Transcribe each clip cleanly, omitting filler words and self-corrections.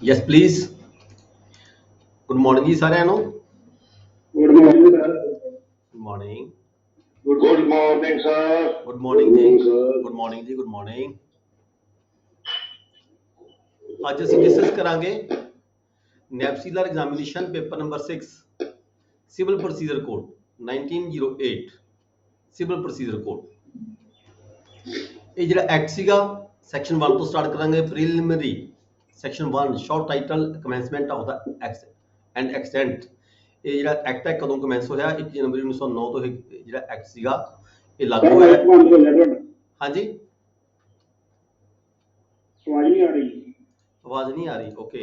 Yes please. Good morning जी साਰਿਆਂ ਨੂੰ। Good morning sir. Good morning. Good morning sir. Good morning जी। Good morning जी। Good morning. ਅੱਜ ਅਸੀਂ ਡਿਸਕਸ ਕਰਾਂਗੇ ਨੈਪਸੀਲਰ examination paper number 6 civil procedure code 1908 civil procedure code. ਇਹ ਜਿਹੜਾ ਐਕਟ ਸੀਗਾ ਸੈਕਸ਼ਨ 1 ਤੋਂ ਸਟਾਰਟ ਕਰਾਂਗੇ। Preliminary section 1 short title commencement of the act and extent. ਇਹ ਜਿਹੜਾ ਐਕਟ ਹੈ ਕਦੋਂ ਕਮੈਂਸ ਹੋਇਆ? 1 ਜਨਵਰੀ 1909 ਤੋਂ ਇਹ ਜਿਹੜਾ ਐਕਟ ਸੀਗਾ ਇਹ ਲਾਗੂ ਹੋਇਆ। ਹਾਂਜੀ आवाज नहीं आ रही। आवाज नहीं आ रही। ओके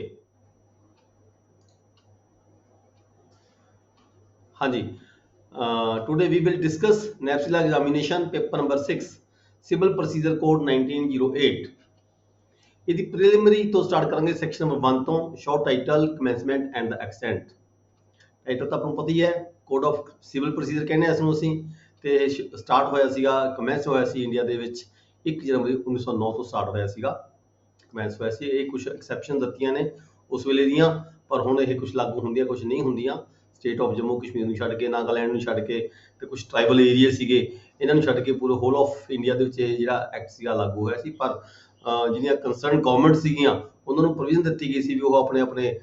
हाँ जी। टुडे वी विल डिस्कस नैपसीला examination paper number 6 civil procedure code 1908। ਇਹਦੀ ਪ੍ਰੀਲਿਮਿਨਰੀ ਤੋਂ ਸਟਾਰਟ ਕਰਾਂਗੇ ਸੈਕਸ਼ਨ ਨੰਬਰ 1 ਤੋਂ short title commencement and the extent. Title ਤਾਂ ਆਪਾਂ ਨੂੰ ਪਤਾ ਹੀ ਹੈ, ਕੋਡ ਆਫ ਸਿਵਲ ਪ੍ਰੋਸੀਜਰ ਕਹਿੰਦੇ ਆ ਇਸ ਨੂੰ ਅਸੀਂ। ਤੇ ਸਟਾਰਟ ਹੋਇਆ ਸੀਗਾ, ਕਮੈਂਸ ਹੋਇਆ ਸੀ ਇੰਡੀਆ ਦੇ ਵਿੱਚ 1 ਜਨਵਰੀ 1909 ਤੋਂ ਸਟਾਰਟ ਹੋਇਆ ਸੀਗਾ, ਕਮੈਂਸ ਹੋਇਆ ਸੀ। ਇਹ ਕੁਝ ਐਕਸੈਪਸ਼ਨ ਦਿੱਤੀਆਂ ਨੇ ਉਸ ਵੇਲੇ ਦੀਆਂ, ਪਰ ਹੁਣ ਇਹ ਕੁਝ ਲਾਗੂ ਹੁੰਦੀਆਂ ਕੁਝ ਨਹੀਂ ਹੁੰਦੀਆਂ। ਸਟੇਟ ਆਫ ਜੰਮੂ ਕਸ਼ਮੀਰ ਨੂੰ ਛੱਡ ਕੇ, ਨਾਗਾਲੈਂਡ ਨੂੰ ਛੱਡ ਕੇ ਤੇ ਕੁਝ ਟ੍ਰਾਈਬਲ ਏਰੀਆ ਸੀਗੇ, ਇਹਨਾਂ ਨੂੰ ਛੱਡ ਕੇ ਪੂਰੇ ਹੋਲ ਆਫ ਇੰਡੀਆ ਦੇ ਵਿੱਚ ਇਹ ਜਿਹੜਾ ਐਕਟ ਸੀਗਾ ਲਾਗੂ ਹੋਇਆ ਸੀ। ਪਰ ਜਿਹੜੀਆਂ ਕੰਸਰਨ ਗਵਰਨਮੈਂਟ ਸੀਗੀਆਂ ਉਹਨਾਂ ਨੂੰ ਪ੍ਰੋਵੀਜ਼ਨ ਦਿੱਤੀ ਗਈ ਸੀ ਵੀ ਉਹ ਆਪਣੇ ਆਪਣੇ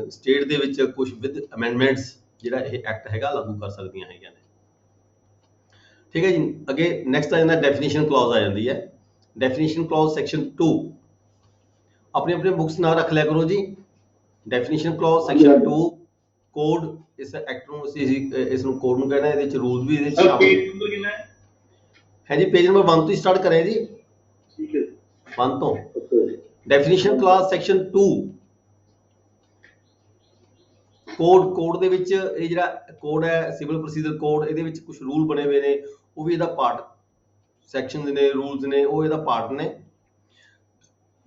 ਸਟੇਟ ਦੇ ਵਿੱਚ ਕੁਝ ਵਿਦ ਅਮੈਂਡਮੈਂਟਸ ਜਿਹੜਾ ਇਹ ਐਕਟ ਹੈਗਾ ਲਾਗੂ ਕਰ ਸਕਦੀਆਂ ਹੈਗੀਆਂ ਨੇ। ਠੀਕ ਹੈ ਜੀ। ਅੱਗੇ ਨੈਕਸਟ ਆ ਜਾਂਦਾ ਡੈਫੀਨੇਸ਼ਨ ਕਲੌਜ਼ ਆ ਜਾਂਦੀ ਹੈ। ਡੈਫੀਨੇਸ਼ਨ ਕਲੌਜ਼ ਸੈਕਸ਼ਨ 2 अपने अपने बुक्स ना रख लिया करो जी। डेफिनेशन क्लॉज सेक्शन 2 कोड इस एक्ट ਨੂੰ ਇਸ ਨੂੰ ਕੋਡ ਨੂੰ ਕਹਿੰਦੇ ਆ। ਇਹਦੇ ਵਿੱਚ ਰੂਲਸ ਵੀ ਇਹਦੇ ਵਿੱਚ ਸ਼ਾਮਿਲ ਹੈ ਜੀ। ਪੇਜ ਨੰਬਰ 1 ਤੋਂ ਹੀ ਸਟਾਰਟ ਕरें जी। ठीक है 1 ਤੋਂ ਡੈਫੀਨੇਸ਼ਨ ਕਲੌਜ਼ ਸੈਕਸ਼ਨ 2 ਕੋਡ ਦੇ ਵਿੱਚ ਇਹ ਜਿਹੜਾ ਕੋਡ ਹੈ ਸਿਵਲ ਪ੍ਰੋਸੀਜਰ ਕੋਡ, ਇਹਦੇ ਵਿੱਚ ਕੁਝ ਰੂਲ ਬਣੇ ਹੋਏ ਨੇ, ਉਹ ਵੀ ਇਹਦਾ ਪਾਰਟ ਸੈਕਸ਼ਨਸ ਨੇ, ਰੂਲਸ ਨੇ, ਉਹ ਇਹਦਾ ਪਾਰਟ ਨੇ।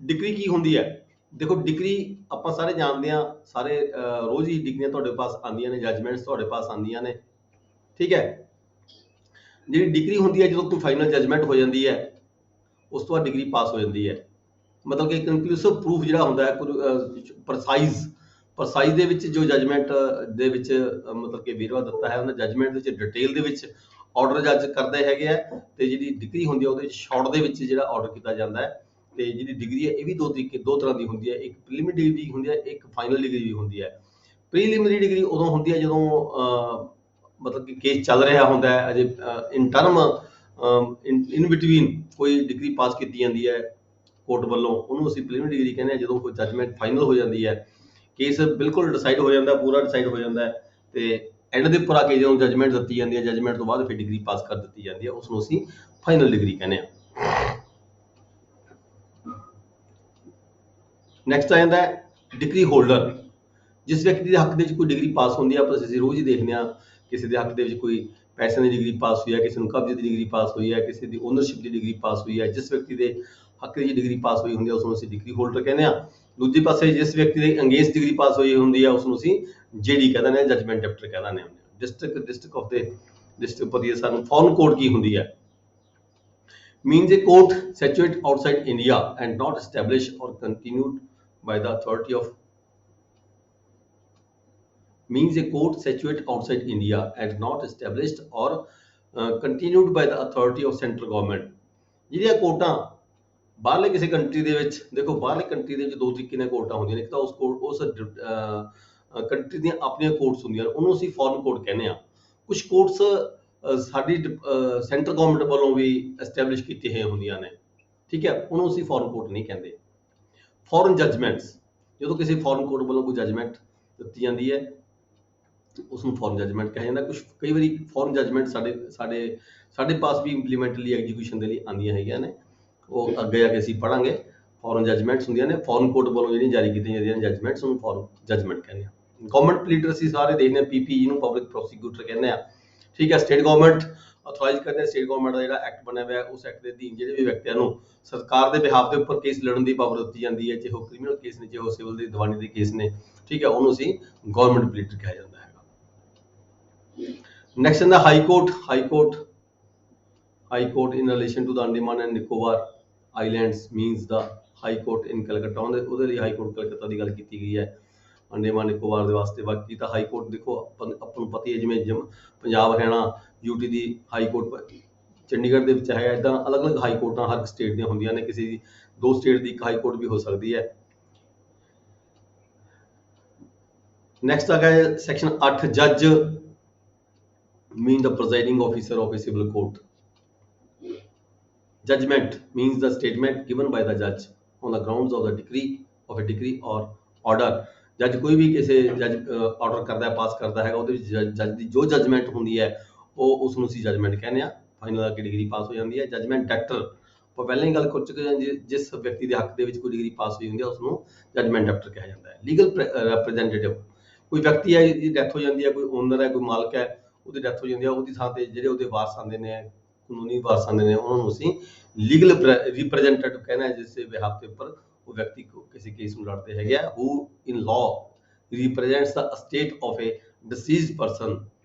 ਡਿਗਰੀ ਕੀ ਹੁੰਦੀ ਹੈ? ਦੇਖੋ ਡਿਗਰੀ ਆਪਾਂ ਸਾਰੇ ਜਾਣਦੇ ਹਾਂ, ਸਾਰੇ ਰੋਜ਼ ਹੀ ਡਿਗਰੀਆਂ ਤੁਹਾਡੇ ਪਾਸ ਆਉਂਦੀਆਂ ਨੇ, ਜੱਜਮੈਂਟਸ ਤੁਹਾਡੇ ਪਾਸ ਆਉਂਦੀਆਂ ਨੇ। ਠੀਕ ਹੈ। ਜਿਹੜੀ ਡਿਗਰੀ ਹੁੰਦੀ ਹੈ ਜਦੋਂ ਕੋਈ ਫਾਈਨਲ ਜੱਜਮੈਂਟ ਹੋ ਜਾਂਦੀ ਹੈ ਉਸ ਤੋਂ ਬਾਅਦ ਡਿਗਰੀ ਪਾਸ ਹੋ ਜਾਂਦੀ ਹੈ। ਮਤਲਬ ਕਿ ਕਨਕਲੂਸਿਵ ਪ੍ਰੂਫ ਜਿਹੜਾ ਹੁੰਦਾ ਹੈ, ਪ੍ਰਸਾਈਜ਼ ਦੇ ਵਿੱਚ ਜੋ ਜੱਜਮੈਂਟ ਦੇ ਵਿੱਚ ਮਤਲਬ ਕਿ ਵੇਰਵਾ ਦਿੱਤਾ ਹੈ, ਉਹਨਾਂ ਜੱਜਮੈਂਟ ਦੇ ਵਿੱਚ ਡਿਟੇਲ ਦੇ ਵਿੱਚ ਆਰਡਰ ਜੱਜ ਕਰਦੇ ਹੈਗੇ ਆ। ਤੇ ਜਿਹੜੀ ਡਿਗਰੀ ਹੁੰਦੀ ਹੈ ਉਹਦੇ ਵਿੱਚ ਸ਼ਾਰਟ ਦੇ ਵਿੱਚ ਜਿਹੜਾ ਆਰਡਰ ਕੀਤਾ ਜਾਂਦਾ ਹੈ। ਤੇ ਜਿਹੜੀ ਡਿਗਰੀ ਹੈ ਇਹ ਵੀ ਦੋ ਤਰ੍ਹਾਂ ਦੀ ਹੁੰਦੀ ਹੈ। ਇੱਕ ਪ੍ਰੀਲਿਮਿਨਰੀ ਡਿਗਰੀ ਹੁੰਦੀ ਹੈ, ਇੱਕ ਫਾਈਨਲ ਡਿਗਰੀ ਵੀ ਹੁੰਦੀ ਹੈ। ਪ੍ਰੀਲਿਮਿਨਰੀ ਡਿਗਰੀ ਉਦੋਂ ਹੁੰਦੀ ਹੈ ਜਦੋਂ ਮਤਲਬ ਕਿ ਕੇਸ ਚੱਲ ਰਿਹਾ ਹੁੰਦਾ ਹੈ, ਅਜੇ ਇਨ ਟਰਮ ਇਨ ਬਿਟਵੀਨ ਕੋਈ ਡਿਗਰੀ ਪਾਸ ਕੀਤੀ ਜਾਂਦੀ ਹੈ ਕੋਰਟ ਵੱਲੋਂ, ਉਹਨੂੰ ਅਸੀਂ ਪ੍ਰੀਲਿਮਿਨਰੀ ਡਿਗਰੀ ਕਹਿੰਦੇ ਹਾਂ। ਜਦੋਂ ਕੋਈ ਜੱਜਮੈਂਟ ਫਾਈਨਲ ਹੋ ਜਾਂਦੀ ਹੈ, ਕੇਸ ਬਿਲਕੁਲ ਡਿਸਾਈਡ ਹੋ ਜਾਂਦਾ, ਪੂਰਾ ਡਿਸਾਈਡ ਹੋ ਜਾਂਦਾ ਹੈ, ਤੇ ਐਂਡ ਦੇ ਉੱਪਰ ਆ ਕੇ ਜਦੋਂ ਜੱਜਮੈਂਟ ਦਿੱਤੀ ਜਾਂਦੀ ਹੈ, ਜੱਜਮੈਂਟ ਤੋਂ ਬਾਅਦ ਫਿਰ ਡਿਗਰੀ ਪਾਸ ਕਰ ਦਿੱਤੀ ਜਾਂਦੀ ਹੈ, ਉਸ ਨੂੰ ਅਸੀਂ ਫਾਈਨਲ ਡਿਗਰੀ ਕਹਿੰਦੇ ਹਾਂ। ਨੈਕਸਟ ਆ ਜਾਂਦਾ ਡਿਗਰੀ ਹੋਲਡਰ। ਜਿਸ ਵਿਅਕਤੀ ਦੇ ਹੱਕ ਦੇ ਵਿੱਚ ਕੋਈ ਡਿਗਰੀ ਪਾਸ ਹੁੰਦੀ ਹੈ, ਆਪਾਂ ਅਸੀਂ ਰੋਜ਼ ਹੀ ਦੇਖਦੇ ਹਾਂ ਕਿਸੇ ਦੇ ਹੱਕ ਦੇ ਵਿੱਚ ਕੋਈ ਪੈਸੇ ਦੀ ਡਿਗਰੀ ਪਾਸ ਹੋਈ ਹੈ, ਕਿਸੇ ਨੂੰ ਕਬਜ਼ੇ ਦੀ ਡਿਗਰੀ ਪਾਸ ਹੋਈ ਹੈ, ਕਿਸੇ ਦੀ ਓਨਰਸ਼ਿਪ ਦੀ ਡਿਗਰੀ ਪਾਸ ਹੋਈ ਹੈ। ਜਿਸ ਵਿਅਕਤੀ ਦੇ ਹੱਕ ਦੀ ਡਿਗਰੀ ਪਾਸ ਹੋਈ ਹੁੰਦੀ ਹੈ ਉਸ ਨੂੰ ਅਸੀਂ ਡਿਗਰੀ ਹੋਲਡਰ ਕਹਿੰਦੇ ਹਾਂ। ਦੂਜੇ ਪਾਸੇ ਜਿਸ ਵਿਅਕਤੀ ਦੇ ਅੰਗੇਂਸਟ ਡਿਗਰੀ ਪਾਸ ਹੋਈ ਹੁੰਦੀ ਹੈ ਉਸ ਨੂੰ ਅਸੀਂ ਜਿਹੜੀ ਕਹਿ ਦਿੰਦੇ ਹਾਂ, ਜੱਜਮੈਂਟ ਡਿਪਟਰ ਕਹਿ ਦਿੰਦੇ ਹਾਂ। ਡਿਸਟ੍ਰਿਕਟ ਆਫ ਦੇ ਡਿਸਟ੍ਰਿਕਟ ਪਤੀ ਸਾਨੂੰ ਫੋਰਨ ਕੋਰਟ ਕੀ ਹੁੰਦੀ ਹੈ? means a court situate outside India and not established or continued by the authority of means a court situate outside India and not established or continued by the authority of central government। ਜਿਹੜੀਆਂ ਕੋਰਟਾਂ ਬਾਹਰਲੇ ਕਿਸੇ country ਦੇ ਵਿੱਚ, ਦੇਖੋ ਬਾਹਰਲੇ country ਦੇ ਵਿੱਚ ਦੋ ਤਰੀਕੇ ਨਾਲ ਕੋਰਟਾਂ ਹੁੰਦੀਆਂ ਨੇ। ਇੱਕ ਤਾਂ ਉਸ ਕੰਟਰੀ ਦੀਆਂ ਆਪਣੀਆਂ ਕੋਰਟਸ ਹੁੰਦੀਆਂ ਨੇ, ਉਹਨੂੰ ਅਸੀਂ ਫੋਰਨ ਕੋਰਟ ਕਹਿੰਦੇ ਹਾਂ। ਕੁਝ ਕੋਰਟਸ ਸਾਡੀ ਸੈਂਟਰ ਗਵਰਨਮੈਂਟ ਵੱਲੋਂ ਵੀ ਐਸਟੈਬਲਿਸ਼ ਕੀਤੀਆਂ ਹੋਈਆਂ ਹੁੰਦੀਆਂ ਨੇ। ਠੀਕ ਹੈ, ਉਹਨੂੰ ਅਸੀਂ ਫੋਰਨ ਕੋਰਟ ਨਹੀਂ ਕਹਿੰਦੇ। ਫੋਰਨ ਜੱਜਮੈਂਟਸ, ਜਦੋਂ ਕਿਸੇ ਫੋਰਨ ਕੋਰਟ ਵੱਲੋਂ ਕੋਈ ਜੱਜਮੈਂਟ ਦਿੱਤੀ ਜਾਂਦੀ ਹੈ ਉਸ ਨੂੰ ਫੋਰਨ ਜੱਜਮੈਂਟ ਕਿਹਾ ਜਾਂਦਾ। ਕਈ ਵਾਰੀ ਫੋਰਨ ਜੱਜਮੈਂਟ ਸਾਡੇ ਪਾਸ ਵੀ ਇੰਪਲੀਮੈਂਟ ਲਈ ਐਗਜ਼ੀਕਿਊਸ਼ਨ ਦੇ ਲਈ ਆਉਂਦੀਆਂ ਹੈਗੀਆਂ ਨੇ, ਉਹ ਅੱਗੇ ਜਾ ਕੇ ਅਸੀਂ ਪੜ੍ਹਾਂਗੇ। ਫੋਰਨ ਜੱਜਮੈਂਟਸ ਹੁੰਦੀਆਂ ਨੇ, ਫੋਰਨ ਕੋਰਟ ਵੱਲੋਂ ਜਿਹੜੀਆਂ ਜਾਰੀ ਕੀਤੀਆਂ ਜਾਂਦੀਆਂ ਜੱਜਮੈਂਟਸ, ਉਹਨੂੰ ਫੋਰਨ ਜੱਜਮੈਂਟ ਕਹਿੰਦੇ ਆ। ਗਵਰਨਮੈਂਟ ਪਲੀਡਰ ਅਸੀਂ ਸਾਰੇ ਦੇਖਦੇ ਹਾਂ, ਪੀਪੀ ਜਿਹਨੂੰ ਪਬਲਿਕ ਪ੍ਰੋਸੀਕਿਊਟਰ ਕਹਿੰਦੇ ਆ। ਠੀਕ ਹੈ। ਸਟੇਟ ਗਵਰਨਮੈਂਟ ਅਥੋਰਾਈਜ਼ ਕਰਦੇ, ਸਟੇਟ ਗਵਰਨਮੈਂਟ ਦਾ ਜਿਹੜਾ ਐਕਟ ਬਣਿਆ ਹੋਇਆ ਉਸ ਐਕਟ ਦੇ ਅਧੀਨ ਜਿਹੜੇ ਵੀ ਵਿਅਕਤੀਆਂ ਨੂੰ ਸਰਕਾਰ ਦੇ ਬਿਹਾਫ ਦੇ ਉੱਪਰ ਕੇਸ ਲੜਨ ਦੀ ਪਾਵਰ ਦਿੱਤੀ ਜਾਂਦੀ ਹੈ, ਚਾਹੇ ਉਹ ਕ੍ਰਿਮੀਨਲ ਕੇਸ ਨੇ, ਚਾਹੇ ਉਹ ਸਿਵਲ ਦੀ ਦੀਵਾਨੀ ਦੇ ਕੇਸ ਨੇ। ਠੀਕ ਹੈ, ਉਹਨੂੰ ਅਸੀਂ ਗਵਰਨਮੈਂਟ ਪਲੀਡਰ ਕਿਹਾ ਜਾਂਦਾ ਹੈਗਾ। ਨੈਕਸਟ ਹੁੰਦਾ high court. High court in relation to the Andaman and Nicobar Islands means the high court in Calcutta, ਉਹਦੇ ਲਈ ਹਾਈ ਕੋਰਟ ਕਲਕੱਤਾ ਦੀ ਗੱਲ ਕੀਤੀ ਗਈ ਹੈ ਅੰਡੇਮਾਨ ਨਿਕੋਬਾਰ ਦੇ ਵਾਸਤੇ। ਬਾਕੀ ਤਾਂ ਹਾਈ ਕੋਰਟ ਦੇਖੋ ਆਪਾਂ ਨੂੰ ਪਤਾ ਹੀ ਹੈ, ਜਿਵੇਂ ਪੰਜਾਬ ਹਰਿਆਣਾ ਯੂਟੀ ਦੀ ਹਾਈ ਕੋਰਟ ਚੰਡੀਗੜ੍ਹ ਦੇ ਵਿੱਚ ਹੈ, ਇੱਦਾਂ ਅਲੱਗ-ਅਲੱਗ ਹਾਈ ਕੋਰਟਾਂ ਹਰ ਸਟੇਟ ਦੀਆਂ ਹੁੰਦੀਆਂ ਨੇ, ਕਿਸੇ ਦੀ 2 ਸਟੇਟ ਦੀ ਇੱਕ ਹਾਈ ਕੋਰਟ ਵੀ ਹੋ ਸਕਦੀ ਹੈ। ਨੈਕਸਟ ਆ ਗਿਆ ਸੈਕਸ਼ਨ 8, ਜੱਜ mean the presiding officer of a civil court. Judgment means the statement given by the judge on the grounds of a decree or order. ਜੱਜ ਕੋਈ ਵੀ ਕਿਸੇ ਜੱਜ ਆਰਡਰ ਕਰਦਾ ਹੈ, ਪਾਸ ਕਰਦਾ ਹੈਗਾ, ਉਹਦੇ ਵਿੱਚ ਜੱਜ ਦੀ ਜੋ ਜਜਮੈਂਟ ਹੁੰਦੀ ਹੈ ਉਹ ਉਸ ਨੂੰ ਅਸੀਂ ਜਜਮੈਂਟ ਕਹਿੰਦੇ ਆ। ਫਾਈਨਲ ਆ ਕੇ ਡਿਗਰੀ ਪਾਸ ਹੋ ਜਾਂਦੀ ਹੈ। ਜਜਮੈਂਟ ਡਾਇਰੈਕਟਰ ਆਪਾਂ ਪਹਿਲਾਂ ਹੀ ਗੱਲ ਕਰ ਚੁੱਕੇ ਹਾਂ, ਜਿਸ ਵਿਅਕਤੀ ਦੇ ਹੱਕ ਦੇ ਵਿੱਚ ਕੋਈ ਡਿਗਰੀ ਪਾਸ ਹੋਈ ਹੁੰਦੀ ਹੈ ਉਸ ਨੂੰ ਜਜਮੈਂਟ ਡਾਇਰੈਕਟਰ ਕਿਹਾ ਜਾਂਦਾ ਹੈ। ਲੀਗਲ ਰਿਪਰੈਜ਼ੈਂਟੇਟਿਵ, ਕੋਈ ਵਿਅਕਤੀ ਹੈ ਜਿਹਦੀ ਡੈਥ ਹੋ ਜਾਂਦੀ ਹੈ, ਕੋਈ ਓਨਰ ਹੈ, ਕੋਈ ਮਾਲਕ ਹੈ, ਉਹਦੀ ਡੈਥ ਹੋ ਜਾਂਦੀ ਹੈ, ਉਹਦੀ ਥਾਂ ਤੇ ਜਿਹੜੇ ਉਹਦੇ ਵਾਰਸ ਆਉਂਦੇ ਨੇ, ਕਾਨੂੰਨੀ ਵਾਰਸ ਆਉਂਦੇ ਨੇ, ਉਹਨਾਂ ਨੂੰ ਅਸੀਂ ਲੀਗਲ ਰਿਪਰੈਜ਼ੈਂਟੇਟਿਵ ਕਹਿੰਦੇ ਹਾਂ, ਜਿਸ ਦੇ ਬਿਹਾਫ ਦੇ ਉੱਪਰ ਉਹ ਵਿਅਕਤੀ ਕਿਸੇ ਕੇਸ ਨੂੰ ਲੜਦੇ ਹੈਗੇ ਆ। Who in law represents the state of a deceased person,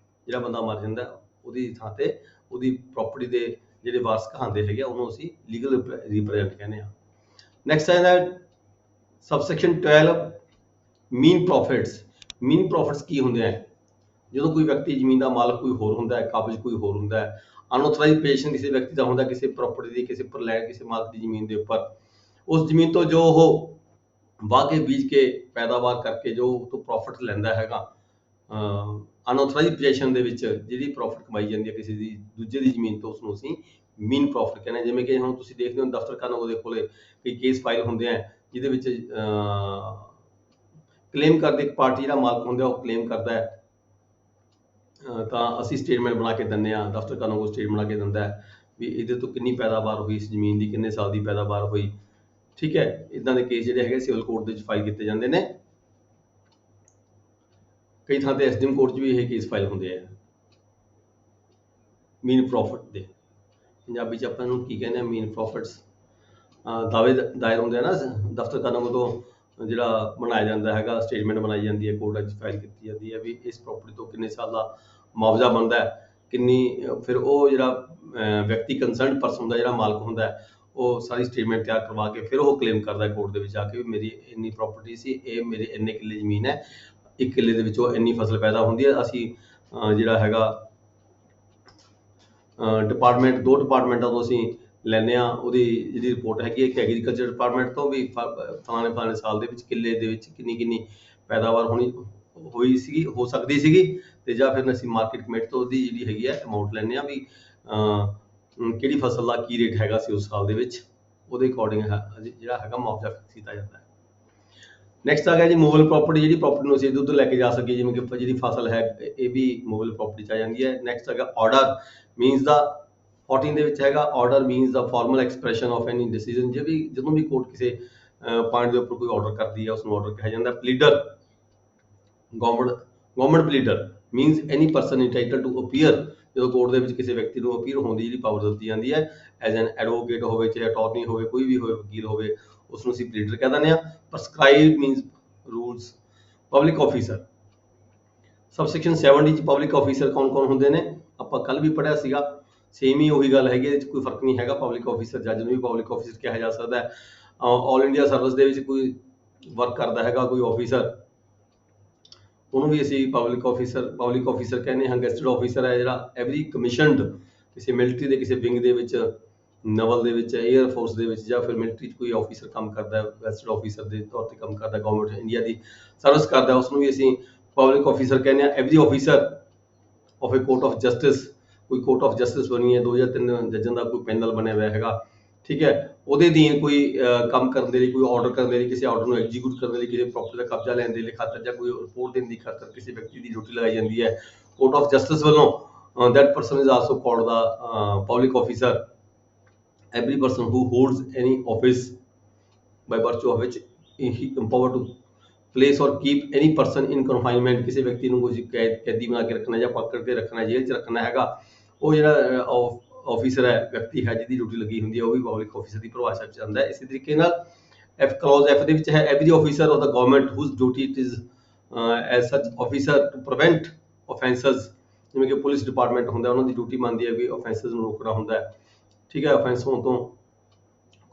ਜਿਹੜਾ ਬੰਦਾ ਮਰ ਜਾਂਦਾ ਉਹਦੀ ਥਾਂ ਤੇ ਉਹਦੀ ਪ੍ਰਾਪਰਟੀ ਦੇ ਜਿਹੜੇ ਵਾਰਸ ਕਹਾਉਂਦੇ ਹੈਗੇ ਉਹਨੂੰ ਅਸੀਂ ਲੀਗਲ ਰਿਪਰੈਜ਼ੈਂਟ ਕਹਿੰਦੇ ਹਾਂ। ਨੈਕਸਟ ਹੈ ਸਬਸੈਕਸ਼ਨ 12, ਮੀਨ ਪ੍ਰੋਫਿਟਸ। ਮੀਨ ਪ੍ਰੋਫਿਟਸ ਕੀ ਹੁੰਦੇ ਆ? ਜਦੋਂ ਕੋਈ ਵਿਅਕਤੀ ਜ਼ਮੀਨ ਦਾ ਮਾਲਕ ਕੋਈ ਹੋਰ ਹੁੰਦਾ ਹੈ, ਕਾਬਜ਼ ਕੋਈ ਹੋਰ ਹੁੰਦਾ ਹੈ, ਅਨਆਥੋਰਾਈਜ਼ਡ ਪੋਜੀਸ਼ਨ ਕਿਸੇ ਵਿਅਕਤੀ ਦਾ ਹੁੰਦਾ, ਕਿਸੇ ਪ੍ਰਾਪਰਟੀ ਦੀ, ਕਿਸੇ ਲੈਂਡ, ਕਿਸੇ ਮਾਲਕ ਦੀ ਜ਼ਮੀਨ ਦੇ ਉੱਪਰ, ਉਸ ਜ਼ਮੀਨ ਤੋਂ ਜੋ ਉਹ ਵਾਹ ਕੇ ਬੀਜ ਕੇ ਪੈਦਾਵਾਰ ਕਰਕੇ ਜੋ ਤੋਂ ਪ੍ਰੋਫਿਟ ਲੈਂਦਾ ਹੈਗਾ, ਅਨਆਥੋਰਾਈਜ਼ਡ ਪੋਜੀਸ਼ਨ ਦੇ ਵਿੱਚ ਜਿਹੜੀ ਪ੍ਰੋਫਿਟ ਕਮਾਈ ਜਾਂਦੀ ਹੈ ਕਿਸੇ ਦੀ ਦੂਜੇ ਦੀ ਜ਼ਮੀਨ ਤੋਂ, ਉਸ ਨੂੰ ਅਸੀਂ ਮੀਨ ਪ੍ਰੋਫਿਟ ਕਹਿੰਦੇ ਹਾਂ। ਜਿਵੇਂ ਕਿ ਹੁਣ ਤੁਸੀਂ ਦੇਖਦੇ ਹੋ ਦਫ਼ਤਰ ਖਾਨਾ ਦੇ ਕੋਲੇ ਕਈ ਕੇਸ ਫਾਈਲ ਹੁੰਦੇ ਆ, ਜਿਹਦੇ ਵਿੱਚ ਕਲੇਮ ਕਰਦੇ ਇੱਕ ਪਾਰਟੀ ਜਿਹੜਾ ਮਾਲਕ ਹੁੰਦਾ ਉਹ ਕਲੇਮ ਕਰਦਾ ਹੈ, ਤਾਂ ਅਸੀਂ ਸਟੇਟਮੈਂਟ ਬਣਾ ਕੇ ਦਿੰਦੇ ਹਾਂ, ਦਫ਼ਤਰ ਖਾਨਾ ਕੋਲ ਸਟੇਟਮੈਂਟ ਬਣਾ ਕੇ ਦਿੰਦਾ ਹੈ ਵੀ ਇਹਦੇ ਤੋਂ ਕਿੰਨੀ ਪੈਦਾਵਾਰ ਹੋਈ, ਇਸ ਜ਼ਮੀਨ ਦੀ ਕਿੰਨੇ ਸਾਲ ਦੀ ਪੈਦਾਵਾਰ ਹੋਈ। ਠੀਕ ਹੈ, ਇਦਾਂ ਦੇ ਕੇਸ ਜਿਹੜੇ ਹੈਗੇ ਸਿਵਲ ਕੋਰਟ ਦੇ ਵਿੱਚ ਫਾਈਲ ਕੀਤੇ ਜਾਂਦੇ ਨੇ। ਕਈ ਥਾਂ ਤੇ ਐਸਡੀਐਮ ਕੋਰਟ 'ਚ ਵੀ ਇਹ ਕੇਸ ਫਾਈਲ ਹੁੰਦੇ ਆ ਮੀਨ ਪ੍ਰੋਫਿਟ ਦੇ। ਪੰਜਾਬੀ 'ਚ ਆਪਾਂ ਇਹਨੂੰ ਕੀ ਕਹਿੰਦੇ ਆ? ਮੀਨ ਪ੍ਰੋਫਿਟਸ। ਦਾਅਵੇ ਦਾਇਰ ਹੁੰਦੇ ਆ ਨਾ ਦਫ਼ਤਰ ਖਾਨਾ ਤੋਂ, ਜਿਹੜਾ ਬਣਾਇਆ ਜਾਂਦਾ ਹੈਗਾ, ਸਟੇਟਮੈਂਟ ਬਣਾਈ ਜਾਂਦੀ ਹੈ, ਕੋਰਟ 'ਚ ਫਾਈਲ ਕੀਤੀ ਜਾਂਦੀ ਹੈ ਵੀ ਇਸ ਪ੍ਰਾਪਰਟੀ ਤੋਂ ਕਿੰਨੇ ਸਾਲ ਦਾ ਮੁਆਵਜ਼ਾ ਬਣਦਾ ਹੈ, ਕਿੰਨੀ। ਫਿਰ ਉਹ ਜਿਹੜਾ ਵਿਅਕਤੀ ਕੰਸਰਨਡ ਪਰਸਨ ਹੁੰਦਾ, ਜਿਹੜਾ ਮਾਲਕ ਹੁੰਦਾ, ਉਹ ਸਾਰੀ ਸਟੇਟਮੈਂਟ ਤਿਆਰ ਕਰਵਾ ਕੇ ਫਿਰ ਉਹ ਕਲੇਮ ਕਰਦਾ ਕੋਰਟ ਦੇ ਵਿੱਚ ਆ ਕੇ ਵੀ ਮੇਰੀ ਇੰਨੀ ਪ੍ਰਾਪਰਟੀ ਸੀ, ਇਹ ਮੇਰੇ ਇੰਨੇ ਕਿੱਲੇ ਜ਼ਮੀਨ ਹੈ, 1 ਕਿੱਲੇ ਦੇ ਵਿੱਚੋਂ ਇੰਨੀ ਫਸਲ ਪੈਦਾ ਹੁੰਦੀ ਹੈ। ਅਸੀਂ ਜਿਹੜਾ ਹੈਗਾ ਡਿਪਾਰਟਮੈਂਟ, 2 ਡਿਪਾਰਟਮੈਂਟਾਂ ਤੋਂ ਅਸੀਂ ਲੈਂਦੇ ਹਾਂ ਉਹਦੀ ਜਿਹੜੀ ਰਿਪੋਰਟ ਹੈਗੀ, ਇੱਕ ਐਗਰੀਕਲਚਰ ਡਿਪਾਰਟਮੈਂਟ ਤੋਂ ਵੀ ਫਲਾਣੇ ਸਾਲ ਦੇ ਵਿੱਚ ਕਿੱਲੇ ਦੇ ਵਿੱਚ ਕਿੰਨੀ ਪੈਦਾਵਾਰ ਹੋਈ ਸੀਗੀ, ਹੋ ਸਕਦੀ ਸੀਗੀ, ਤੇ ਜਾਂ ਫਿਰ ਅਸੀਂ ਮਾਰਕੀਟ ਕਮੇਟੀ ਤੋਂ ਉਹਦੀ ਜਿਹੜੀ ਹੈਗੀ ਹੈ ਅਮਾਊਂਟ ਲੈਂਦੇ ਹਾਂ ਵੀ ਕਿਹੜੀ ਫਸਲ ਦਾ ਕੀ ਰੇਟ ਹੈਗਾ ਸੀ ਉਸ ਸਾਲ ਦੇ ਵਿੱਚ, ਉਹਦੇ ਅਕੋਰਡਿੰਗ ਜਿਹੜਾ ਹੈਗਾ ਮੁਆਵਜ਼ਾ ਫਿਕਸ ਕੀਤਾ ਜਾਂਦਾ ਹੈ। ਨੈਕਸਟ ਆ ਗਿਆ ਜੀ ਮੂਵੇਬਲ ਪ੍ਰਾਪਰਟੀ, ਜਿਹੜੀ ਪ੍ਰਾਪਰਟੀ ਨੂੰ ਅਸੀਂ ਇੱਧਰ ਉੱਧਰ ਲੈ ਕੇ ਜਾ ਸਕੀਏ, ਜਿਵੇਂ ਕਿ ਜਿਹੜੀ ਫਸਲ ਹੈ, ਇਹ ਵੀ ਮੂਵੇਬਲ ਪ੍ਰਾਪਰਟੀ 'ਚ ਆ ਜਾਂਦੀ ਹੈ। ਨੈਕਸਟ ਹੈਗਾ ਆਰਡਰ, ਮੀਨਸ ਦਾ 14 ਦੇ ਵਿੱਚ ਹੈਗਾ order means the formal expression of any decision. ਜਦੋਂ ਵੀ ਕੋਰਟ ਕਿਸੇ ਪੁਆਇੰਟ ਦੇ ਉੱਪਰ ਕੋਈ ਆਰਡਰ ਕਰਦੀ ਹੈ ਉਸ ਨੂੰ ਆਰਡਰ ਕਿਹਾ ਜਾਂਦਾ। Pleader, government pleader means any person entitled to appear, ਜਦੋਂ ਕੋਰਟ ਦੇ ਵਿੱਚ ਕਿਸੇ ਵਿਅਕਤੀ ਨੂੰ ਅਪੀਅਰ ਹੋਣ ਦੀ ਜਿਹੜੀ ਪਾਵਰ ਦਿੱਤੀ ਜਾਂਦੀ ਹੈ, ਐਜ਼ ਐਨ ਐਡਵੋਕੇਟ ਹੋਵੇ, ਚਾਹੇ ਅਟਾਰਨੀ ਹੋਵੇ, ਕੋਈ ਵੀ ਹੋਵੇ, ਵਕੀਲ ਹੋਵੇ, ਉਸ ਨੂੰ ਅਸੀਂ ਪਲੀਡਰ ਕਹਿ ਦਿੰਦੇ ਹਾਂ। Prescribe means rules. Public officer, subsection 70 'ਚ ਪਬਲਿਕ ਆਫੀਸਰ ਕੌਣ ਹੁੰਦੇ ਨੇ? ਆਪਾਂ ਕੱਲ ਵੀ ਪੜ੍ਹਿਆ ਸੀਗਾ, ਸੇਮ ਹੀ ਉਹੀ ਗੱਲ ਹੈਗੀ, ਇਹਦੇ 'ਚ ਕੋਈ ਫਰਕ ਨਹੀਂ ਹੈਗਾ। ਪਬਲਿਕ ਆਫੀਸਰ, ਜੱਜ ਨੂੰ ਵੀ ਪਬਲਿਕ ਆਫੀਸਰ ਕਿਹਾ ਜਾ ਸਕਦਾ ਹੈ। ਆਲ ਇੰਡੀਆ ਸਰਵਿਸ ਦੇ ਵਿੱਚ ਕੋਈ ਵਰਕ ਕਰਦਾ ਹੈਗਾ ਕੋਈ ਆਫੀਸਰ, ਉਹਨੂੰ ਵੀ ਅਸੀਂ ਪਬਲਿਕ ਆਫੀਸਰ ਕਹਿੰਦੇ ਹਾਂ। ਗੈਸਟਡ ਆਫੀਸਰ ਹੈ ਜਿਹੜਾ ਐਵਰੀ ਕਮਿਸ਼ਨਡ ਕਿਸੇ ਮਿਲਟਰੀ ਦੇ ਕਿਸੇ ਵਿੰਗ ਦੇ ਵਿੱਚ, ਨਵਲ ਦੇ ਵਿੱਚ, 에ਅਰ ਫੋਰਸ ਦੇ ਵਿੱਚ, ਜਾਂ ਫਿਰ ਮਿਲਟਰੀ 'ਚ ਕੋਈ ਆਫੀਸਰ ਕੰਮ ਕਰਦਾ, ਗੈਸਟਡ ਆਫੀਸਰ ਦੇ ਤੌਰ ਤੇ ਕੰਮ ਕਰਦਾ, ਗਵਰਨਮੈਂਟ ਇੰਡੀਆ ਦੀ ਸਰਵਿਸ ਕਰਦਾ, ਉਸ ਨੂੰ ਵੀ ਅਸੀਂ ਪਬਲਿਕ ਆਫੀਸਰ ਕਹਿੰਦੇ ਹਾਂ। Every officer of A court of justice, ਕੋਈ ਕੋਰਟ ਆਫ ਜਸਟਿਸ ਬਣੀ ਹੈ, 2 ਜਾਂ 3 ਜੱਜਾਂ ਦਾ ਕੋਈ ਪੈਨਲ ਬਣਿਆ ਹੋਇਆ ਹੈਗਾ, ਠੀਕ ਹੈ, ਉਹਦੇ ਅਧੀਨ ਕੋਈ ਕੰਮ ਕਰਨ ਦੇ ਲਈ, ਕੋਈ ਆਰਡਰ ਕਰਨ ਦੇ ਲਈ, ਕਿਸੇ ਆਰਡਰ ਨੂੰ ਐਗਜ਼ੀਕਿਊਟ ਕਰਨ ਦੇ ਲਈ, ਕਿਸੇ ਪ੍ਰੋਪਰਟੀ ਦਾ ਕਬਜ਼ਾ ਲੈਣ ਦੇ ਲਈ ਖਾਤਰ, ਜਾਂ ਕੋਈ ਰਿਪੋਰਟ ਦੇਣ ਦੀ ਖਾਤਰ ਕਿਸੇ ਵਿਅਕਤੀ ਦੀ ਡਿਊਟੀ ਲਗਾਈ ਜਾਂਦੀ ਹੈ ਕੋਰਟ ਆਫ ਜਸਟਿਸ ਵੱਲੋਂ। That person is also called the public officer. Every person who holds any office by virtue of which he empower to place or keep any person in confinement, ਕਿਸੇ ਵਿਅਕਤੀ ਨੂੰ ਕੋਈ ਕੈਦੀ ਬਣਾ ਕੇ ਰੱਖਣਾ ਜਾਂ ਪਕੜ ਕੇ ਰੱਖਣਾ, ਜੇਲ੍ਹ 'ਚ ਰੱਖਣਾ ਹੈਗਾ, ਉਹ ਜਿਹੜਾ ਆਫੀਸਰ ਹੈ, ਵਿਅਕਤੀ ਹੈ ਜਿਹਦੀ ਡਿਊਟੀ ਲੱਗੀ ਹੁੰਦੀ ਹੈ, ਉਹ ਵੀ ਪਬਲਿਕ ਆਫੀਸਰ ਦੀ ਪਰਿਭਾਸ਼ਾ 'ਚ ਆਉਂਦਾ ਹੈ। ਇਸੇ ਤਰੀਕੇ ਨਾਲ ਕਲੌਜ਼ F ਦੇ ਵਿੱਚ ਹੈ every officer of the government whose duty it is as ਸੱਚ ਆਫੀਸਰ ਟੂ ਪ੍ਰੀਵੈਂਟ ਆਫੈਂਸਸ। ਜਿਵੇਂ ਕਿ ਪੁਲਿਸ ਡਿਪਾਰਟਮੈਂਟ ਹੁੰਦਾ, ਉਹਨਾਂ ਦੀ ਡਿਊਟੀ ਬਣਦੀ ਹੈ ਵੀ ਆਫੈਂਸਸ ਨੂੰ ਰੋਕਣਾ ਹੁੰਦਾ ਹੈ, ਠੀਕ ਹੈ, ਆਫੈਂਸ ਹੋਣ ਤੋਂ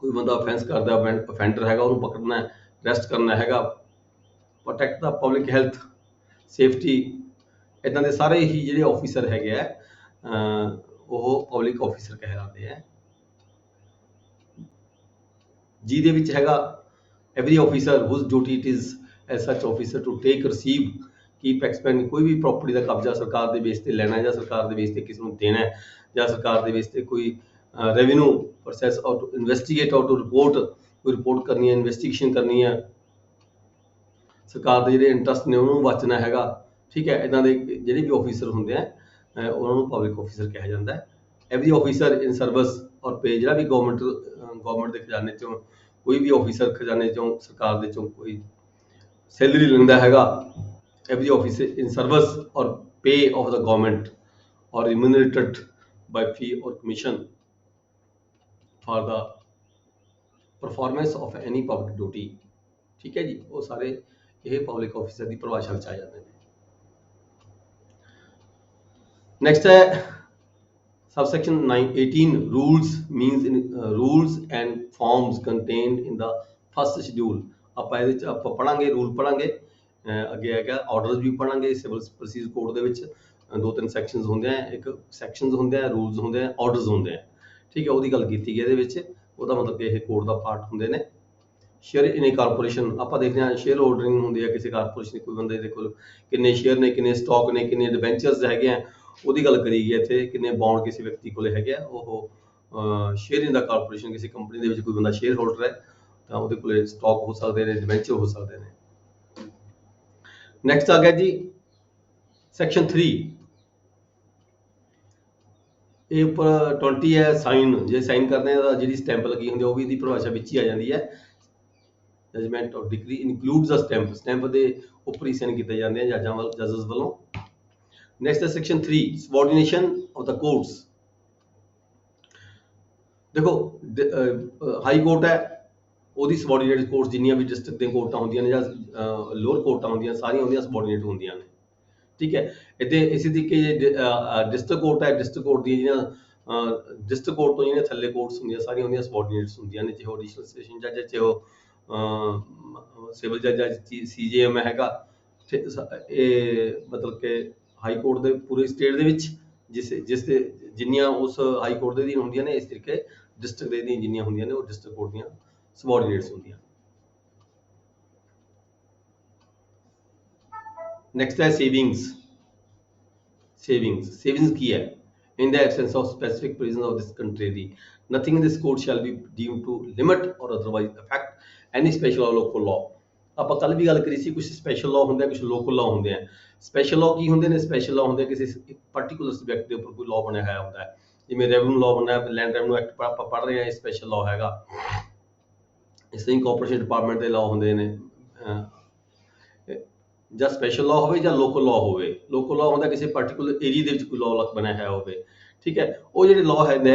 कोई बंदा ऑफेंस करदा ऑफेंडर हैगा ਉਹਨੂੰ पकड़ना है, अरेस्ट करना हैगा, protect the public health safety, इदां दे सारे ही ਜਿਹੜੇ ऑफिसर हैगे आ ਉਹ पब्लिक ऑफिसर कहलाते हैं। ਜਿਹਦੇ ਵਿੱਚ ਹੈਗਾ every officer whose duty it is as such officer to take receive keep expend ਕੋਈ ਵੀ ਪ੍ਰੋਪਰਟੀ ਦਾ ਕਬਜ਼ਾ ਸਰਕਾਰ ਦੇ ਬੇਸ ਤੇ ਲੈਣਾ ਹੈ ਜਾਂ ਸਰਕਾਰ ਦੇ ਬੇਸ ਤੇ ਕਿਸੇ ਨੂੰ ਦੇਣਾ ਹੈ ਜਾਂ ਸਰਕਾਰ ਦੇ ਬੇਸ ਤੇ ਕੋਈ ਰੈਵਨਿਊ ਪ੍ਰੋਸੈਸ ਔਰ ਟੂ ਇਨਵੈਸਟੀਗੇਟ ਔਰ ਟੂ ਰਿਪੋਰਟ ਕੋਈ ਰਿਪੋਰਟ ਕਰਨੀ ਹੈ, ਇਨਵੈਸਟੀਗੇਸ਼ਨ ਕਰਨੀ ਹੈ, ਸਰਕਾਰ ਦੇ ਜਿਹੜੇ ਇੰਟਰਸਟ ਨੇ ਉਹਨੂੰ ਬਚਣਾ ਹੈਗਾ। ਠੀਕ ਹੈ, ਇਦਾਂ ਦੇ ਜਿਹੜੇ ਵੀ ਆਫੀਸਰ ਹੁੰਦੇ ਆ ਉਹਨਾਂ ਨੂੰ ਪਬਲਿਕ ਆਫੀਸਰ ਕਿਹਾ ਜਾਂਦਾ ਹੈ। ਐਵਰੀ ਆਫੀਸਰ ਇਨ ਸਰਵਿਸ ਔਰ ਪੇ, ਜਿਹੜਾ ਵੀ ਗਵਰਨਮੈਂਟ ਦੇ ਖਜ਼ਾਨੇ ਚੋਂ ਕੋਈ ਵੀ ਆਫੀਸਰ ਖਜ਼ਾਨੇ ਚੋਂ ਸਰਕਾਰ ਦੇ ਚੋਂ ਕੋਈ ਸੈਲਰੀ ਲੈਂਦਾ ਹੈਗਾ, every officer in service or pay of the government or remunerated by fee or commission for the performance of any public duty। ठीक है जी, वो सारे ये पब्लिक ऑफिसर की परिभाषा ਵਿੱਚ ਆ ਜਾਂਦੇ ਨੇ। नेक्स्ट है subsection 18 rules means in rules and forms contained in the first schedule. ਆਪਾਂ ਇਹਦੇ ਚ ਆਪਾਂ ਪੜਾਂਗੇ, ਰੂਲ ਪੜਾਂਗੇ, ਅੱਗੇ ਹੈਗਾ ਆਰਡਰਸ ਵੀ ਪੜਾਂਗੇ। ਸਿਵਲ ਪ੍ਰੋਸੀਜਰ ਕੋਡ ਦੇ ਵਿੱਚ ਦੋ ਤਿੰਨ ਸੈਕਸ਼ਨਸ ਹੁੰਦੇ ਆ, ਇੱਕ ਸੈਕਸ਼ਨਸ ਹੁੰਦੇ ਆ, ਰੂਲਸ ਹੁੰਦੇ ਆ, ਆਰਡਰਸ ਹੁੰਦੇ ਆ। ਠੀਕ ਹੈ, ਉਹਦੀ ਗੱਲ ਕੀਤੀ ਗਈ ਇਹਦੇ ਵਿੱਚ, ਉਹਦਾ ਮਤਲਬ ਕਿ ਇਹ ਕੋਡ ਦਾ ਪਾਰਟ ਹੁੰਦੇ ਨੇ। ਸ਼ੇਅਰ ਇਨ ਏ ਕਾਰਪੋਰੇਸ਼ਨ ਆਪਾਂ ਦੇਖਦੇ ਹਾਂ ਸ਼ੇਅਰ ਹੋਲਡਰਿੰਗ ਹੁੰਦੀ ਹੈ ਕਿਸੇ ਕਾਰਪੋਰੇਸ਼ਨ ਕੋਈ ਬੰਦੇ ਦੇ ਕੋਲ ਕਿੰਨੇ ਸ਼ੇਅਰ ਨੇ, ਕਿੰਨੇ ਸਟਾਕ ਨੇ, ਕਿੰਨੇ ਡਿਬੈਂਚਰਸ ਹੈਗੇ ਆ, ਉਹਦੀ ਗੱਲ ਕਰੀ ਗਈ ਇੱਥੇ। ਕਿੰਨੇ ਬੌਂਡ ਕਿਸੇ ਵਿਅਕਤੀ ਕੋਲੇ ਹੈਗੇ ਆ, ਉਹ ਸ਼ੇਅਰ ਇਨ ਦਾ ਕਾਰਪੋਰੇਸ਼ਨ ਕਿਸੇ ਕੰਪਨੀ ਦੇ ਵਿੱਚ ਕੋਈ ਬੰਦਾ ਸ਼ੇਅਰ ਹੋਲਡਰ ਹੈ ਤਾਂ ਉਹਦੇ ਕੋਲੇ ਸਟਾਕ ਹੋ ਸਕਦੇ ਨੇ, ਡਿਬੈਂਚਰ ਹੋ ਸਕਦੇ ਨੇ। नेक्स्ट आ गया जी सैक्शन 3, ये उपर 20 है साइन, जे साइन करने का जी स्टैंप लगी होंगी वो भी इसकी परिभाषा विच ही आ जाती है। जजमेंट और डिग्री इनकलूड्स द स्टैंप, स्टैंप के उपर ही साइन किए जाते हैं जजेस वालों। नेक्स्ट है section 3 subordination of the courts. देखो हाई कोर्ट है, ਉਹਦੀ सबऑर्डिनेट कोर्ट जिन्नियां भी डिस्ट्रिक्ट ਦੀਆਂ ਕੋਰਟਾਂ ਹੁੰਦੀਆਂ ਨੇ ਜਾਂ ਲੋਅਰ ਕੋਰਟਾਂ ਹੁੰਦੀਆਂ ਸਾਰੀਆਂ ਉਹਦੀਆਂ सबऑर्डिनेट ਹੁੰਦੀਆਂ ਨੇ। ਠੀਕ ਹੈ, ਇੱਥੇ ਇਸੇ ਤਰੀਕੇ ਡਿਸਟ੍ਰਿਕਟ ਕੋਰਟ ਹੈ, ਡਿਸਟ੍ਰਿਕਟ ਕੋਰਟ ਦੀਆਂ ਜਿਹੜੀਆਂ ਡਿਸਟ੍ਰਿਕਟ ਕੋਰਟ ਤੋਂ ਜਿਹੜੀਆਂ ਥੱਲੇ ਕੋਰਟਸ ਹੁੰਦੀਆਂ ਸਾਰੀਆਂ ਉਹਦੀਆਂ सबऑर्डिनेट्स ਹੁੰਦੀਆਂ ਨੇ, ਚਾਹੇ ਉਹ ਐਡੀਸ਼ਨਲ ਸੈਸ਼ਨ ਜੱਜ ਹੈ, ਚਾਹੇ ਉਹ ਸਿਵਲ ਜੱਜ ਹੈ, CJM ਹੈਗਾ। ਇਹ ਮਤਲਬ ਕਿ ਹਾਈ ਕੋਰਟ ਦੇ ਪੂਰੇ ਸਟੇਟ ਦੇ ਵਿੱਚ ਜਿਸ ਦੇ ਜਿੰਨੀਆਂ ਉਸ ਹਾਈ ਕੋਰਟ ਦੇ ਅਧੀਨ ਹੁੰਦੀਆਂ ਨੇ, ਇਸ ਤਰੀਕੇ ਡਿਸਟ੍ਰਿਕਟ ਦੇ ਅਧੀਨ ਜਿੰਨੀਆਂ ਹੁੰਦੀਆਂ ਨੇ ਉਹ ਡਿਸਟ੍ਰਿਕਟ ਕੋਰਟ ਦੀਆਂ सबऑर्डिनेट्स ਹੁੰਦੀਆਂ। नेक्स्ट है सेविंग्स। सेविंग्स की है in the absence of specific provisions of this country nothing in this code shall be deemed to limit or otherwise affect any special or local law। ਆਪਾਂ ਕੱਲ ਵੀ ਗੱਲ ਕਰੀ ਸੀ, ਕੁਝ ਸਪੈਸ਼ਲ ਲਾਅ ਹੁੰਦੇ ਆ, ਕੁਝ ਲੋਕਲ ਲਾਅ ਹੁੰਦੇ ਆ। ਸਪੈਸ਼ਲ ਲਾਅ ਕੀ ਹੁੰਦੇ ਨੇ? ਸਪੈਸ਼ਲ ਲਾਅ ਹੁੰਦੇ ਕਿਸੇ ਇੱਕ ਪਾਰਟਿਕੂਲਰ ਸਬਜੈਕਟ ਦੇ ਉੱਪਰ ਕੋਈ ਲਾਅ ਬਣਿਆ ਹੋਇਆ ਹੁੰਦਾ ਹੈ, ਜਿਵੇਂ ਰੈਵਨਿਊ ਲਾਅ ਬਣਿਆ, ਲੈਂਡ ਰੈਵਨਿਊ ਐਕਟ ਆਪਾਂ ਪੜ੍ਹ ਰਹੇ ਹਾਂ, ਇਹ ਸਪੈਸ਼ਲ ਲਾਅ ਹੈਗਾ। ਇਸ ਤਰ੍ਹਾਂ ਕਾਰਪੋਰੇਸ਼ਨ ਡਿਪਾਰਟਮੈਂਟ ਦੇ ਲਾਅ ਹੁੰਦੇ ਨੇ, ਜਾਂ ਸਪੈਸ਼ਲ ਲਾਅ ਹੋਵੇ ਜਾਂ ਲੋਕਲ ਲਾਅ ਹੋਵੇ। ਲੋਕਲ ਲਾਅ ਹੁੰਦਾ ਕਿਸੇ ਪਾਰਟਿਕੂਲਰ ਏਰੀਆ ਦੇ ਵਿੱਚ ਕੋਈ ਲਾਅ ਬਣਿਆ ਹੋਇਆ ਹੋਵੇ। ਠੀਕ ਹੈ, ਉਹ ਜਿਹੜੇ ਲਾਅ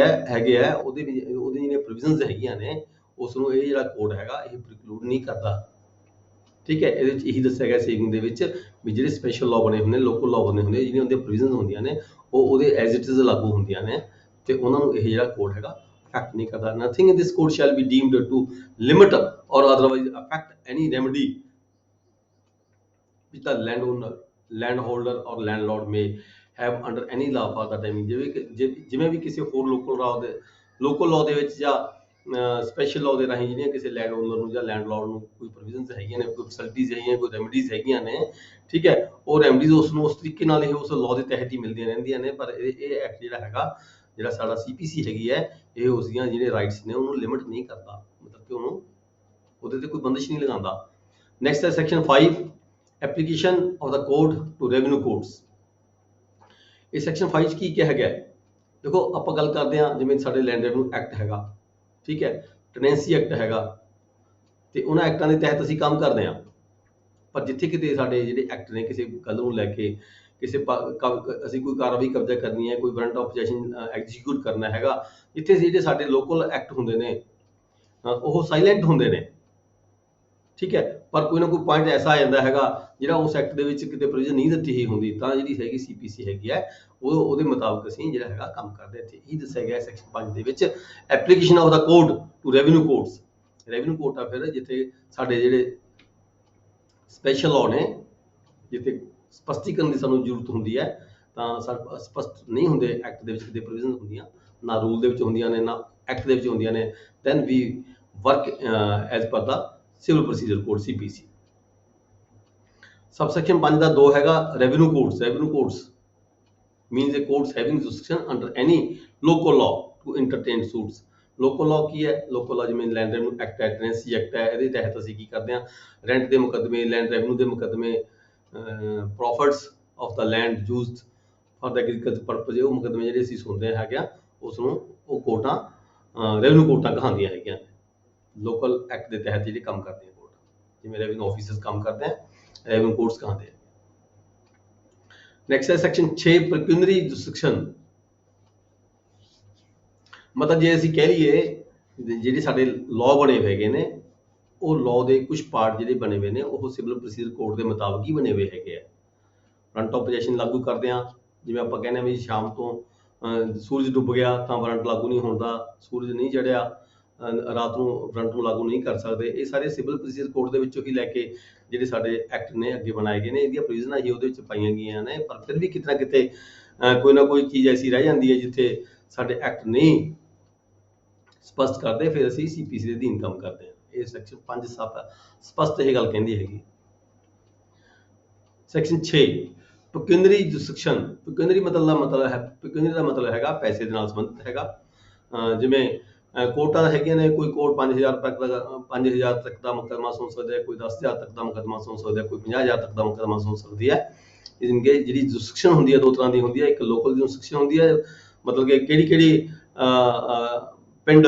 ਹੈਗੇ ਆ ਉਹਦੇ ਜਿਹੜੀਆਂ ਪ੍ਰੋਵੀਜ਼ਨਸ ਹੈਗੀਆਂ ਨੇ ਉਸ ਨੂੰ ਇਹ ਜਿਹੜਾ ਕੋਡ ਹੈਗਾ ਇਹ ਪ੍ਰੀਕਲੂਡ ਨਹੀਂ ਕਰਦਾ। ਠੀਕ ਹੈ, ਇਹਦੇ ਵਿੱਚ ਇਹੀ ਦੱਸਿਆ ਗਿਆ ਸੇਵਿੰਗ ਦੇ ਵਿੱਚ ਵੀ ਜਿਹੜੇ ਸਪੈਸ਼ਲ ਲਾਅ ਬਣੇ ਹੁੰਦੇ ਨੇ, ਲੋਕਲ ਲਾਅ ਬਣੇ ਹੁੰਦੇ, ਜਿਹੜੀਆਂ ਉਹਦੀਆਂ ਪ੍ਰੋਵੀਜ਼ਨਸ ਹੁੰਦੀਆਂ ਨੇ ਉਹ ਉਹਦੇ ਐਜ਼ ਇਟ ਇਜ਼ ਲਾਗੂ ਹੁੰਦੀਆਂ ਨੇ ਤੇ ਉਹਨਾਂ ਨੂੰ ਇਹ ਜਿਹੜਾ ਕੋਡ ਹੈਗਾ affect नहीं करता। Nothing in this code shall be deemed to limit or otherwise affect any remedy which the landholder or landlord may have under any law for the time। ਜਿਵੇਂ ਵੀ ਕਿਸੇ ਹੋਰ ਲੋਕਲ ਲਾਅ ਦੇ ਵਿੱਚ ਜਾਂ special law ਦੇ ਰਾਹੀਂ ਜਿਹੜੀਆਂ ਕਿਸੇ ਲੈਂਡ ਓਨਰ ਨੂੰ ਜਾਂ ਲੈਂਡਲੌਰਡ ਨੂੰ ਕੋਈ ਪ੍ਰੋਵੀਜ਼ਨਸ ਹੈਗੀਆਂ ਨੇ, ਕੋਈ ਫੈਸਿਲਿਟੀਜ਼ ਹੈਗੀਆਂ, ਕੋਈ ਰੈਮਡੀਜ਼ ਹੈਗੀਆਂ ਨੇ। ਠੀਕ ਹੈ, ਉਹ ਰੈਮਡੀਜ਼ ਉਸ ਨੂੰ ਉਸ ਤਰੀਕੇ ਨਾਲ ਇਹ ਉਸ ਲਾਅ ਦੇ ਤਹਿਤ ਹੀ ਮਿਲਦੀਆਂ ਰਹਿੰਦੀਆਂ ਨੇ। ਪਰ ਇਹ ਐਕਟ ਜਿਹੜਾ ਹੈਗਾ, ਜਿਹੜਾ ਸਾਡਾ CPC ਹੈਗੀ ਹੈ, ਇਹ ਉਸ ਦੀਆਂ ਜਿਹੜੇ ਰਾਈਟਸ ਨੇ ਉਹਨੂੰ ਲਿਮਿਟ ਨਹੀਂ ਕਰਦਾ, ਮਤਲਬ ਕਿ ਉਹਨੂੰ ਉਹਦੇ ਤੇ ਕੋਈ ਬੰਦਿਸ਼ ਨਹੀਂ ਲਗਾਉਂਦਾ। ਨੈਕਸਟ ਹੈ section 5 application of the code to revenue codes. ਇਹ ਸੈਕਸ਼ਨ 5 ਚ ਕੀ ਕਿਹਾ ਗਿਆ? ਦੇਖੋ ਆਪਾਂ ਗੱਲ ਕਰਦੇ ਹਾਂ ਜਿਵੇਂ ਸਾਡੇ ਲੈਂਡ ਰੈਵਨਿਊ ਐਕਟ ਹੈਗਾ, ਠੀਕ ਹੈ, ਟੈਨੈਂਸੀ ਐਕਟ ਹੈਗਾ, ਤੇ ਉਹਨਾਂ ਐਕਟਾਂ ਦੇ ਤਹਿਤ ਅਸੀਂ ਕੰਮ ਕਰਦੇ ਹਾਂ। ਪਰ ਜਿੱਥੇ ਕਿਤੇ ਸਾਡੇ ਜਿਹੜੇ ਐਕਟ ਨੇ ਕਿਸੇ ਗੱਲ ਨੂੰ ਲੈ ਕੇ ਕਿਸੇ ਅਸੀਂ ਕੋਈ ਕਾਰਵਾਈ ਕਬਜ਼ਾ ਕਰਨੀ ਹੈ, ਕੋਈ ਵਾਰੰਟ ਆਫ ਪੋਜੈਸ਼ਨ ਐਗਜ਼ੀਕਿਊਟ ਕਰਨਾ ਹੈਗਾ, ਜਿੱਥੇ ਜਿਹੜੇ ਸਾਡੇ ਲੋਕਲ ਐਕਟ ਹੁੰਦੇ ਨੇ ਉਹ ਸਾਇਲੈਂਟ ਹੁੰਦੇ ਨੇ। ठीक है। पर कोई ना कोई पॉइंट ऐसा आ जाता हैगा ਜਿਹੜਾ ਉਸ ਐਕਟ ਦੇ ਵਿੱਚ ਕਿਤੇ ਪ੍ਰੋਵੀਜ਼ਨ ਨਹੀਂ ਦਿੱਤੀ ਹੀ ਹੁੰਦੀ ਤਾਂ ਜਿਹੜੀ ਹੈਗੀ ਸੀਪੀਸੀ ਹੈਗੀ ਹੈ ਉਹਦੇ ਮੁਤਾਬਕ ਅਸੀਂ ਜਿਹੜਾ ਹੈਗਾ ਕੰਮ ਕਰਦੇ ਇੱਥੇ ਇਹ ਦੱਸਿਆ ਗਿਆ ਸੈਕਸ਼ਨ 5 ਦੇ ਵਿੱਚ application of the code to revenue codes. Revenue code ਆ ਫਿਰ ਜਿੱਥੇ ਸਾਡੇ ਜਿਹੜੇ ਸਪੈਸ਼ਲ ਲਾਅ ਨੇ ਜਿੱਥੇ ਸਪਸ਼ਟੀਕਰਨ ਦੀ ਸਾਨੂੰ ਜ਼ਰੂਰਤ ਹੁੰਦੀ ਹੈ ਤਾਂ ਸਪਸ਼ਟ ਨਹੀਂ ਹੁੰਦੇ ਐਕਟ ਦੇ ਵਿੱਚ ਕਿਤੇ ਪ੍ਰੋਵੀਜ਼ਨ ਹੁੰਦੀਆਂ ਨਾ ਰੂਲ ਦੇ ਵਿੱਚ ਹੁੰਦੀਆਂ ਨੇ ਨਾ ਐਕਟ ਦੇ ਵਿੱਚ ਹੁੰਦੀਆਂ ਨੇ then we work as per the civil procedure code CPC. Subsection 5 ਦਾ 2 ਹੈਗਾ revenue codes. Revenue codes means a courts having jurisdiction under any local law to entertain suits। Local law ਕੀ ਹੈ? ਲੋਕਲ ਲਾਅ ਜਿਵੇਂ land revenue act ਹੈ, tenancy act ਹੈ, ਇਹਦੇ ਤਹਿਤ ਅਸੀਂ ਕੀ ਕਰਦੇ ਹਾਂ ਰੈਂਟ ਦੇ ਮੁਕੱਦਮੇ, ਲੈਂਡ ਰੈਵਨਿਊ ਦੇ ਮੁਕੱਦਮੇ, profits of the land used for the agriculture purpose, ਉਹ ਮੁਕੱਦਮੇ ਜਿਹੜੇ ਅਸੀਂ ਸੁਣਦੇ ਹੈਗੇ ਆ ਉਸ ਨੂੰ ਉਹ ਕੋਰਟਾਂ ਰੈਵਨਿਊ ਕੋਰਟਾਂ ਕਹਾਉਂਦੀਆਂ ਹੈਗੀਆਂ ਲੋਕਲ ਐਕਟ ਦੇ ਤਹਿਤ ਜਿਹੜੇ ਕੰਮ ਕਰਦੇ ਆ ਕੋਰਟ, ਜਿਵੇਂ ਰੈਵਨਿਊ ਆਫਿਸਰਸ ਕੰਮ ਕਰਦੇ ਆ रेवेन्यू कोर्ट्स कहाँ दे। नेक्स्ट है सेक्शन 6 पेक्यूनरी जुरिसडिक्शन। मतलब जे ਅਸੀਂ ਕਹਿ ਲਈਏ ਜਿਹੜੇ ਸਾਡੇ ਲਾਅ ਬਣੇ ਹੋਏ ਹੈਗੇ ਨੇ ਉਹ ਲਾਅ ਦੇ ਕੁਝ ਪਾਰਟ ਜਿਹੜੇ ਬਣੇ ਹੋਏ ਨੇ ਉਹ ਸਿਵਲ ਪ੍ਰੋਸੀਜਰ ਕੋਡ ਦੇ ਮੁਤਾਬਕ ਹੀ ਬਣੇ ਹੋਏ ਹੈਗੇ ਆ। ਵਾਰੰਟ ਆਫ ਪੋਜੈਸ਼ਨ ਲਾਗੂ ਕਰਦੇ ਆ ਜਿਵੇਂ ਆਪਾਂ ਕਹਿੰਦੇ ਆ ਵੀ ਸ਼ਾਮ ਤੋਂ ਸੂਰਜ ਡੁੱਬ ਗਿਆ ਤਾਂ ਵਾਰੰਟ ਲਾਗੂ ਨਹੀਂ ਹੁੰਦਾ, ਸੂਰਜ ਨਹੀਂ ਚੜਿਆ ਰਾਤ ਨੂੰ ਵਾਰੰਟ ਨੂੰ ਲਾਗੂ ਨਹੀਂ ਕਰ ਸਕਦੇ। ਇਹ ਸਾਰੇ ਸਿਵਲ ਪ੍ਰੋਸੀਜਰ ਕੋਡ ਦੇ ਵਿੱਚੋਂ ਹੀ ਲੈ ਕੇ ਜਿਹੜੇ ਸਾਡੇ ਐਕਟ ਨੇ ਅੱਗੇ ਬਣਾਏ ਗਏ ਨੇ ਇਹਦੀਆਂ ਪ੍ਰੋਵੀਜ਼ਨਾਂ ਹੀ ਉਹਦੇ ਵਿੱਚ ਪਾਈਆਂ ਗਈਆਂ ਨੇ। ਪਰ ਫਿਰ ਵੀ ਕਿਤੇ ਨਾ ਕਿਤੇ ਕੋਈ ਨਾ ਕੋਈ ਚੀਜ਼ ਐਸੀ ਰਹਿ ਜਾਂਦੀ ਹੈ ਜਿੱਥੇ ਸਾਡੇ ਐਕਟ ਨਹੀਂ ਸਪਸ਼ਟ ਕਰਦੇ, ਫਿਰ ਅਸੀਂ ਸੀਪੀਸੀ ਦੇ ਅਧੀਨ ਕੰਮ ਕਰਦੇ ਹਾਂ। ਇਹ ਸੈਕਸ਼ਨ 5 ਸਪਸ਼ਟ ਇਹ ਗੱਲ ਕਹਿੰਦੀ ਹੈਗੀ। Section 6 ਪੈਕੂਨਰੀ jurisdiction. ਪੈਕੂਨਰੀ ਪੈਕੂਨਰੀ ਦਾ ਮਤਲਬ ਹੈਗਾ ਪੈਸੇ ਦੇ ਨਾਲ ਸੰਬੰਧਿਤ ਹੈਗਾ। ਜਿਵੇਂ ਕੋਰਟਾਂ ਹੈਗੀਆਂ ਨੇ, ਕੋਈ ਕੋਰਟ 5000 ਤੱਕ ਦਾ ਮੁਕੱਦਮਾ ਸੁਣ ਸਕਦਾ ਹੈ, ਕੋਈ 10,000 ਤੱਕ ਦਾ ਮੁਕੱਦਮਾ ਸੁਣ ਸਕਦਾ ਹੈ, ਕੋਈ 50,000 ਤੱਕ ਦਾ ਮੁਕੱਦਮਾ ਸੁਣ ਸਕਦੀ ਹੈ। ਇਨਕੇ ਜਿਹੜੀ ਜੁਰਿਸਡਿਕਸ਼ਨ ਹੁੰਦੀ ਹੈ ਦੋ ਤਰ੍ਹਾਂ ਦੀ ਹੁੰਦੀ ਹੈ। ਇੱਕ ਲੋਕਲ ਜੁਰਿਸਡਿਕਸ਼ਨ ਹੁੰਦੀ ਹੈ, ਮਤਲਬ ਕਿ ਕਿਹੜੀ ਪਿੰਡ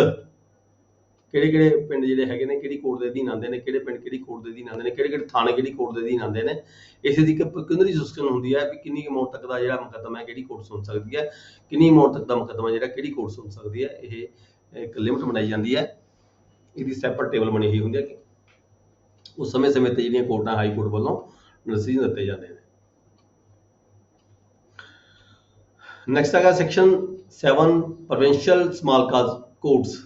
ਜਿਹੜੇ ਹੈਗੇ ਨੇ ਕਿਹੜੀ ਕੋਰਟ ਦੇ ਅਧੀਨ ਆਉਂਦੇ ਨੇ, ਕਿਹੜੇ ਪਿੰਡ ਕਿਹੜੀ ਕੋਰਟ ਦੇ ਅਧੀਨ ਆਉਂਦੇ ਨੇ, ਕਿਹੜੇ ਥਾਣੇ ਕਿਹੜੀ ਕੋਰਟ ਦੇ ਅਧੀਨ ਆਉਂਦੇ ਨੇ। ਇਸੇ ਦੀ ਇੱਕ ਪੈਕੂਨਰੀ ਜੁਰਿਸਡਿਕਸ਼ਨ ਹੁੰਦੀ ਹੈ ਵੀ ਕਿੰਨੀ ਅਮਾਊਂਟ ਤੱਕ ਦਾ ਜਿਹੜਾ ਮੁਕੱਦਮਾ ਹੈ ਕਿਹੜੀ ਕੋਰਟ ਸੁਣ ਸਕਦੀ ਹੈ, ਕਿੰਨੀ ਅਮਾਊਂਟ ਤੱਕ ਦਾ ਮੁਕੱਦਮਾ ਜਿਹੜਾ ਕਿਹੜੀ ਕੋਰਟ ਸੁਣ ਸਕਦੀ ਹੈ। ਇਹ ਇੱਕ ਲਿਮਟ ਬਣਾਈ ਜਾਂਦੀ ਹੈ, ਇਹਦੀ ਸੈਪਰੇਟ ਟੇਬਲ ਬਣੀ ਹੋਈ ਹੁੰਦੀ ਹੈ ਕਿ ਉਸ ਸਮੇਂ ਤੇ ਜਿਹੜੀਆਂ ਕੋਰਟਾਂ ਹਾਈ ਕੋਰਟ ਵੱਲੋਂ ਡਿਸੀਜਨ ਦਿੱਤੇ ਜਾਂਦੇ ਨੇ। ਨੈਕਸਟ ਹੈਗਾ section 7 provincial small cause courts.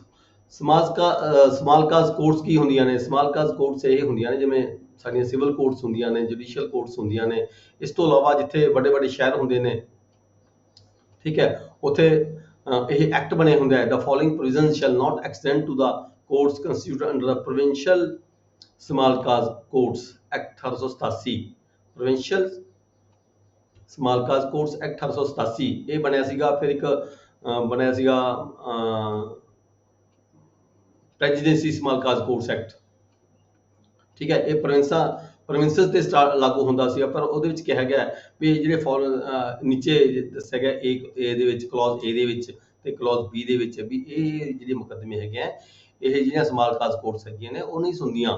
Small cause courts ਕੀ ਹੁੰਦੀਆਂ ਨੇ? ਸਮਾਲ ਕਾਜ਼ ਕੋਰਟਸ ਇਹ ਹੁੰਦੀਆਂ ਨੇ ਜਿਵੇਂ ਸਾਡੀਆਂ ਸਿਵਲ ਕੋਰਟਸ ਹੁੰਦੀਆਂ ਨੇ, ਜੁਡੀਸ਼ੀਅਲ ਕੋਰਟਸ ਹੁੰਦੀਆਂ ਨੇ। ਇਸ ਤੋਂ ਇਲਾਵਾ ਜਿੱਥੇ ਵੱਡੇ ਵੱਡੇ ਸ਼ਹਿਰ ਹੁੰਦੇ ਨੇ, ਠੀਕ ਹੈ, ਉੱਥੇ ਇਹ ਐਕਟ ਬਣੇ ਹੁੰਦੇ ਹੈ। The following provision shall not extend to the courts constituted under the provincial small cause courts act 1887। Provincial small cause courts act 1887 ਇਹ ਬਣਿਆ ਸੀਗਾ। ਫਿਰ ਇੱਕ ਬਣਿਆ ਸੀਗਾ presidency small cause courts act, ਠੀਕ ਹੈ। ਇਹ ਪ੍ਰੋਵਿੰਸਸ ਤੇ ਲਾਗੂ ਹੁੰਦਾ ਸੀਗਾ, ਪਰ ਉਹਦੇ ਵਿੱਚ ਕਿਹਾ ਗਿਆ ਵੀ ਜਿਹੜੇ ਨੀਚੇ ਦੱਸਿਆ ਗਿਆ ਏ ਦੇ ਵਿੱਚ ਕਲੌਜ਼ ਏ ਦੇ ਵਿੱਚ ਤੇ ਕਲੌਜ਼ ਬੀ ਦੇ ਵਿੱਚ ਵੀ ਇਹ ਜਿਹੜੇ ਮੁਕੱਦਮੇ ਹੈਗੇ ਆ ਇਹ ਜਿਹੜੀਆਂ ਸਮਾਲ ਕਾਜ਼ ਕੋਰਟਸ ਹੈਗੀਆਂ ਨੇ ਉਹ ਨਹੀਂ ਸੁਣਦੀਆਂ,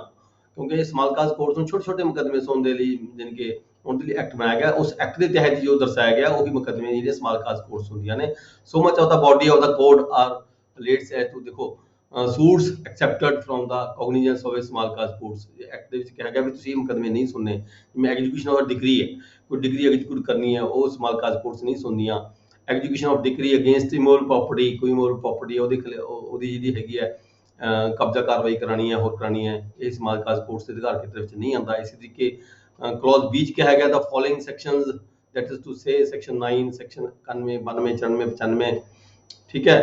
ਕਿਉਂਕਿ ਇਹ ਸਮਾਲ ਕਾਜ਼ ਕੋਰਟਸ ਨੂੰ ਛੋਟੇ ਛੋਟੇ ਮੁਕੱਦਮੇ ਸੁਣਨ ਦੇ ਲਈ ਜਾਣੀ ਕਿ ਉਹਦੇ ਲਈ ਐਕਟ ਬਣਾਇਆ ਗਿਆ। ਉਸ ਐਕਟ ਦੇ ਤਹਿਤ ਜੋ ਦਰਸਾਇਆ ਗਿਆ ਉਹੀ ਮੁਕੱਦਮੇ ਜਿਹੜੀਆਂ ਸਮਾਲ ਕਾਜ਼ ਕੋਰਟਸ ਹੁੰਦੀਆਂ ਨੇ। So much of the body of the code are relates ਐ ਟੂ ਦੇਖੋ suits accepted from the cognizance of a small cause courts। Act ਦੇ ਵਿੱਚ ਕਿਹਾ ਗਿਆ ਵੀ ਤੁਸੀਂ ਇਹ ਮੁਕੱਦਮੇ ਨਹੀਂ ਸੁਣਨੇ। ਜਿਵੇਂ ਐਗਜ਼ੀਕਿਊਸ਼ਨ ਆਫ ਡਿਗਰੀ ਹੈ, ਕੋਈ ਡਿਗਰੀ ਐਗਜ਼ੀਕਿਊਟ ਕਰਨੀ ਹੈ ਉਹ ਸਮਾਲ ਕਾਜ਼ ਕੋਰਟਸ ਨਹੀਂ ਸੁਣਦੀਆਂ। Execution of decree against immoral property, ਕੋਈ ਇਮੋਰਲ ਪ੍ਰਾਪਰਟੀ ਉਹਦੀ ਜਿਹੜੀ ਹੈਗੀ ਹੈ ਕਬਜ਼ਾ ਕਾਰਵਾਈ ਕਰਾਣੀ ਹੈ ਹੋਰ ਕਰਾਣੀ ਹੈ, ਇਹ ਸਮਾਲ ਕਾਜ਼ ਕੋਰਟਸ ਦੇ ਅਧਿਕਾਰ ਖੇਤਰ ਵਿੱਚ ਨਹੀਂ ਆਉਂਦਾ। ਇਸੇ ਤਰੀਕੇ ਕਲੌਜ਼ ਬੀ 'ਚ ਕਿਹਾ ਗਿਆ the following sections that is to say section 9 section 91 92 94 95, ਠੀਕ ਹੈ।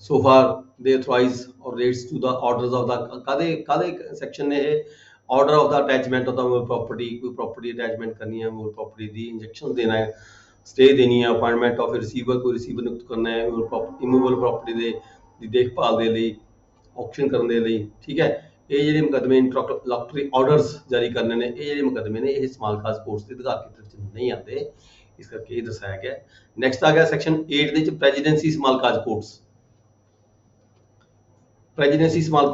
so far they authorize or relates to the orders of the ਕਾਦੇ ਸੈਕਸ਼ਨ ਨੇ ਇਹ order of the attachment of the property, ਕੋਈ ਪ੍ਰੋਪਰਟੀ ਅਟੈਚਮੈਂਟ ਕਰਨੀ ਹੈ ਮੂਲ ਪ੍ਰੋਪਰਟੀ ਦੀ, injection ਦੇਣਾ ਹੈ, ਸਟੇ ਦੇਣੀ ਹੈ, ਅਪਾਇੰਟਮੈਂਟ ਆਫ ਰਿਸੀਵਰ, ਕੋਈ ਰਿਸੀਵਰ ਨਿਯੁਕਤ ਕਰਨਾ ਹੈ ਇਮੂਵੇਬਲ ਪ੍ਰੋਪਰਟੀ ਦੀ ਦੇਖਭਾਲ ਦੇ ਲਈ, ਆਕਸ਼ਨ ਕਰਨ ਦੇ ਲਈ, ਠੀਕ ਹੈ। ਇਹ ਜਿਹੜੇ ਮੁਕੱਦਮੇ ਇੰਟਰਲੋਕਟਰੀ ਆਰਡਰਸ ਜਾਰੀ ਕਰਨੇ ਨੇ ਇਹ ਜਿਹੜੇ ਮੁਕੱਦਮੇ ਨੇ ਇਹ ਸਮਾਲ ਕਾਜ਼ ਕੋਰਟਸ ਦੇ ਅਧਿਕਾਰ ਖੇਤਰ ਵਿੱਚ ਨਹੀਂ ਆਉਂਦੇ, ਇਸ ਕਰਕੇ ਇਹ ਦਰਸਾਇਆ ਗਿਆ। ਨੈਕਸਟ ਆ ਗਿਆ ਸੈਕਸ਼ਨ 8 ਦੇ ਵਿੱਚ presidency small cause courts. Presidency small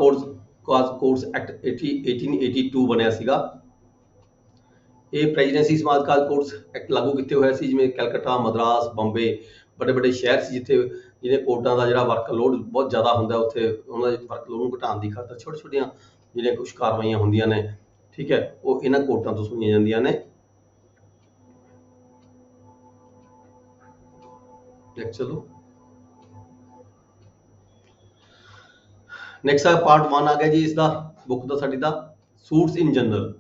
cause courts act 1882 ਬਣਿਆ ਸੀਗਾ। ਇਹ presidency small cause courts act ਲਾਗੂ ਕੀਤੇ ਹੋਇਆ ਸੀ ਜਿਵੇਂ ਕਲਕੱਤਾ, ਮਦਰਾਸ, ਬੰਬੇ ਵੱਡੇ ਵੱਡੇ ਸ਼ਹਿਰ ਸੀ ਜਿੱਥੇ ਜਿਹਦੇ ਕੋਰਟਾਂ ਦਾ ਜਿਹੜਾ ਵਰਕ ਲੋਡ ਬਹੁਤ ਜ਼ਿਆਦਾ ਹੁੰਦਾ, ਉੱਥੇ ਉਹਨਾਂ ਦੇ ਵਰਕ ਲੋਡ ਨੂੰ ਘਟਾਉਣ ਦੀ ਖਾਤਰ ਛੋਟੀਆਂ ਛੋਟੀਆਂ ਜਿਹੜੀਆਂ ਕੁਝ ਕਾਰਵਾਈਆਂ ਹੁੰਦੀਆਂ ਨੇ, ਠੀਕ ਹੈ, ਉਹ ਇਹਨਾਂ ਕੋਰਟਾਂ ਤੋਂ ਸੁਣੀਆਂ ਜਾਂਦੀਆਂ ਨੇ। ਨੈਕਸਟ ਚਲੋ। ਨੈਕਸਟ ਆ ਪਾਰਟ 1 ਆ ਗਿਆ ਜੀ ਇਸ ਦਾ, ਬੁੱਕ ਦਾ ਸਾਡੀ ਦਾ, suits in general.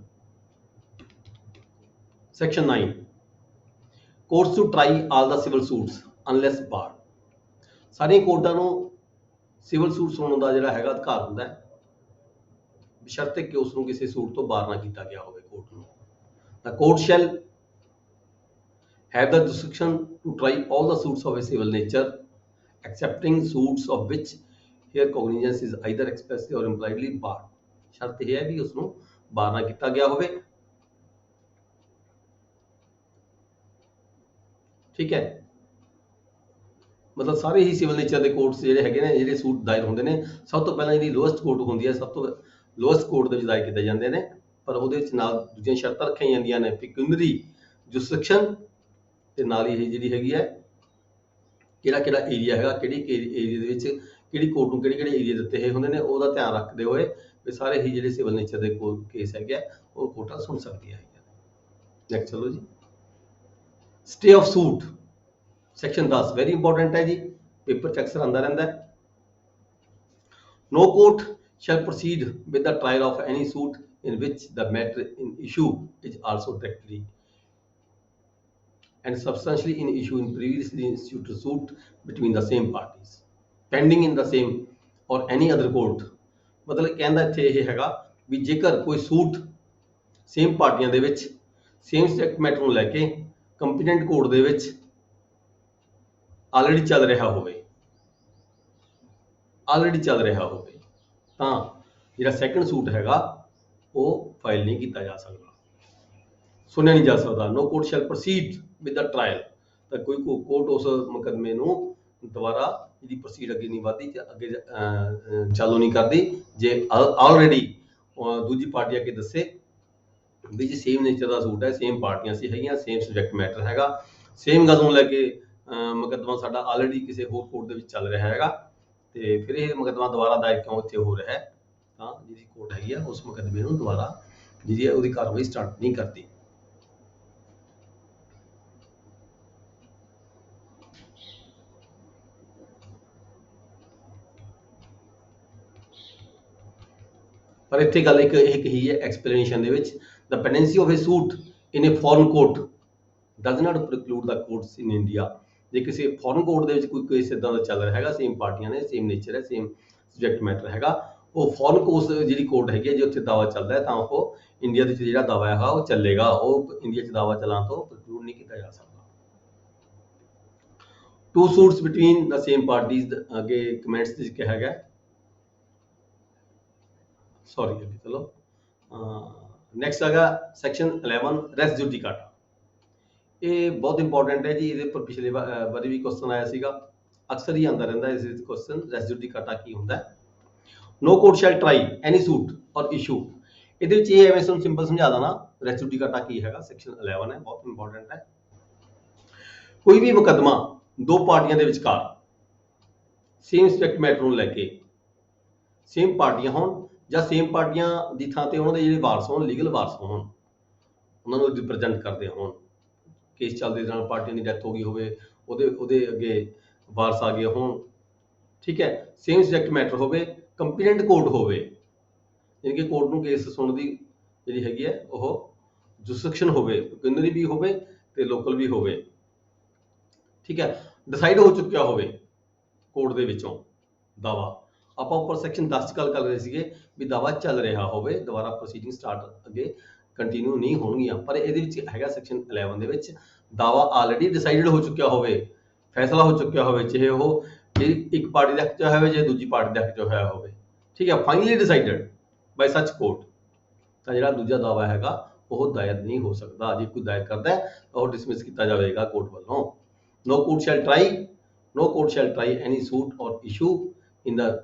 Section 9, courts to try all the civil suits unless barred. ਸਾਰੀਆਂ ਕੋਰਟਾਂ ਨੂੰ ਸਿਵਲ ਸੂਟ ਸੁਣਨ ਦਾ ਜਿਹੜਾ ਹੈਗਾ ਅਧਿਕਾਰ ਹੁੰਦਾ ਹੈ, ਬਸ਼ਰਤੇ ਕਿ ਉਸ ਨੂੰ ਕਿਸੇ ਸੂਟ ਤੋਂ ਬਾਹਰ ਨਾ ਕੀਤਾ ਗਿਆ ਹੋਵੇ ਕੋਰਟ ਨੂੰ। The court shall have the jurisdiction to try all the suits of a civil nature, excepting suits of which here cognizance is either expressly or impliedly barred। ਸ਼ਰਤ ਇਹ ਹੈ ਵੀ ਉਸ ਨੂੰ ਬਾਹਰ ਨਾ ਕੀਤਾ ਗਿਆ ਹੋਵੇ, ਠੀਕ ਹੈ। ਮਤਲਬ ਸਾਰੇ ਹੀ ਸਿਵਲ ਨੇਚਰ ਦੇ ਕੋਰਟਸ ਜਿਹੜੇ ਹੈਗੇ ਨੇ, ਜਿਹੜੇ ਸੂਟ ਦਾਇਰ ਹੁੰਦੇ ਨੇ, ਸਭ ਤੋਂ ਪਹਿਲਾਂ ਜਿਹੜੀ ਲੋਐਸਟ ਕੋਰਟ ਹੁੰਦੀ ਹੈ, ਸਭ ਤੋਂ ਲੋਐਸਟ ਕੋਰਟ ਦੇ ਵਿੱਚ ਦਾਇਰ ਕੀਤੇ ਜਾਂਦੇ ਨੇ, ਪਰ ਉਹਦੇ ਵਿੱਚ ਨਾਲ ਦੂਜੀਆਂ ਸ਼ਰਤਾਂ ਰੱਖੀਆਂ ਜਾਂਦੀਆਂ ਨੇ, ਪਿਕੂਨਰੀ ਜੁਰਿਸਡਿਕਸ਼ਨ, ਤੇ ਨਾਲ ਹੀ ਜਿਹੜੀ ਹੈਗੀ ਹੈ ਕਿਹੜਾ ਕਿਹੜਾ ਏਰੀਆ ਹੈਗਾ, ਕਿਹੜੀ ਏਰੀਆ ਦੇ ਵਿੱਚ ਕਿਹੜੀ ਕੋਰਟ ਨੂੰ ਕਿਹੜੇ ਕਿਹੜੇ ਏਰੀਆ ਦਿੱਤੇ ਹੋਏ ਹੁੰਦੇ ਨੇ, ਉਹਦਾ ਧਿਆਨ ਰੱਖਦੇ ਹੋਏ ਵੀ ਸਾਰੇ ਹੀ ਜਿਹੜੇ ਸਿਵਲ ਨੇਚਰ ਦੇ ਕੇਸ ਹੈਗੇ ਉਹ ਕੋਰਟਾਂ ਸੁਣ ਸਕਦੀਆਂ ਹੈਗੀਆਂ। ਨੈਕਸਟ ਚਲੋ ਜੀ। Stay of suit, section 10 very important ਹੈ ਜੀ, ਪੇਪਰ ਚ ਅਕਸਰ ਆਉਂਦਾ ਰਹਿੰਦਾ ਹੈ। No court shall proceed with the trial of any suit in which the matter in issue is also directly and substantially in issue in previously instituted suit between the same parties pending in the same or any other court। ਮਤਲਬ ਕਹਿੰਦਾ ਇੱਥੇ ਇਹ ਹੈਗਾ ਵੀ ਜੇਕਰ ਕੋਈ suit same ਪਾਰਟੀਆਂ ਦੇ ਵਿੱਚ ਸੇਮ ਸਬਜੈਕਟ ਮੈਟਰ ਨੂੰ ਲੈ ਕੇ ਕੰਪੀਟੈਂਟ ਕੋਰਟ ਦੇ ਵਿੱਚ ਆਲਰੇਡੀ ਚੱਲ ਰਿਹਾ ਹੋਵੇ, ਤਾਂ ਜਿਹੜਾ ਸੈਕੰਡ ਸੂਟ ਹੈਗਾ ਉਹ ਫਾਈਲ ਨਹੀਂ ਕੀਤਾ ਜਾ ਸਕਦਾ, ਸੁਣਿਆ ਨਹੀਂ ਜਾ ਸਕਦਾ। No court shall proceed with the trial, ਤਾਂ ਕੋਈ ਕੋਰਟ ਉਸ ਮੁਕੱਦਮੇ ਨੂੰ ਦੁਬਾਰਾ ਜਿਹੜੀ ਪ੍ਰੋਸੀਡ ਅੱਗੇ ਨਹੀਂ ਵਧਦੀ, ਅੱਗੇ ਚਾਲੂ ਨਹੀਂ ਕਰਦੀ ਜੇ ਆਲਰੇਡੀ ਦੂਜੀ ਪਾਰਟੀ ਅੱਗੇ ਦੱਸੇ ਵੀ ਜੀ ਸੇਮ ਨੇਚਰ ਦਾ ਸੂਟ ਹੈ, ਸੇਮ ਪਾਰਟੀਆਂ ਸੀ ਹੈਗੀਆਂ, ਸੇਮ ਸਬਜੈਕਟ ਮੈਟਰ ਹੈਗਾ, ਸੇਮ ਗੱਲ ਨੂੰ ਲੈ ਕੇ ਮੁਕੱਦਮਾ ਸਾਡਾ ਆਲਰੇਡੀ ਕਿਸੇ ਹੋਰ ਕੋਰਟ ਦੇ ਵਿੱਚ ਚੱਲ ਰਿਹਾ ਹੈਗਾ, ਤੇ ਫਿਰ ਇਹ ਮੁਕੱਦਮਾ ਦੁਬਾਰਾ ਦਾਇਰ ਕਿਉਂ ਇੱਥੇ ਹੋ ਰਿਹਾ ਹੈ, ਤਾਂ ਜਿਹੜੀ ਕੋਰਟ ਹੈਗੀ ਆ ਉਸ ਮੁਕੱਦਮੇ ਨੂੰ ਦੁਬਾਰਾ ਜਿਹੜੀ ਹੈ ਉਹਦੀ ਕਾਰਵਾਈ ਸਟਾਰਟ ਨਹੀਂ ਕਰਦੀ। ਪਰ ਇੱਥੇ ਗੱਲ ਇੱਕ ਇਹ ਕਹੀ ਹੈ ਐਕਸਪਲੇਨੇਸ਼ਨ ਦੇ ਵਿੱਚ, the pendency of a suit in a foreign court does not preclude the courts in India। ਜੇ ਕਿਸੇ ਫੋਰਨ ਕੋਰਟ ਦੇ ਵਿੱਚ ਕੋਈ ਕੇਸ ਇਦਾਂ ਦਾ ਚੱਲ ਰਿਹਾ ਹੈਗਾ, ਸੇਮ ਪਾਰਟੀਆਂ ਨੇ, ਸੇਮ ਨੇਚਰ ਹੈ, ਸੇਮ ਸਬਜੈਕਟ ਮੈਟਰ ਹੈਗਾ, ਉਹ ਫੋਰਨ ਕੋਰਟ ਜਿਹੜੀ ਕੋਰਟ ਹੈਗੀ ਹੈ ਜੇ ਉੱਥੇ ਦਾਵਾ ਚੱਲਦਾ ਹੈ ਤਾਂ ਉਹ ਇੰਡੀਆ ਦੇ ਵਿੱਚ ਜਿਹੜਾ ਦਾਵਾ ਹੈਗਾ ਉਹ ਚੱਲੇਗਾ, ਉਹ ਇੰਡੀਆ 'ਚ ਦਾਵਾ ਚਲਾਉਣ ਤੋਂ ਪ੍ਰਕਲੂਡ ਨਹੀਂ ਕੀਤਾ ਜਾ ਸਕਦਾ। Two suits between the same parties, ਅੱਗੇ ਕਮੈਂਟਸ ਦੇ ਕਿਹਾ ਗਿਆ, ਸੌਰੀ ਅੱਗੇ ਚਲੋ। ਨੈਕਸਟ ਹੈਗਾ ਸੈਕਸ਼ਨ 11 ਰੈਸ ਜੁਡੀਕਾਟਾ। ਇਹ ਬਹੁਤ ਇੰਪੋਰਟੈਂਟ ਹੈ ਜੀ, ਇਹਦੇ ਉੱਪਰ ਪਿਛਲੇ ਵਾਰੀ ਵੀ ਕੁਐਸਚਨ ਆਇਆ ਸੀਗਾ, ਅਕਸਰ ਹੀ ਆਉਂਦਾ ਰਹਿੰਦਾ ਇਸ ਕੁਐਸਚਨ, ਰੈਸ ਜੁਡੀਕਾਟਾ ਕੀ ਹੁੰਦਾ ਹੈ। ਨੋ ਕੋਰਟ ਸ਼ੈਲ ਟਰਾਈ ਐਨੀ ਸੂਟ ਔਰ ਇਸ਼ੂ, ਇਹਦੇ ਵਿੱਚ ਇਹ ਐਵੇਂ ਤੁਹਾਨੂੰ ਸਿੰਪਲ ਸਮਝਾ ਦੇਣਾ ਰੈਸ ਜੁਡੀਕਾਟਾ ਕੀ ਹੈਗਾ, ਸੈਕਸ਼ਨ 11 ਹੈ, ਬਹੁਤ ਇੰਪੋਰਟੈਂਟ ਹੈ। ਕੋਈ ਵੀ ਮੁਕੱਦਮਾ ਦੋ ਪਾਰਟੀਆਂ ਦੇ ਵਿਚਕਾਰ ਸੇਮ ਸਬਜੈਕਟ ਮੈਟਰ ਨੂੰ ਲੈ ਕੇ ਸੇਮ ਪਾਰਟੀਆਂ ਹੋਣ ਜਾਂ ਸੇਮ ਪਾਰਟੀਆਂ ਦੀ ਥਾਂ ਤੇ ਉਹਨਾਂ ਦੇ ਜਿਹੜੇ ਵਾਰਸ ਹੋਣ, ਲੀਗਲ ਵਾਰਸ ਹੋਣ, ਉਹਨਾਂ ਨੂੰ ਰਿਪਰੈਜ਼ੈਂਟ ਕਰਦੇ ਹੋਣ, ਕੇਸ ਚੱਲਦੇ ਨਾਲ ਪਾਰਟੀਆਂ ਦੀ ਡੈਥ ਹੋ ਗਈ ਹੋਵੇ, ਉਹਦੇ ਅੱਗੇ ਵਾਰਸ ਆ ਗਏ ਹੋਣ, ਠੀਕ ਹੈ, ਸੇਮ ਸਬਜੈਕਟ ਮੈਟਰ ਹੋਵੇ, ਕੰਪੀਟੈਂਟ ਕੋਰਟ ਹੋਵੇ, ਯਾਨੀ ਕਿ ਕੋਰਟ ਨੂੰ ਕੇਸ ਸੁਣਨ ਦੀ ਜਿਹੜੀ ਹੈਗੀ ਹੈ ਉਹ ਜੁਰਿਸਡਿਕਸ਼ਨ ਹੋਵੇ, ਪਿਕੂਨਰੀ ਵੀ ਹੋਵੇ ਤੇ ਲੋਕਲ ਵੀ ਹੋਵੇ, ਠੀਕ ਹੈ, ਡਿਸਾਈਡ ਹੋ ਚੁੱਕਿਆ ਹੋਵੇ ਕੋਰਟ ਦੇ ਵਿੱਚੋਂ ਦਾਵਾ। ਆਪਾਂ ਉੱਪਰ ਸੈਕਸ਼ਨ 10 ਚ ਗੱਲ ਕਰ ਰਹੇ ਸੀਗੇ ਵੀ ਦਾਵਾ ਚੱਲ ਰਿਹਾ ਹੋਵੇ, ਦੁਬਾਰਾ ਪ੍ਰੋਸੀਡਿੰਗ ਸਟਾਰਟ ਅੱਗੇ ਕੰਟੀਨਿਊ ਨਹੀਂ ਹੋਣਗੀਆਂ, ਪਰ ਇਹਦੇ ਵਿੱਚ ਹੈਗਾ ਸੈਕਸ਼ਨ 11 ਦੇ ਵਿੱਚ ਦਾਵਾ ਆਲਰੇਡੀ ਡਿਸਾਈਡਡ ਹੋ ਚੁੱਕਿਆ ਹੋਵੇ, ਫੈਸਲਾ ਹੋ ਚੁੱਕਿਆ ਹੋਵੇ, ਚਾਹੇ ਉਹ ਇੱਕ ਪਾਰਟੀ ਦੇ ਹੱਕ 'ਚ ਹੋਇਆ ਹੋਵੇ ਜਾਂ ਦੂਜੀ ਪਾਰਟੀ ਦੇ ਹੱਕ 'ਚ ਹੋਇਆ ਹੋਵੇ, ਠੀਕ ਹੈ, ਫਾਈਨਲੀ ਡਿਸਾਈਡਡ ਬਾਈ ਸੱਚ ਕੋਰਟ, ਤਾਂ ਜਿਹੜਾ ਦੂਜਾ ਦਾਵਾ ਹੈਗਾ ਉਹ ਦਾਇਰ ਨਹੀਂ ਹੋ ਸਕਦਾ। ਜੇ ਕੋਈ ਦਾਇਰ ਕਰਦਾ ਤਾਂ ਉਹ ਡਿਸਮਿਸ ਕੀਤਾ ਜਾਵੇਗਾ ਕੋਰਟ ਵੱਲੋਂ। ਨੋ ਕੋਰਟ ਸ਼ੈਲ ਟਰਾਈ ਐਨੀ ਸੂਟ ਔਰ issue in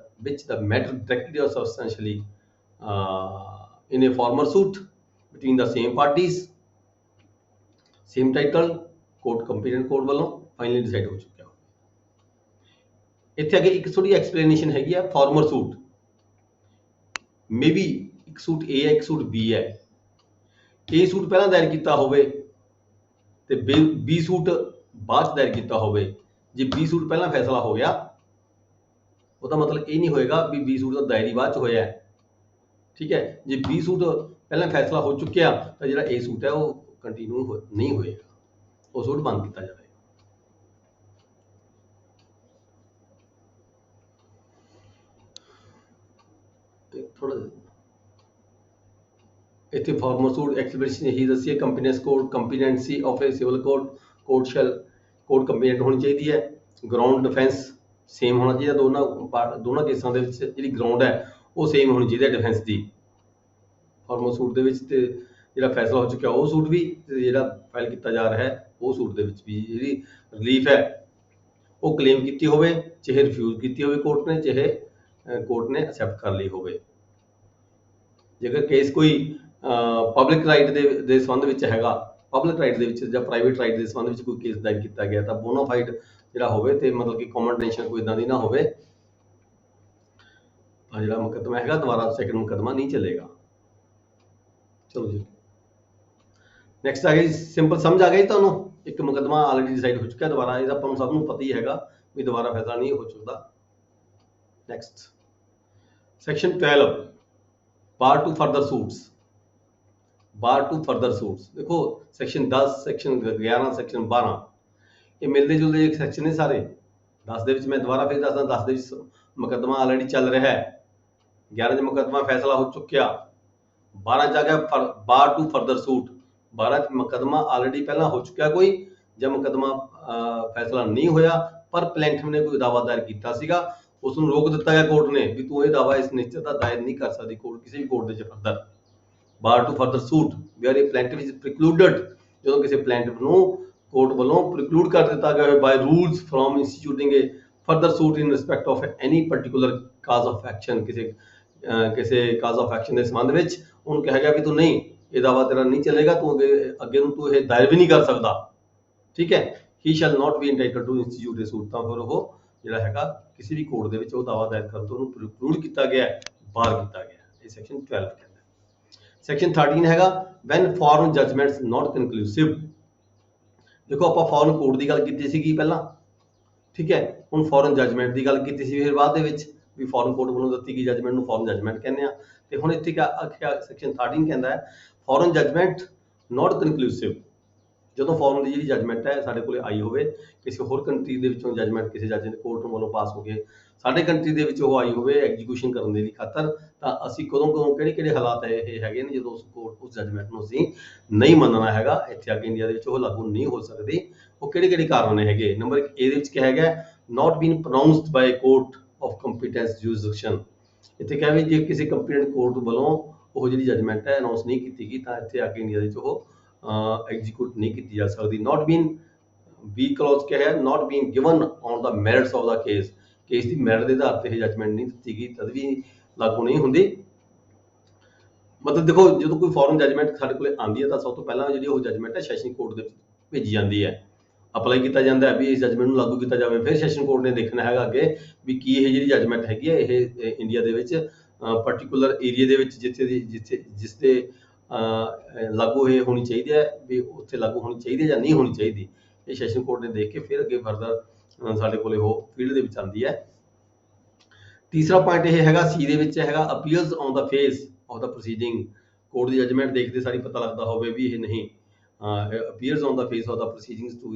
which the matter directly or substantially in a former suit between the same parties, same title, court competent court ਵੱਲੋਂ finally decide ਹੋ ਚੁੱਕਿਆ ਹੋਵੇ। ਇੱਥੇ ਅੱਗੇ ਇੱਕ ਥੋੜੀ ਐਕਸਪਲੇਨੇਸ਼ਨ ਹੈਗੀ ਆ, former suit may be ਇੱਕ ਸੂਟ A ਹੈ, ਇੱਕ ਸੂਟ B ਹੈ। A ਸੂਟ ਪਹਿਲਾਂ ਦਾਇਰ ਕੀਤਾ ਹੋਵੇ ਤੇ B ਸੂਟ ਬਾਅਦ 'ਚ ਦਾਇਰ ਕੀਤਾ ਹੋਵੇ, ਜੇ B ਸੂਟ ਪਹਿਲਾਂ ਫੈਸਲਾ ਹੋ ਗਿਆ ਉਹਦਾ ਮਤਲਬ ਇਹ ਨਹੀਂ ਹੋਏਗਾ ਵੀ B ਸੂਟ ਦਾ ਦਾਇਰ ਹੀ ਬਾਅਦ 'ਚ ਹੋਇਆ ਹੈ। ਠੀਕ ਹੈ, ਜੇ B ਸੂਟ ਪਹਿਲਾਂ ਫੈਸਲਾ ਹੋ ਚੁੱਕਿਆ ਤਾਂ ਜਿਹੜਾ A ਸੂਟ ਹੈ ਉਹ ਕੰਟੀਨਿਊ ਨਹੀਂ ਹੋਏਗਾ, ਉਹ ਸੂਟ ਬੰਦ ਕੀਤਾ ਜਾਵੇਗਾ। ਥੋੜਾ ਇੱਥੇ ਫਾਰਮਰ ਸੂਟ ਐਕਸਪ੍ਰੈਸ਼ਨ ਇਹੀ ਦੱਸੀ ਹੈ, competence code competency of a civil code shall code competent ਹੋਣੀ ਚਾਹੀਦੀ ਹੈ। ਗਰਾਊਂਡ ਡਿਫੈਂਸ ਸੇਮ ਹੋਣਾ ਚਾਹੀਦਾ, ਦੋਨਾਂ ਕੇਸਾਂ ਦੇ ਵਿੱਚ ਜਿਹੜੀ ਗਰਾਊਂਡ ਹੈ ਉਹ ਸੇਮ ਹੋਣੀ ਚਾਹੀਦੀ ਹੈ ਡਿਫੈਂਸ ਦੀ ਫਾਰਮਰ ਸੂਟ ਦੇ ਵਿੱਚ, ਤੇ ਜਿਹੜਾ ਫੈਸਲਾ ਹੋ ਚੁੱਕਿਆ ਉਹ ਸੂਟ ਵੀ, ਤੇ ਜਿਹੜਾ ਫਾਈਲ ਕੀਤਾ ਜਾ ਰਿਹਾ ਹੈ ਉਹ ਸੂਟ ਦੇ ਵਿੱਚ ਵੀ ਜਿਹੜੀ ਰਿਲੀਫ ਹੈ ਉਹ ਕਲੇਮ ਕੀਤੀ ਹੋਵੇ, ਚਾਹੇ ਰਿਫਿਊਜ਼ ਕੀਤੀ ਹੋਵੇ ਕੋਰਟ ਨੇ, ਚਾਹੇ ਕੋਰਟ ਨੇ ਐਕਸੈਪਟ ਕਰ ਲਈ ਹੋਵੇ। ਜੇਕਰ ਕੇਸ ਕੋਈ ਪਬਲਿਕ ਰਾਈਟ ਦੇ ਸੰਬੰਧ ਵਿੱਚ ਹੈਗਾ, ਪਬਲਿਕ ਰਾਈਟ ਦੇ ਵਿੱਚ ਜਾਂ ਪ੍ਰਾਈਵੇਟ ਰਾਈਟ ਦੇ ਸੰਬੰਧ ਵਿੱਚ ਕੋਈ ਕੇਸ ਦਾਇਰ ਕੀਤਾ ਗਿਆ ਤਾਂ ਬੋਨਾਫਾਈਡ ਜਿਹੜਾ ਹੋਵੇ ਤੇ ਮਤਲਬ ਕਿ ਕੰਬਿਨੇਸ਼ਨ ਕੋਈ ਇਦਾਂ ਦੀ ਨਾ ਹੋਵੇ ਤਾਂ ਜਿਹੜਾ ਮੁਕੱਦਮਾ ਹੈਗਾ ਦੁਬਾਰਾ ਸੈਕੰਡ ਮੁਕੱਦਮਾ ਨਹੀਂ ਚੱਲੇਗਾ। ਚਲੋ ਜੀ ਨੈਕਸਟ ਆ ਗਈ, ਸਿੰਪਲ ਸਮਝ ਆ ਗਈ ਤੁਹਾਨੂੰ, ਇੱਕ ਮੁਕੱਦਮਾ ਆਲਰੇਡੀ ਡਿਸਾਈਡ ਹੋ ਚੁੱਕਿਆ, ਦੁਬਾਰਾ ਇਹਦਾ ਆਪਾਂ ਨੂੰ ਸਭ ਨੂੰ ਪਤਾ ਹੀ ਹੈਗਾ ਵੀ ਦੁਬਾਰਾ ਫੈਸਲਾ ਨਹੀਂ ਹੋ ਚੁੱਕਦਾ। Next section 12 bar to further suits. Bar to further suits ਦੇਖੋ ਸੈਕਸ਼ਨ 10 ਸੈਕਸ਼ਨ 11 ਸੈਕਸ਼ਨ 12 ਇਹ ਮਿਲਦੇ ਜੁਲਦੇ ਇੱਕ ਸੈਕਸ਼ਨ ਨੇ ਸਾਰੇ। 10 ਦੇ ਵਿੱਚ ਮੈਂ ਦੁਬਾਰਾ ਫਿਰ ਦੱਸਦਾ, 10 ਦੇ ਵਿੱਚ ਮੁਕੱਦਮਾ ਆਲਰੇਡੀ ਚੱਲ ਰਿਹਾ ਹੈ, 11 ਚ ਮੁਕੱਦਮਾ ਫੈਸਲਾ ਹੋ ਚੁੱਕਿਆ, 12 ਚ ਆ ਗਿਆ ਬਾਰ ਟੂ ਫਰਦਰ ਸੂਟ, 12 ਚ ਮੁਕੱਦਮਾ ਆਲਰੇਡੀ ਪਹਿਲਾਂ ਹੋ ਚੁੱਕਿਆ ਕੋਈ ਜਾਂ ਮੁਕੱਦਮਾ ਫੈਸਲਾ ਨਹੀਂ ਹੋਇਆ ਪਰ ਪਲੈਂਟਿਫ ਨੇ ਕੋਈ ਦਾਅਵਾ ਦਾਇਰ ਕੀਤਾ ਸੀਗਾ, ਉਸ ਨੂੰ ਰੋਕ ਦਿੱਤਾ ਗਿਆ ਕੋਰਟ ਨੇ ਵੀ ਤੂੰ ਇਹ ਦਾਅਵਾ ਇਸ ਨੇਚਰ ਦਾ ਦਾਇਰ ਨਹੀਂ ਕਰ ਸਕਦੀ ਕੋਰਟ ਕਿਸੇ ਵੀ ਕੋਰਟ ਦੇ ਵਿੱਚ further. Bar to further suit where a plaintiff is precluded, ਜਦੋਂ ਕਿਸੇ ਪਲੈਂਟਿਫ ਨੂੰ ਕੋਰਟ ਵੱਲੋਂ ਪ੍ਰੀਕਲੂਡ ਕਰ ਦਿੱਤਾ ਗਿਆ ਹੈ by rules from instituting a further suit in respect of any particular cause of action, ਕਿਸੇ ਕਾਜ਼ ਆਫ ਐਕਸ਼ਨ ਦੇ ਸੰਬੰਧ ਵਿੱਚ ਉਹਨੂੰ ਕਿਹਾ ਗਿਆ ਵੀ ਤੂੰ ਨਹੀਂ ਇਹ ਦਾਅਵਾ ਤੇਰਾ ਨਹੀਂ ਚੱਲੇਗਾ, ਤੂੰ ਅੱਗੇ ਨੂੰ ਤੂੰ ਇਹ ਦਾਇਰ ਵੀ ਨਹੀਂ ਕਰ ਸਕਦਾ। ਠੀਕ ਹੈ, he shall not be entitled to institute a suit, ਤਾਂ ਫਿਰ ਉਹ ਜਿਹੜਾ ਹੈਗਾ ਕਿਸੇ ਵੀ ਕੋਰਟ ਦੇ ਵਿੱਚ ਉਹ ਦਾਅਵਾ ਦਾਇਰ ਕਰਨ ਤੋਂ ਉਹਨੂੰ ਪ੍ਰੀਕਲੂਡ ਕੀਤਾ ਗਿਆ, ਬਾਹਰ ਕੀਤਾ ਗਿਆ। ਇਹ ਸੈਕਸ਼ਨ 12 ਕਹਿੰਦਾ। ਸੈਕਸ਼ਨ 13 ਹੈਗਾ ਵੈਨ ਫੋਰਨ ਜਜਮੈਂਟਸ ਨਾਟ ਕਨਕਲੂਸਿਵ। ਦੇਖੋ ਆਪਾਂ ਫੋਰਨ ਕੋਰਟ ਦੀ ਗੱਲ ਕੀਤੀ ਸੀਗੀ ਪਹਿਲਾਂ, ਠੀਕ ਹੈ, ਹੁਣ ਫੋਰਨ ਜਜਮੈਂਟ ਦੀ ਗੱਲ ਕੀਤੀ ਸੀ ਫਿਰ ਬਾਅਦ ਦੇ ਵਿੱਚ ਵੀ ਫੋਰਨ ਕੋਰਟ ਵੱਲੋਂ ਦਿੱਤੀ ਗਈ ਜਜਮੈਂਟ ਨੂੰ ਫੋਰਨ ਜਜਮੈਂਟ ਕਹਿੰਦੇ ਆ, ਤੇ ਹੁਣ ਇੱਥੇ ਸੈਕਸ਼ਨ 13 ਕਹਿੰਦਾ ਹੈ ਫੋਰਨ ਜਜਮੈਂਟ ਨਾਟ ਕਨਕਲੂਸਿਵ, ਜਦੋਂ ਫੋਰਨ ਦੀ ਜਿਹੜੀ ਜਜਮੈਂਟ ਹੈ ਸਾਡੇ ਕੋਲੇ ਆਈ ਹੋਵੇ, ਕਿਸੇ ਹੋਰ ਕੰਟਰੀ ਦੇ ਵਿੱਚੋਂ ਜਜਮੈਂਟ ਕਿਸੇ ਜੱਜ ਦੇ ਕੋਰਟ ਵੱਲੋਂ ਪਾਸ ਹੋ ਕੇ ਸਾਡੇ ਕੰਟਰੀ ਦੇ ਵਿੱਚ ਉਹ ਆਈ ਹੋਵੇ ਐਗਜ਼ੀਕਿਊਸ਼ਨ ਕਰਨ ਦੇ ਲਈ ਖਾਤਰ, ਤਾਂ ਅਸੀਂ ਕਦੋਂ ਕਿਹੜੇ ਹਾਲਾਤ ਇਹ ਹੈਗੇ ਨੇ ਜਦੋਂ ਉਸ ਜਜਮੈਂਟ ਨੂੰ ਅਸੀਂ ਨਹੀਂ ਮੰਨਣਾ ਹੈਗਾ, ਇੱਥੇ ਆ ਕੇ ਇੰਡੀਆ ਦੇ ਵਿੱਚ ਉਹ ਲਾਗੂ ਨਹੀਂ ਹੋ ਸਕਦੀ, ਉਹ ਕਿਹੜੇ ਕਾਰਨ ਹੈਗੇ। ਨੰਬਰ 1 ਇਹਦੇ ਵਿੱਚ ਕਿਹਾ ਗਿਆ ਨਾਟ ਬੀਨ ਪ੍ਰੋਨਾਉਂਸਡ ਬਾਈ ਕੋਰਟ ਆਫ ਕੰਪੀਟੈਂਸ ਜੁਰਿਸਡਿਕਸ਼ਨ। ਇੱਥੇ ਕਿਹਾ ਵੀ ਜੇ ਕਿਸੇ ਕੰਪੀਟੈਂਟ ਕੋਰਟ ਵੱਲੋਂ ਉਹ ਜਿਹੜੀ ਜਜਮੈਂਟ ਹੈ ਅਨਾਉਂਸ ਨਹੀਂ ਕੀਤੀ ਗਈ ਤਾਂ ਇੱਥੇ ਆ ਕੇ ਇੰਡੀਆ ਦੇ ਵਿੱਚ ਉਹ ਐਗਜ਼ੀਕਿਊਟ ਨਹੀਂ ਕੀਤੀ ਜਾ ਸਕਦੀ। ਨਾਟ ਬੀਨ ਬੀ ਕਲੌਜ਼ ਕਿਹਾ ਹੈ not been given on the merits of the case ਦੀ ਮੈਰਿਟ ਦੇ ਆਧਾਰ ਤੇ ਇਹ ਜਜਮੈਂਟ ਨਹੀਂ ਦਿੱਤੀ ਗਈ ਤਦ ਵੀ ਲਾਗੂ ਨਹੀਂ ਹੁੰਦੀ। ਮਤਲਬ ਦੇਖੋ ਜਦੋਂ ਕੋਈ ਫੋਰਨ ਜਜਮੈਂਟ ਸਾਡੇ ਕੋਲੇ ਆਉਂਦੀ ਹੈ ਤਾਂ ਸਭ ਤੋਂ ਪਹਿਲਾਂ ਜਿਹੜੀ ਉਹ ਜਜਮੈਂਟ ਹੈ ਸੈਸ਼ਨ ਕੋਰਟ ਦੇ ਵਿੱਚ ਭੇਜੀ ਜਾਂਦੀ ਹੈ, ਅਪਲਾਈ ਕੀਤਾ ਜਾਂਦਾ ਹੈ ਵੀ ਇਸ ਜਜਮੈਂਟ ਨੂੰ ਲਾਗੂ ਕੀਤਾ ਜਾਵੇ। ਫਿਰ ਸੈਸ਼ਨ ਕੋਰਟ ਨੇ ਦੇਖਣਾ ਹੈਗਾ ਅੱਗੇ ਵੀ ਕੀ ਇਹ ਜਿਹੜੀ ਜਜਮੈਂਟ ਹੈਗੀ ਹੈ ਇਹ ਇੰਡੀਆ ਦੇ ਵਿੱਚ ਪਰਟੀਕੂਲਰ ਏਰੀਆ ਦੇ ਵਿੱਚ ਜਿਸ ਤੇ ਲਾਗੂ ਇਹ ਹੋਣੀ ਚਾਹੀਦੀ ਹੈ ਵੀ ਉੱਥੇ ਲਾਗੂ ਹੋਣੀ ਚਾਹੀਦੀ ਹੈ ਜਾਂ ਨਹੀਂ ਹੋਣੀ ਚਾਹੀਦੀ, ਇਹ ਸੈਸ਼ਨ ਕੋਰਟ ਨੇ ਦੇਖ ਕੇ ਫਿਰ ਅੱਗੇ ਫਰਦਰ ਸਾਡੇ ਕੋਲੇ ਉਹ ਫੀਲਡ ਦੇ ਵਿੱਚ ਆਉਂਦੀ ਹੈ। ਤੀਸਰਾ ਪੁਆਇੰਟ ਇਹ ਹੈਗਾ ਸੀ ਦੇ ਵਿੱਚ ਹੈਗਾ appeals on the face of the proceeding. Court the judgement ਦੇਖਦੇ ਸਾਰੀ ਪਤਾ ਲੱਗਦਾ ਹੋਵੇ ਵੀ ਇਹ ਨਹੀਂ appears on the face of the proceedings to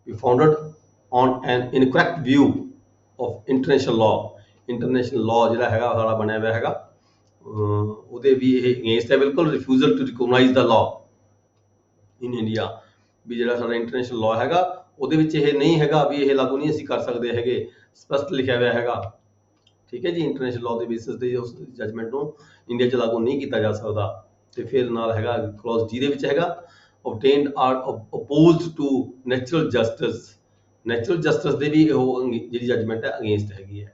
be founded on an incorrect view of international law। international law ਜਿਹੜਾ ਹੈਗਾ ਸਾਡਾ ਬਣਿਆ ਹੋਇਆ ਹੈਗਾ ਉਹਦੇ ਵੀ ਇਹ ਅਗੇਂਸਟ ਹੈ ਬਿਲਕੁਲ। refusal to recognize the law in India ਵੀ ਜਿਹੜਾ ਸਾਡਾ ਇੰਟਰਨੈਸ਼ਨਲ ਲਾਅ ਹੈਗਾ ਉਹਦੇ ਵਿੱਚ ਇਹ ਨਹੀਂ ਹੈਗਾ ਵੀ ਇਹ ਲਾਗੂ ਨਹੀਂ ਅਸੀਂ ਕਰ ਸਕਦੇ ਹੈਗੇ, ਸਪਸ਼ਟ ਲਿਖਿਆ ਹੋਇਆ ਹੈਗਾ। ਠੀਕ ਹੈ ਜੀ, ਇੰਟਰਨੈਸ਼ਨਲ ਲਾਅ ਦੇ ਬੇਸਿਸ ਤੇ ਉਸ ਜਜਮੈਂਟ ਨੂੰ ਇੰਡੀਆ 'ਚ ਲਾਗੂ ਨਹੀਂ ਕੀਤਾ ਜਾ ਸਕਦਾ। ਤੇ ਫਿਰ ਨਾਲ ਹੈਗਾ ਕਲੌਜ਼ ਜੀ ਦੇ ਵਿੱਚ ਹੈਗਾ obtained are opposed to natural justice। natural justice ਦੇ ਵੀ ਉਹ ਜਿਹੜੀ ਜਜਮੈਂਟ ਹੈ ਅਗੇਂਸਟ ਹੈਗੀ ਹੈ।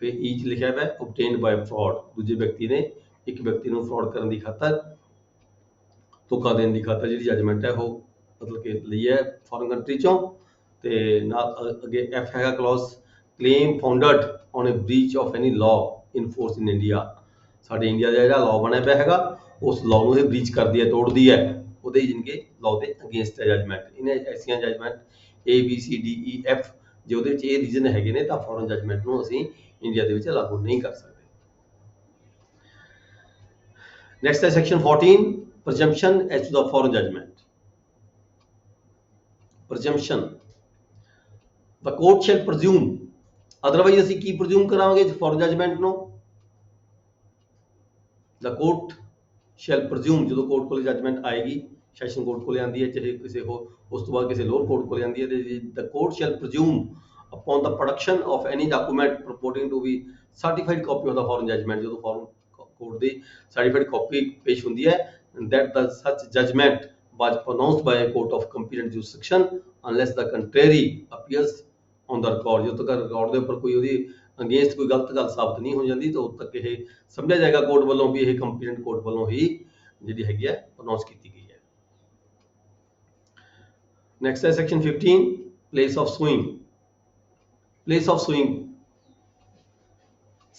ਫਿਰ ਈ 'ਚ ਲਿਖਿਆ ਹੋਇਆ obtained by fraud, ਦੂਜੇ ਵਿਅਕਤੀ ਨੇ ਇੱਕ ਵਿਅਕਤੀ ਨੂੰ ਫਰਾਡ ਕਰਨ ਦੀ ਖਾਤਰ, ਧੋਖਾ ਦੇਣ ਦੀ ਖਾਤਰ ਜਿਹੜੀ ਜਜਮੈਂਟ ਹੈ ਉਹ ਮਤਲਬ ਕਿ ਲਈ ਹੈ ਫੋਰਨ ਕੰਟਰੀ ਚੋਂ। ਤੇ ਨਾਲ ਅੱਗੇ ਐਫ ਹੈਗਾ clause claim founded on a breach of any law in force in India। ਸਾਡੇ ਇੰਡੀਆ ਦਾ ਜਿਹੜਾ ਲਾਅ ਬਣਿਆ ਪਿਆ ਹੈਗਾ ਉਸ ਲਾਅ ਨੂੰ ਇਹ ਬ੍ਰੀਚ ਕਰਦੀ ਹੈ, ਤੋੜਦੀ ਹੈ, ਉਹਦੇ ਜਾਣੀ ਕਿ ਲਾਅ ਦੇ ਅਗੇਂਸਟ ਹੈ ਜਜਮੈਂਟ। ਇਹਨੇ ਐਸੀਆਂ ਜਜਮੈਂਟ ABCDEF ਜੇ ਉਹਦੇ ਵਿੱਚ ਇਹ ਰੀਜ਼ਨ ਹੈਗੇ ਨੇ ਤਾਂ ਫੋਰਨ ਜਜਮੈਂਟ ਨੂੰ ਅਸੀਂ ਇੰਡੀਆ ਦੇ ਵਿੱਚ ਲਾਗੂ ਨਹੀਂ ਕਰ ਸਕਦੇ। ਨੈਕਸਟ ਹੈ section 14 presumption as to the foreign judgment. Presumption, the court shall presume, otherwise ਅਸੀਂ ਕੀ presume ਕਰਾਂਗੇ ਫੋਰਨ ਜਜਮੈਂਟ ਨੂੰ? the court shall presume, ਜਦੋਂ ਕੋਰਟ ਕੋਲ ਜਜਮੈਂਟ ਆਏਗੀ, ਸੈਸ਼ਨ ਕੋਰਟ ਕੋਲ ਆਉਂਦੀ ਹੈ, ਚਾਹੇ ਕਿਸੇ ਹੋ ਉਸ ਤੋਂ ਬਾਅਦ ਕਿਸੇ ਲੋਅਰ ਕੋਰਟ ਕੋਲ ਆਉਂਦੀ ਹੈ, the court shall presume upon the production of any document purporting to be certified copy of the foreign judgment, ਜਦੋਂ ਫੋਰਨ ਕੋਰਟ ਦੀ ਸਰਟੀਫਾਈਡ ਕਾਪੀ ਪੇਸ਼ ਹੁੰਦੀ ਹੈ, that the such judgment was pronounced by a court of competent jurisdiction unless the contrary appears on the record, ਜਦੋਂ ਤੱਕ record ਦੇ ਉੱਪਰ ਕੋਈ ਉਹਦੀ ਅਗੇਂਸਟ ਕੋਈ ਗਲਤ ਗੱਲ ਸਾਬਤ ਨਹੀਂ ਹੋ ਜਾਂਦੀ ਤਾਂ ਉਦੋਂ ਤੱਕ ਇਹ ਸਮਝਿਆ ਜਾਏਗਾ ਕੋਰਟ ਵੱਲੋਂ ਵੀ ਇਹ ਕੰਪੀਟੈਂਟ ਕੋਰਟ ਵੱਲੋਂ ਹੀ ਜਿਹੜੀ ਹੈਗੀ ਹੈ ਪ੍ਰੋਨਾਂਸ ਕੀਤੀ ਗਈ ਹੈ। ਨੈਕਸਟ ਹੈ section 15 place of suing. Place of suing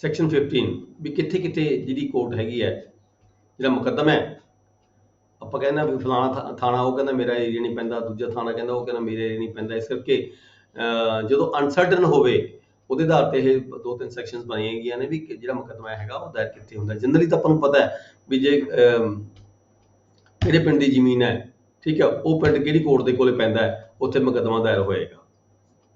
section 15 ਵੀ ਕਿੱਥੇ ਕਿੱਥੇ ਜਿਹੜੀ ਕੋਰਟ ਹੈਗੀ ਹੈ, ਜਿਹੜਾ ਮੁਕੱਦਮਾ ਹੈ, ਆਪਾਂ ਕਹਿੰਦੇ ਵੀ ਫਲਾਣਾ ਥਾਣਾ ਉਹ ਕਹਿੰਦਾ ਮੇਰਾ ਏਰੀਆ ਨਹੀਂ ਪੈਂਦਾ, ਦੂਜਾ ਥਾਣਾ ਕਹਿੰਦਾ ਉਹ ਕਹਿੰਦਾ ਮੇਰੇ ਏਰੀਆ ਨਹੀਂ ਪੈਂਦਾ, ਇਸ ਕਰਕੇ ਜਦੋਂ ਅਨਸਰਟਨ ਹੋਵੇ ਉਹਦੇ ਆਧਾਰ ਤੇ ਇਹ 2-3 ਸੈਕਸ਼ਨਸ ਬਣਾਈਆਂ ਗਈਆਂ ਨੇ ਵੀ ਜਿਹੜਾ ਮੁਕੱਦਮਾ ਹੈਗਾ ਉਹ ਦਾਇਰ ਕਿੱਥੇ ਹੁੰਦਾ। ਜਨਰਲੀ ਤਾਂ ਆਪਾਂ ਨੂੰ ਪਤਾ ਹੈ ਵੀ ਜੇ ਕਿਹੜੇ ਪਿੰਡ ਦੀ ਜ਼ਮੀਨ ਹੈ, ਠੀਕ ਹੈ, ਉਹ ਪਿੰਡ ਕਿਹੜੀ ਕੋਰਟ ਦੇ ਕੋਲੇ ਪੈਂਦਾ ਹੈ, ਉੱਥੇ ਮੁਕੱਦਮਾ ਦਾਇਰ ਹੋਏਗਾ।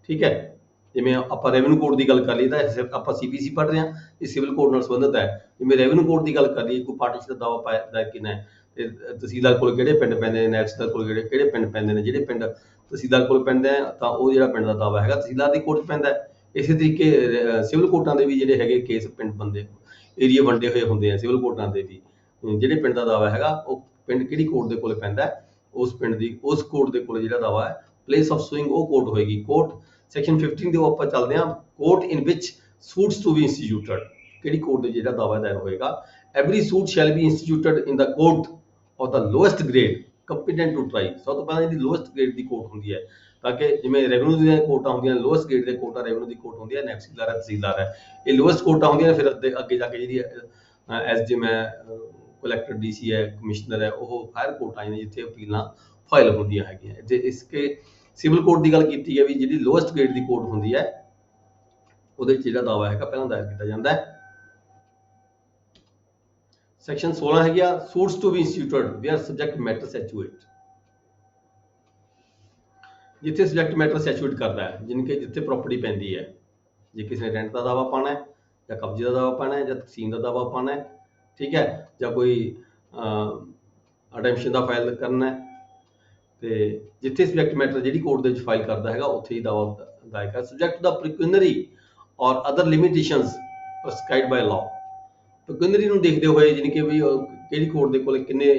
ਠੀਕ ਹੈ, ਜਿਵੇਂ ਆਪਾਂ ਰੈਵਨਿਊ ਕੋਰਟ ਦੀ ਗੱਲ ਕਰ ਲਈ ਤਾਂ ਆਪਾਂ CPC ਪੜ੍ਹ ਰਹੇ ਹਾਂ, ਇਹ ਸਿਵਲ ਕੋਰਟ ਨਾਲ ਸੰਬੰਧਿਤ ਹੈ। ਜਿਵੇਂ ਰੈਵਨਿਊ ਕੋਰਟ ਦੀ ਗੱਲ ਕਰ ਲਈ, ਕੋਈ ਪਾਰਟੀਸ਼ਨ ਦਾ ਦਾਅਵਾ ਦਾਇਰ ਕਿੰਨਾ ਹੈ, ਤੇ ਤਹਿਸੀਲਦਾਰ ਕੋਲ ਕਿਹੜੇ ਪਿੰਡ ਪੈਂਦੇ ਨੇ, ਨੈਕਸਦਾਰ ਕੋਲ ਕਿਹੜੇ ਪਿੰਡ ਪੈਂਦੇ ਨੇ, ਜਿਹੜੇ ਪਿੰਡ ਤਹਿਸੀਲਦਾਰ ਕੋਲ ਪੈਂਦੇ ਆ ਤਾਂ ਉਹ ਜਿਹੜਾ ਪਿੰਡ ਦਾ ਦਾਅਵਾ ਹੈਗਾ ਤਹਿਸੀਲਦਾਰ ਦੀ ਕੋਰਟ 'ਚ ਪੈਂਦਾ ਹੈ। ਇਸੇ ਤਰੀਕੇ ਸਿਵਲ ਕੋਰਟਾਂ ਦੇ ਵੀ ਜਿਹੜੇ ਹੈਗੇ ਕੇਸ ਪਿੰਡ ਬੰਦੇ ਏਰੀਆ ਵੰਡੇ ਹੋਏ ਹੁੰਦੇ ਆ। ਸਿਵਲ ਕੋਰਟਾਂ ਦੇ ਵੀ ਜਿਹੜੇ ਪਿੰਡ ਦਾ ਦਾਅਵਾ ਹੈਗਾ ਉਹ ਪਿੰਡ ਕਿਹੜੀ ਕੋਰਟ ਦੇ ਕੋਲੇ ਪੈਂਦਾ, ਉਸ ਪਿੰਡ ਦੀ ਉਸ ਕੋਰਟ ਦੇ ਕੋਲੇ ਜਿਹੜਾ ਦਾਅਵਾ ਹੈ ਪਲੇਸ ਆਫ ਸੂਇੰਗ ਉਹ ਕੋਰਟ ਹੋਏਗੀ। ਕੋਰਟ ਸੈਕਸ਼ਨ 15 ਦੇ ਆਪਾਂ ਚੱਲਦੇ ਹਾਂ। Court in which suits to be instituted, ਕਿਹੜੀ ਕੋਰਟ ਦੇ ਜਿਹੜਾ ਦਾਅਵਾ ਦਾਇਰ ਹੋਏਗਾ। Every suit shall be instituted in the court of the lowest grade competent to try. ਸਭ ਤੋਂ ਪਹਿਲਾਂ ਜਿਹੜੀ ਲੋਐਸਟ ਗ੍ਰੇਡ ਦੀ ਕੋਰਟ ਹੁੰਦੀ ਹੈ, ਤਾਂ ਕਿ ਜਿਵੇਂ ਰੈਵਨਿਊ ਦੀਆਂ ਕੋਰਟਾਂ ਹੁੰਦੀਆਂ, ਲੋਐਸਟ ਗ੍ਰੇਡ ਦੇ ਕੋਰਟਾਂ ਰੈਵਨਿਊ ਦੀ ਕੋਰਟ ਹੁੰਦੀ ਹੈ, ਤਹਿਸੀਲਦਾਰ ਹੈ, ਤਹਿਸੀਲਦਾਰ ਹੈ, ਇਹ ਲੋਐਸਟ ਕੋਰਟਾਂ ਹੁੰਦੀਆਂ ਨੇ। ਫਿਰ ਅੱਗੇ ਜਾ ਕੇ ਜਿਹੜੀ SDM ਹੈ, ਕਲੈਕਟਰ DC ਹੈ, ਕਮਿਸ਼ਨਰ ਹੈ, ਉਹ ਹਾਇਰ ਕੋਰਟਾਂ ਨੇ ਜਿੱਥੇ ਅਪੀਲਾਂ ਫਾਈਲ ਹੁੰਦੀਆਂ ਹੈਗੀਆਂ। ਜੇ ਇਸਕੇ ਸਿਵਲ ਕੋਰਟ ਦੀ ਗੱਲ ਕੀਤੀ ਹੈ ਵੀ ਜਿਹੜੀ ਲੋਐਸਟ ਗ੍ਰੇਡ ਦੀ ਕੋਰਟ ਹੁੰਦੀ ਹੈ ਉਹਦੇ ਵਿੱਚ ਜਿਹੜਾ ਦਾਅਵਾ ਹੈਗਾ ਪਹਿਲਾਂ ਦਾਇਰ ਕੀਤਾ ਜਾਂਦਾ ਹੈ। ਸੈਕਸ਼ਨ 16 ਹੈਗੀ ਆ suits to be instituted where subject matter situate, ਜਿੱਥੇ ਸਬਜੈਕਟ ਮੈਟਰ ਸੈਚੂਏਟ ਕਰਦਾ ਹੈ, ਜਿੱਥੇ ਪ੍ਰਾਪਰਟੀ ਪੈਂਦੀ ਹੈ। ਜੇ ਕਿਸੇ ਨੇ ਰੈਂਟ ਦਾ ਦਾਅਵਾ ਪਾਉਣਾ ਹੈ ਜਾਂ ਕਬਜ਼ੇ ਦਾ ਦਾਅਵਾ ਪਾਉਣਾ ਹੈ ਜਾਂ ਤਕਸੀਮ ਦਾ ਦਾਅਵਾ ਪਾਉਣਾ ਹੈ, ਠੀਕ ਹੈ, ਜਾਂ ਕੋਈ ਅਡੈਂਪਸ਼ਨ ਦਾ ਫਾਈਲ ਕਰਨਾ ਹੈ, ਤੇ ਜਿੱਥੇ ਸਬਜੈਕਟ ਮੈਟਰ ਜਿਹੜੀ ਕੋਰਟ ਦੇ ਵਿੱਚ ਫਾਈਲ ਕਰਦਾ ਹੈਗਾ ਉੱਥੇ ਹੀ ਦਾਅਵਾ ਦਾਇਰ ਕਰ। ਸਬਜੈਕਟ ਦਾ ਪ੍ਰੀਕੁਇਨਰੀ ਔਰ ਅਦਰ ਲਿਮਿਟੇਸ਼ਨਸ ਪ੍ਰਸਕ੍ਰਾਈਬਡ ਬਾਈ ਲਾਅ, ਪ੍ਰੀਕੁਇਨਰੀ ਨੂੰ ਦੇਖਦੇ ਹੋਏ ਜਾਣੀ ਕਿ ਵੀ ਕਿਹੜੀ ਕੋਰਟ ਦੇ ਕੋਲੇ ਕਿੰਨੇ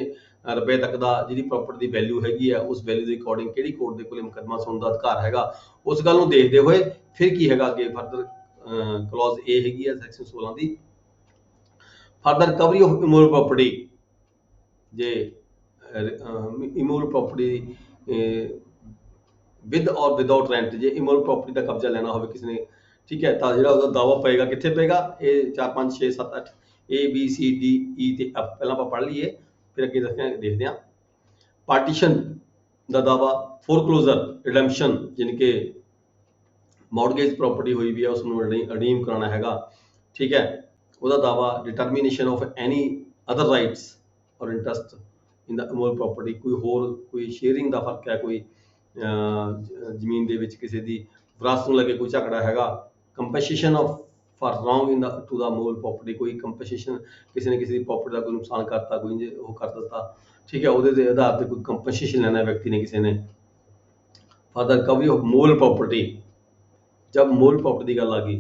ਰੁਪਏ ਤੱਕ ਦਾ ਜਿਹੜੀ ਪ੍ਰੋਪਰਟੀ ਦੀ ਵੈਲਿਊ ਹੈਗੀ ਆ, ਉਸ ਵੈਲਿਊ ਦੇ ਅਕੋਰਡਿੰਗ ਕਿਹੜੀ ਕੋਰਟ ਦੇ ਕੋਲੇ ਮੁਕੱਦਮਾ ਸੁਣਨ ਦਾ ਅਧਿਕਾਰ ਹੈਗਾ, ਉਸ ਗੱਲ ਨੂੰ ਦੇਖਦੇ ਹੋਏ ਫਿਰ ਕੀ ਹੈਗਾ ਅੱਗੇ ਫਰਦਰ ਕਲੌਜ਼ A ਹੈਗੀ ਆ section 16 the, further recovery of ਇਮੂਵਲ property. ਜੇ ਇਮੂਵਲ ਪ੍ਰਾਪਰਟੀ ਵਿਦ ਔਰ ਵਿਦਆਊਟ ਰੈਂਟ, ਜੇ ਇਮੂਵਲ ਪ੍ਰਾਪਰਟੀ ਦਾ ਕਬਜ਼ਾ ਲੈਣਾ ਹੋਵੇ ਕਿਸੇ ਨੇ, ਠੀਕ ਹੈ, ਤਾਂ ਜਿਹੜਾ ਉਹਦਾ ਦਾਅਵਾ ਪਏਗਾ ਕਿੱਥੇ ਪਏਗਾ, ਇਹ 4 5 6 7 8 ABCDE ਤੇ ਪਹਿਲਾਂ ਆਪਾਂ ਪੜ੍ਹ ਲਈਏ, ਫਿਰ ਅੱਗੇ ਦੇਖਦੇ ਹਾਂ। ਪਾਰਟੀਸ਼ਨ ਦਾ ਦਾਅਵਾ, ਫੋਰਕਲੋਜ਼ਰ, ਰਿਡੈਂਪਸ਼ਨ, ਜਾਣੀ ਕਿ ਮੌਰਗੇਜ ਪ੍ਰਾਪਰਟੀ ਹੋਈ ਵੀ ਹੈ ਉਸ ਨੂੰ ਰਿਡੀਮ ਕਰਾਉਣਾ ਹੈਗਾ, ਠੀਕ ਹੈ, ਉਹਦਾ ਦਾਅਵਾ। Determination of any other rights ਔਰ ਇੰਟਰਸਟ ਇਨ ਦਾ ਇਮੂਵਲ ਪ੍ਰਾਪਰਟੀ, ਕੋਈ ਹੋਰ ਕੋਈ ਸ਼ੇਅਰਿੰਗ ਦਾ ਫਰਕ ਹੈ, ਕੋਈ ਜ਼ਮੀਨ ਦੇ ਵਿੱਚ ਕਿਸੇ ਦੀ ਵਿਰਾਸਤ ਨੂੰ ਲੈ ਕੇ ਕੋਈ ਝਗੜਾ ਹੈਗਾ। Compensation of for wrong in the to the movable property, ਕੋਈ ਕੰਪਨਸੇਸ਼ਨ ਕਿਸੇ ਨੇ ਕਿਸੇ ਦੀ ਪ੍ਰਾਪਰਟੀ ਦਾ ਕੋਈ ਨੁਕਸਾਨ ਕਰਤਾ, ਕੋਈ ਉਹ ਕਰ ਦਿੱਤਾ, ਠੀਕ ਹੈ, ਉਹਦੇ ਦੇ ਆਧਾਰ ਤੇ ਕੋਈ ਕੰਪਨਸੇਸ਼ਨ ਲੈਣਾ ਵਿਅਕਤੀ ਨੇ ਕਿਸੇ ਨੇ। ਫਰਦਰ ਰਿਕਵਰੀ ਆਫ ਮੂਵਲ ਪ੍ਰਾਪਰਟੀ, जब मूल प्रॉपर्टी की गल आ गई,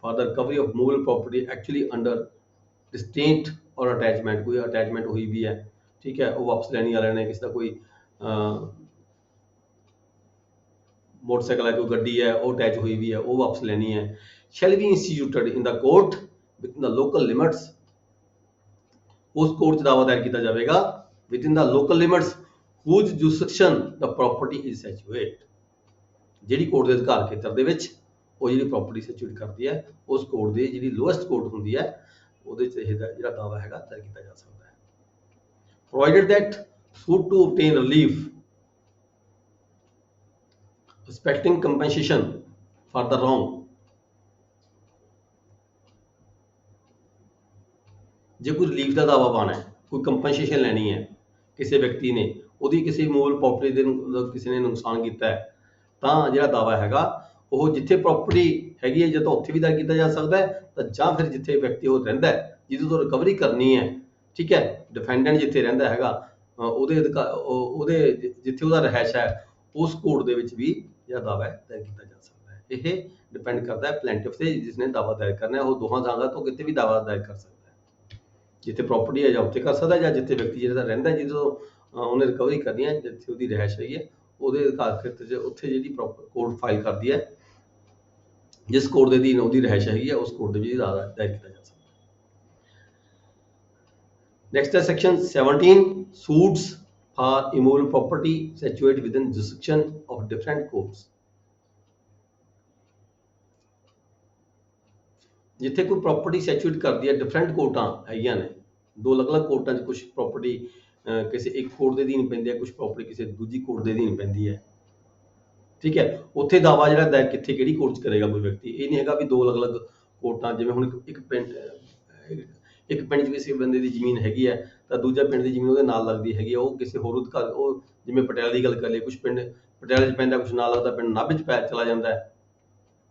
for the recovery of movable property actually under distant और अटैचमेंट, कोई अटैचमेंट हुई भी है, ठीक है, वो वापस लैनी वाले ने, किसी का कोई मोटरसाइकिल है, कोई गड्डी है वो अटैच हुई भी है, वो वापस लैनी है। Shall be instituted in the court with in the local limits, उस कोर्ट च दावा दायर किया जाएगा with in the local limits whose jurisdiction the property is situate, ਜਿਹੜੀ ਕੋਰਟ ਦੇ ਅਧਿਕਾਰ ਖੇਤਰ ਦੇ ਵਿੱਚ ਉਹ ਜਿਹੜੀ ਪ੍ਰਾਪਰਟੀ ਸਿਚੁਏਟ ਕਰਦੀ ਹੈ, ਉਸ ਕੋਰਟ ਦੀ ਜਿਹੜੀ ਲੋਐਸਟ ਕੋਰਟ ਹੁੰਦੀ ਹੈ ਉਹਦੇ 'ਚ ਇਹਦਾ ਜਿਹੜਾ ਦਾਵਾ ਹੈਗਾ ਦਾਇਰ ਕੀਤਾ ਜਾ ਸਕਦਾ ਹੈ। Provided that suit to obtain relief respecting compensation for the wrong, ਜੇ ਕੋਈ ਰਿਲੀਫ ਦਾ ਦਾਵਾ ਪਾਣਾ ਹੈ, ਕੋਈ ਕੰਪਨਸੇਸ਼ਨ ਲੈਣੀ ਹੈ ਕਿਸੇ ਵਿਅਕਤੀ ਨੇ, ਉਹਦੀ ਕਿਸੇ ਮੂਲ ਪ੍ਰੋਪਰਟੀ ਦੇ ਕਿਸੇ ਨੇ ਨੁਕਸਾਨ ਕੀਤਾ ਹੈ, ਤਾਂ ਜਿਹੜਾ ਦਾਵਾ ਹੈਗਾ ਉਹ ਜਿੱਥੇ ਪ੍ਰੋਪਰਟੀ ਹੈਗੀ ਹੈ ਜਾਂ ਤਾਂ ਉੱਥੇ ਵੀ ਦਾਇਰ ਕੀਤਾ ਜਾ ਸਕਦਾ ਹੈ, ਤਾਂ ਜਾਂ ਫਿਰ ਜਿੱਥੇ ਵਿਅਕਤੀ ਉਹ ਰਹਿੰਦਾ ਹੈ ਜਿਹਦੇ ਤੋਂ ਰਿਕਵਰੀ ਕਰਨੀ ਹੈ, ਠੀਕ ਹੈ, ਡਿਫੈਂਡੈਂਟ ਜਿੱਥੇ ਰਹਿੰਦਾ ਹੈਗਾ ਉਹਦੇ ਜਿੱਥੇ ਉਹਦਾ ਰਹਿائش ਹੈ ਉਸ ਕੋਰਟ ਦੇ ਵਿੱਚ ਵੀ ਜਿਹੜਾ ਦਾਵਾ ਹੈ ਦਾਇਰ ਕੀਤਾ ਜਾ ਸਕਦਾ ਹੈ। ਇਹ ਡਿਪੈਂਡ ਕਰਦਾ ਹੈ ਪਲੈਂਟਿਫ ਤੇ ਜਿਸਨੇ ਦਾਵਾ ਦਾਇਰ ਕਰਨਾ ਹੈ, ਉਹ ਦੋਹਾਂ ਜਗ੍ਹਾ ਤੋਂ ਕਿਤੇ ਵੀ ਦਾਵਾ ਦਾਇਰ ਕਰ ਸਕਦਾ ਹੈ। ਜਿੱਥੇ ਪ੍ਰੋਪਰਟੀ ਹੈ ਜਾਂ ਉੱਥੇ ਕਰ ਸਕਦਾ, ਜਾਂ ਜਿੱਥੇ ਵਿਅਕਤੀ ਜਿਹੜਾ ਰਹਿੰਦਾ ਜਿਹਦੇ ਤੋਂ ਉਹਨੇ ਰਿਕਵਰੀ ਕਰਨੀ ਹੈ, ਜਿੱਥੇ ਉਹਦੀ ਰਹਿائش ਹੈਗੀ ਹੈ ਉਹਦੇ ਅਧਿਕਾਰ ਖੇਤਰ 'ਚ ਉੱਥੇ ਜਿਹੜੀ ਕੋਰਟ ਫਾਈਲ ਕਰਦੀ ਹੈ, ਜਿਸ ਕੋਰਟ ਦੇ ਅਧੀਨ ਉਹਦੀ ਰਹਿائش ਹੈਗੀ ਹੈ ਉਸ ਕੋਰਟ ਦੇ ਵਿੱਚ ਦਾਵਾ ਦਾਇਰ ਕੀਤਾ ਜਾ ਸਕਦਾ ਹੈ। Next is section 17, suits for immovable property situate within jurisdiction of different courts. ਜਿੱਥੇ ਕੋਈ ਪ੍ਰੋਪਰਟੀ ਸੈਚੂਏਟ ਕਰਦੀ ਹੈ, ਡਿਫਰੈਂਟ ਕੋਰਟਾਂ ਹੈਗੀਆਂ ਨੇ, ਦੋ ਅਲੱਗ-ਅਲੱਗ ਕੋਰਟਾਂ 'ਚ ਕੁਝ ਪ੍ਰੋਪਰਟੀ ਕਿਸੇ ਇੱਕ ਕੋਰਟ ਦੇ ਅਧੀਨ ਪੈਂਦੀ ਹੈ, ਕੁਝ ਪ੍ਰੋਪਰਟੀ ਕਿਸੇ ਦੂਜੀ ਕੋਰਟ ਦੇ ਅਧੀਨ ਪੈਂਦੀ ਹੈ, ਠੀਕ ਹੈ। ਉੱਥੇ ਦਾਵਾ ਜਿਹੜਾ ਦਾਇਰ ਕਿੱਥੇ ਕਿਹੜੀ ਕੋਰਟ 'ਚ ਕਰੇਗਾ ਕੋਈ ਵਿਅਕਤੀ, ਇਹ ਨਹੀਂ ਹੈਗਾ ਵੀ ਦੋ ਅਲੱਗ-ਅਲੱਗ ਕੋਰਟਾਂ, ਜਿਵੇਂ ਹੁਣ ਇੱਕ ਪਿੰਡ 'ਚ ਕਿਸੇ ਬੰਦੇ ਦੀ ਜ਼ਮੀਨ ਹੈਗੀ ਹੈ ਤਾਂ ਦੂਜਾ ਪਿੰਡ ਦੀ ਜ਼ਮੀਨ ਉਹਦੇ ਨਾਲ ਲੱਗਦੀ ਹੈਗੀ ਹੈ, ਉਹ ਕਿਸੇ ਹੋਰ ਅਧਿਕਾਰ, ਉਹ ਜਿਵੇਂ ਪਟਿਆਲੇ ਦੀ ਗੱਲ ਕਰ ਲਈਏ, ਕੁਝ ਪਿੰਡ ਪਟਿਆਲੇ 'ਚ ਪੈਂਦਾ, ਕੁਝ ਨਾਲ ਲੱਗਦਾ ਪਿੰਡ ਨਾਭੇ 'ਚ ਚਲਾ ਜਾਂਦਾ ਹੈ,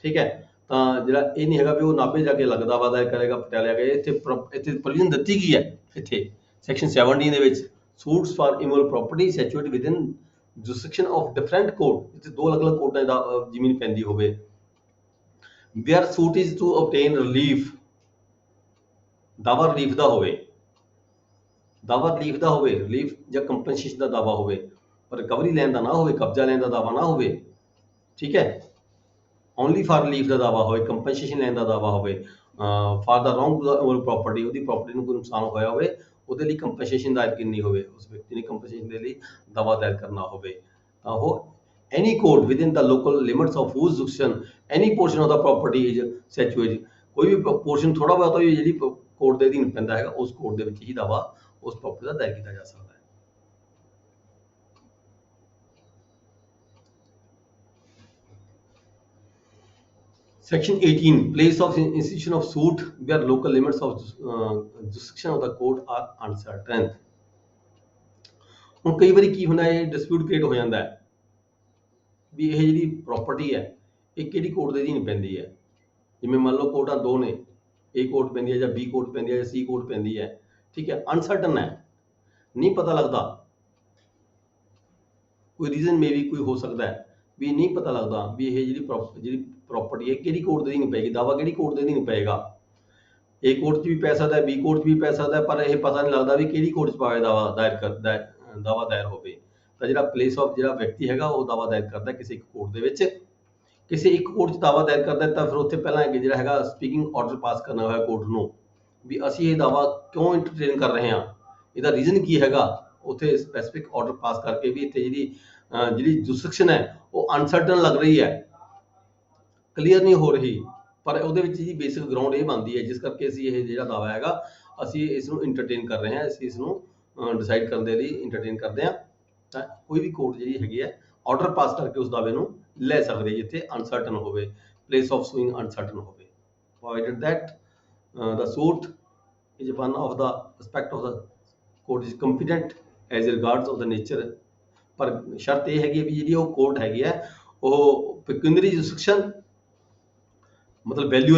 ਠੀਕ ਹੈ। ਤਾਂ ਜਿਹੜਾ ਇਹ ਨਹੀਂ ਹੈਗਾ ਵੀ ਉਹ ਨਾਭੇ ਜਾ ਕੇ ਅਲੱਗ ਦਾਵਾ ਦਾਇਰ ਕਰੇਗਾ, ਪਟਿਆਲੇ ਆ ਕੇ। ਇੱਥੇ ਪ੍ਰੋਵੀਜ਼ਨ ਦਿੱਤੀ ਗਈ ਹੈ ਇੱਥੇ ਸੈਕਸ਼ਨ 17 ਦੇ ਵਿੱਚ, suits for immovable property situate within jurisdiction of different court, ਜਿੱਥੇ ਦੋ ਅਲੱਗ-ਅਲੱਗ ਕੋਰਟਾਂ ਦਾ ਜ਼ਮੀਨ ਪੈਂਦੀ ਹੋਵੇ, where suit is to obtain relief, ਦਾਵਾ ਰਿਲੀਫ ਦਾ ਹੋਵੇ, ਰਿਲੀਫ ਜਾਂ ਕੰਪਨਸੇਸ਼ਨ ਦਾ ਦਾਵਾ ਹੋਵੇ, ਪਰ ਰਿਕਵਰੀ ਲੈਣ ਦਾ ਨਾ ਹੋਵੇ, ਕਬਜ਼ਾ ਲੈਣ ਦਾ ਦਾਵਾ ਨਾ ਹੋਵੇ, ਠੀਕ ਹੈ। ਓਨਲੀ ਫਾਰ ਰਿਲੀਫ ਦਾ ਦਾਵਾ ਹੋਵੇ, ਕੰਪਨਸੇਸ਼ਨ ਲੈਣ ਦਾ ਦਾਵਾ ਹੋਵੇ, ਫਾਰ ਦਾ ਰੋਂਗ ਪ੍ਰੋਪਰਟੀ, ਉਹਦੀ ਪ੍ਰੋਪਰਟੀ ਨੂੰ ਕੋਈ ਨੁਕਸਾਨ ਹੋਇਆ ਹੋਵੇ, ਉਹਦੇ ਲਈ ਕੰਪਨਸੇਸ਼ਨ ਦਾਇਰ ਕਰਨੀ ਹੋਵੇ, ਉਸ ਵਿਅਕਤੀ ਨੇ ਕੰਪਨਸੇਸ਼ਨ ਦੇ ਲਈ ਦਾਵਾ ਦਾਇਰ ਕਰਨਾ ਹੋਵੇ, ਤਾਂ ਉਹ any court within the local limits of whose jurisdiction any portion of the property is situate, ਕੋਈ ਵੀ ਪੋਰਸ਼ਨ ਥੋੜਾ ਬਹੁਤਾ ਵੀ ਜਿਹੜੀ ਕੋਰਟ ਦੇ ਅਧੀਨ ਪੈਂਦਾ ਹੈਗਾ ਉਸ ਕੋਰਟ ਦੇ ਵਿੱਚ ਹੀ ਦਾਵਾ ਉਸ ਪ੍ਰੋਪਰਟੀ ਦਾ ਦਾਇਰ ਕੀਤਾ ਜਾ ਸਕਦਾ ਹੈ। Section 18, place of institution of suit where local limits of jurisdiction of the court are uncertain. ਹੁਣ ਕਈ ਵਾਰੀ ਕੀ ਹੁੰਦਾ ਹੈ, ਡਿਸਪਿਊਟ ਕ੍ਰੀਏਟ ਹੋ ਜਾਂਦਾ ਹੈ ਵੀ ਇਹ ਜਿਹੜੀ ਪ੍ਰੋਪਰਟੀ ਹੈ ਇਹ ਕਿਹੜੀ ਕੋਰਟ ਦੇ ਅਧੀਨ ਪੈਂਦੀ ਹੈ। ਜਿਵੇਂ ਮੰਨ ਲਓ ਕੋਰਟਾਂ ਦੋ ਨੇ, A ਕੋਰਟ ਪੈਂਦੀ ਹੈ ਜਾਂ B ਕੋਰਟ ਪੈਂਦੀ ਹੈ ਜਾਂ C ਕੋਰਟ ਪੈਂਦੀ ਹੈ, ਠੀਕ ਹੈ। ਅਨਸਰਟਨ ਹੈ, ਨਹੀਂ ਪਤਾ ਲੱਗਦਾ, ਕੋਈ ਰੀਜ਼ਨ ਮੇ ਵੀ ਕੋਈ ਹੋ ਸਕਦਾ ਹੈ ਵੀ ਨਹੀਂ ਪਤਾ ਲੱਗਦਾ ਵੀ ਇਹ ਜਿਹੜੀ ਪ੍ਰੋਪਰਟੀ ਹੈ ਕਿਹੜੀ ਕੋਰਟ ਦੇ ਅਧੀਨ ਪਏਗੀ, ਦਾਵਾ ਕਿਹੜੀ ਕੋਰਟ ਦੇ ਅਧੀਨ ਪਏਗਾ। A ਕੋਰਟ 'ਚ ਵੀ ਪੈ ਸਕਦਾ, B ਕੋਰਟ 'ਚ ਵੀ ਪੈ ਸਕਦਾ, ਪਰ ਇਹ ਪਤਾ ਨਹੀਂ ਲੱਗਦਾ ਵੀ ਕਿਹੜੀ ਕੋਰਟ 'ਚ ਪਾਵੇ ਦਾਵਾ ਦਾਇਰ ਹੋਵੇ। ਤਾਂ ਜਿਹੜਾ ਪਲੇਸ ਆਫ ਜਿਹੜਾ ਵਿਅਕਤੀ ਹੈਗਾ ਉਹ ਦਾਵਾ ਦਾਇਰ ਕਰਦਾ ਕਿਸੇ ਇੱਕ ਕੋਰਟ ਦੇ ਵਿੱਚ, ਕਿਸੇ ਇੱਕ ਕੋਰਟ 'ਚ ਦਾਵਾ ਦਾਇਰ ਕਰਦਾ, ਤਾਂ ਫਿਰ ਉੱਥੇ ਪਹਿਲਾਂ ਜਿਹੜਾ ਹੈਗਾ ਸਪੀਕਿੰਗ ਆਰਡਰ ਪਾਸ ਕਰਨਾ ਹੋਇਆ ਕੋਰਟ ਨੂੰ ਵੀ ਅਸੀਂ ਇਹ ਦਾਵਾ ਕਿਉਂ ਇੰਟਰਟੇਨ ਕਰ ਰਹੇ ਹਾਂ, ਇਹਦਾ ਰੀਜ਼ਨ ਕੀ ਹੈਗਾ, ਉੱਥੇ ਸਪੈਸੀਫਿਕ ਆਰਡਰ ਪਾਸ ਕਰਕੇ ਵੀ ਇੱਥੇ ਜਿਹੜੀ ਜੁਰਿਸਡਿਕਸ਼ਨ ਹੈ ਉਹ ਅਨਸਰਟਨ ਲੱਗ ਰਹੀ ਹੈ, ਕਲੀਅਰ ਨਹੀਂ ਹੋ ਰਹੀ, ਪਰ ਉਹਦੇ ਵਿੱਚ ਜੀ ਬੇਸਿਕ ਗਰਾਊਂਡ ਇਹ ਬਣਦੀ ਹੈ ਜਿਸ ਕਰਕੇ ਅਸੀਂ ਇਹ ਜਿਹੜਾ ਦਾਵਾ ਹੈਗਾ ਅਸੀਂ ਇਸ ਨੂੰ ਇੰਟਰਟੇਨ ਕਰ ਰਹੇ ਹਾਂ, ਅਸੀਂ ਇਸ ਨੂੰ ਡਿਸਾਈਡ ਕਰਨ ਦੇ ਲਈ ਇੰਟਰਟੇਨ ਕਰਦੇ ਹਾਂ। ਤਾਂ ਕੋਈ ਵੀ ਕੋਰਟ ਜਿਹੜੀ ਹੈਗੀ ਹੈ ਆਰਡਰ ਪਾਸ ਕਰਕੇ ਉਸ ਦਾਅਵੇ ਨੂੰ ਲੈ ਸਕਦੇ ਜਿੱਥੇ ਅਨਸਰਟਨ ਹੋਵੇ, ਪਲੇਸ ਆਫ ਸੂਇੰਗ ਅਨਸਰਟਨ ਹੋਵੇ, provided that the suit is one of the aspect of the court is competent as regards of the nature, ਪਰ ਸ਼ਰਤ ਇਹ ਹੈਗੀ ਵੀ ਜਿਹੜੀ ਉਹ ਕੋਰਟ ਹੈਗੀ ਹੈ ਉਹ ਪੈਕੂਨਰੀ ਜੁਰਿਸਡਿਕਸ਼ਨ ਮਤਲਬ ਵੈਲਿਊ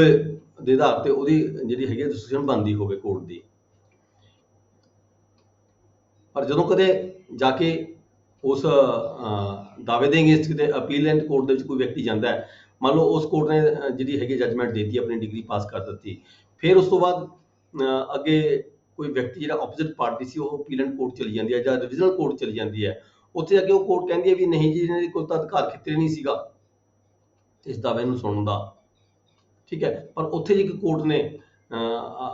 ਦੇ ਆਧਾਰ ਤੇ ਉਹਦੀ ਜਿਹੜੀ ਹੈਗੀ ਜੁਰਿਸਡਿਕਸ਼ਨ ਬਣਦੀ ਹੋਵੇ ਕੋਰਟ ਦੀ। ਪਰ ਜਦੋਂ ਕਦੇ ਜਾ ਕੇ ਉਸ ਦਾਅਵੇ ਦੇ ਅਗੇਂਸਟ ਕਿਤੇ ਅਪੀਲੈਂਟ ਕੋਰਟ ਦੇ ਵਿੱਚ ਕੋਈ ਵਿਅਕਤੀ ਜਾਂਦਾ ਹੈ, ਮੰਨ ਲਓ ਉਸ ਕੋਰਟ ਨੇ ਜਿਹੜੀ ਹੈਗੀ ਜੱਜਮੈਂਟ ਦੇ ਦਿੱਤੀ, ਆਪਣੀ ਡਿਗਰੀ ਪਾਸ ਕਰ ਦਿੱਤੀ, ਫਿਰ ਉਸ ਤੋਂ ਬਾਅਦ ਅੱਗੇ ਕੋਈ ਵਿਅਕਤੀ ਜਿਹੜਾ ਆਪੋਜ਼ਿਟ ਪਾਰਟੀ ਸੀ ਉਹ ਅਪੀਲੈਂਟ ਕੋਰਟ ਚਲੀ ਜਾਂਦੀ ਹੈ ਜਾਂ ਡਿਵੀਜ਼ਨਲ ਕੋਰਟ ਚਲੀ ਜਾਂਦੀ ਹੈ, ਉੱਥੇ ਜਾ ਕੇ ਉਹ ਕੋਰਟ ਕਹਿੰਦੀ ਹੈ ਵੀ ਨਹੀਂ ਜੀ ਇਹਨਾਂ ਦੇ ਕੋਲ ਤਾਂ ਅਧਿਕਾਰ ਖੇਤਰ ਨਹੀਂ ਸੀਗਾ ਇਸ ਦਾਅਵੇ ਨੂੰ ਸੁਣਨ ਦਾ, ਠੀਕ ਹੈ। ਪਰ ਉੱਥੇ ਜੇ ਕੋਰਟ ਨੇ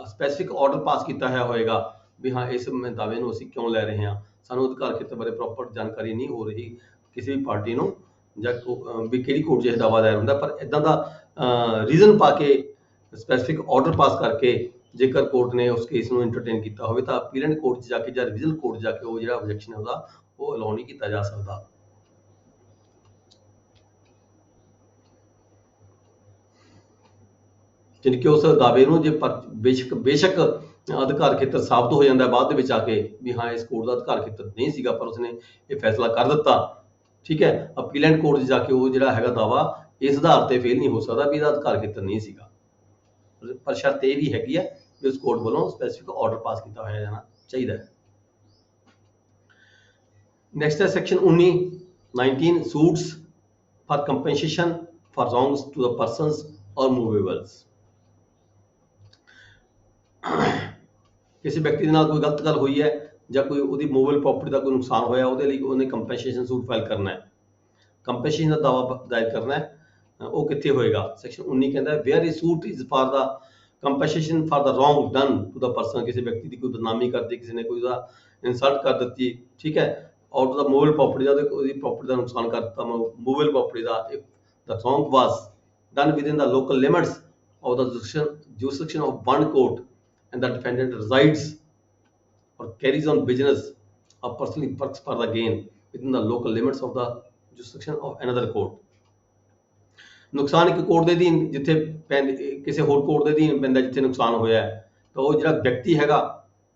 ਸਪੈਸੀਫਿਕ ਆਰਡਰ ਪਾਸ ਕੀਤਾ ਹੋਏਗਾ ਵੀ ਹਾਂ ਇਸ ਦਾਅਵੇ ਨੂੰ ਅਸੀਂ ਕਿਉਂ ਲੈ ਰਹੇ ਹਾਂ, ਸਾਨੂੰ ਅਧਿਕਾਰ ਖੇਤਰ ਬਾਰੇ ਪ੍ਰੋਪਰ ਜਾਣਕਾਰੀ ਨਹੀਂ ਹੋ ਰਹੀ ਕਿਸੇ ਵੀ ਪਾਰਟੀ ਨੂੰ ਜਾਂ ਵੀ ਕਿਹੜੀ ਕੋਰਟ 'ਚ ਇਹ ਦਾਅਵਾ ਦਾਇਰ ਹੁੰਦਾ, ਪਰ ਇੱਦਾਂ ਦਾ ਰੀਜ਼ਨ ਪਾ ਕੇ ਸਪੈਸੀਫਿਕ ਆਰਡਰ ਪਾਸ ਕਰਕੇ ਜੇਕਰ ਕੋਰਟ ਨੇ ਉਸ ਕੇਸ ਨੂੰ ਐਂਟਰਟੇਨ ਕੀਤਾ ਹੋਵੇ ਤਾਂ ਅਪੀਲੈਂਟ ਕੋਰਟ 'ਚ ਜਾ ਕੇ ਜਾਂ ਰਿਵੀਜ਼ਨ ਕੋਰਟ ਜਾ ਕੇ ਉਹ ਜਿਹੜਾ ਆਬਜੈਕਸ਼ਨ ਹੈ ਉਹਦਾ ਉਹ ਅਲਾਉ ਨਹੀਂ ਕੀਤਾ ਜਾ ਸਕਦਾ। ਜਾਣੀ ਕਿ ਉਸ ਦਾਅਵੇ ਨੂੰ ਜੇ ਬੇਸ਼ੱਕ ਅਧਿਕਾਰ ਖੇਤਰ ਸਾਬਤ ਹੋ ਜਾਂਦਾ ਬਾਅਦ ਦੇ ਵਿੱਚ ਆ ਕੇ ਵੀ ਹਾਂ ਇਸ ਕੋਰਟ ਦਾ ਅਧਿਕਾਰ ਖੇਤਰ ਨਹੀਂ ਸੀਗਾ, ਪਰ ਉਸਨੇ ਇਹ ਫੈਸਲਾ ਕਰ ਦਿੱਤਾ, ਠੀਕ ਹੈ, ਅਪੀਲੈਂਟ ਕੋਰਟ 'ਚ ਜਾ ਕੇ ਉਹ ਜਿਹੜਾ ਹੈਗਾ ਦਾਅਵਾ ਇਸ ਆਧਾਰ ਤੇ ਫੇਲ ਨਹੀਂ ਹੋ ਸਕਦਾ ਵੀ ਇਹਦਾ ਅਧਿਕਾਰ ਖੇਤਰ ਨਹੀਂ ਸੀਗਾ। ਪਰ ਸ਼ਰਤ ਇਹ ਵੀ ਹੈਗੀ ਹੈ ਕਿ ਉਸ ਕੋਰਟ ਵੱਲੋਂ ਸਪੈਸੀਫਿਕ ਆਰਡਰ ਪਾਸ ਕੀਤਾ ਹੋਇਆ ਜਾਣਾ ਚਾਹੀਦਾ ਹੈ। ਨੈਕਸਟ ਹੈ section 19 suits for compensation for wrongs to the persons or movables. ਕਿਸੇ ਵਿਅਕਤੀ ਦੇ ਨਾਲ ਕੋਈ ਗਲਤ ਗੱਲ ਹੋਈ ਹੈ ਜਾਂ ਕੋਈ ਉਹਦੀ ਮੂਵੇਬਲ ਪ੍ਰਾਪਰਟੀ ਦਾ ਕੋਈ ਨੁਕਸਾਨ ਹੋਇਆ, ਉਹਦੇ ਲਈ ਉਹਨੇ ਕੰਪਨਸੇਸ਼ਨ ਸੂਟ ਫਾਈਲ ਕਰਨਾ ਹੈ, ਕੰਪਨਸੇਸ਼ਨ ਦਾ ਦਾਅਵਾ ਦਾਇਰ ਕਰਨਾ ਹੈ। ਉਹ ਕਿੱਥੇ ਹੋਏਗਾ? ਸੈਕਸ਼ਨ 19 ਕਹਿੰਦਾ ਵੇਅਰ ਇਹ suit is for the compensation for the wrong done to the person. ਕਿਸੇ ਵਿਅਕਤੀ ਦੀ ਕੋਈ ਬਦਨਾਮੀ ਕਰਦੀ, ਕਿਸੇ ਨੇ ਕੋਈ ਉਹਦਾ ਇਨਸਲਟ ਕਰ ਦਿੱਤੀ, ਠੀਕ ਹੈ, ਆਊਟ ਦਾ ਮੂਵੇਬਲ ਪ੍ਰਾਪਰਟੀ ਦਾ ਉਹਦੀ ਪ੍ਰਾਪਰਟੀ ਦਾ ਨੁਕਸਾਨ ਕਰ ਦਿੱਤਾ, movable property the, if the wrong was done within the local limits of the jurisdiction of one court and the defendant resides or carries on business or personally works for the gain within the local limits of the jurisdiction of another court। ਨੁਕਸਾਨ ਇੱਕ court ਦੇ ਅਧੀਨ ਜਿੱਥੇ ਕਿਸੇ ਹੋਰ court ਦੇ ਅਧੀਨ ਪੈਂਦਾ ਜਿੱਥੇ ਨੁਕਸਾਨ ਹੋਇਆ ਹੈ, ਤਾਂ ਉਹ ਜਿਹੜਾ ਵਿਅਕਤੀ ਹੈਗਾ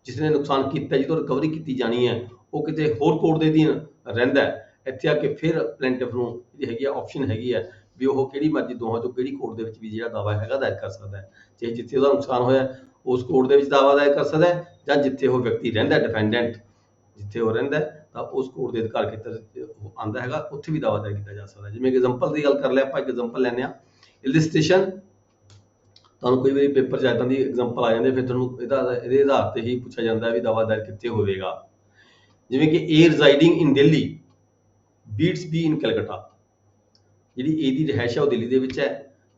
ਜਿਸ ਨੇ ਨੁਕਸਾਨ ਕੀਤਾ, ਜਿਹਤੋਂ ਰਿਕਵਰੀ ਕੀਤੀ ਜਾਣੀ ਹੈ, ਉਹ ਕਿਤੇ ਹੋਰ ਕੋਰਟ ਦੇ ਅਧੀਨ ਰਹਿੰਦਾ ਹੈ। ਇੱਥੇ ਆ ਕੇ ਫਿਰ ਪਲੈਂਟਿਫ ਨੂੰ ਜਿਹੜੀ ਹੈਗੀ ਆ ਆਪਸ਼ਨ ਹੈਗੀ ਹੈ ਵੀ ਉਹ ਕਿਹੜੀ ਮਰਜ਼ੀ ਦੋਹਾਂ ਚੋਂ ਕਿਹੜੀ ਕੋਰਟ ਦੇ ਵਿੱਚ ਵੀ ਜਿਹੜਾ ਦਾਅਵਾ ਹੈਗਾ ਦਾਇਰ ਕਰ ਸਕਦਾ ਹੈ। ਚਾਹੇ ਜਿੱਥੇ ਉਹਦਾ ਨੁਕਸਾਨ ਹੋਇਆ ਉਸ ਕੋਰਟ ਦੇ ਵਿੱਚ ਦਾਅਵਾ ਦਾਇਰ ਕਰ ਸਕਦਾ ਹੈ, ਜਾਂ ਜਿੱਥੇ ਉਹ ਵਿਅਕਤੀ ਰਹਿੰਦਾ ਡਿਫੈਂਡੈਂਟ ਜਿੱਥੇ ਉਹ ਰਹਿੰਦਾ ਤਾਂ ਉਸ ਕੋਰਟ ਦੇ ਅਧਿਕਾਰ ਖੇਤਰ ਆਉਂਦਾ ਹੈਗਾ, ਉੱਥੇ ਵੀ ਦਾਅਵਾ ਦਾਇਰ ਕੀਤਾ ਜਾ ਸਕਦਾ। ਜਿਵੇਂ ਐਗਜ਼ਾਮਪਲ ਦੀ ਗੱਲ ਕਰ ਲਿਆ ਆਪਾਂ, ਇੱਕ ਐਗਜ਼ਾਮਪਲ ਲੈਂਦੇ ਹਾਂ ਇਲਿਸਟ੍ਰੇਸ਼ਨ। ਤੁਹਾਨੂੰ ਕੋਈ ਵਾਰੀ ਪੇਪਰ 'ਚ ਇੱਦਾਂ ਦੀ ਐਗਜ਼ਾਮਪਲ ਆ ਜਾਂਦੇ, ਫਿਰ ਤੁਹਾਨੂੰ ਇਹਦੇ ਆਧਾਰ ਤੇ ਹੀ ਪੁੱਛਿਆ ਜਾਂਦਾ ਵੀ ਦਾਅਵਾ ਦਾਇਰ ਕਿੱਥੇ ਹੋਵੇਗਾ। ਜਿਵੇਂ ਕਿ A residing in Delhi beats B in Calcutta. ਜਿਹੜੀ ਏ ਦੀ ਰਿਹਾਇਸ਼ ਹੈ ਉਹ ਦਿੱਲੀ ਦੇ ਵਿੱਚ ਹੈ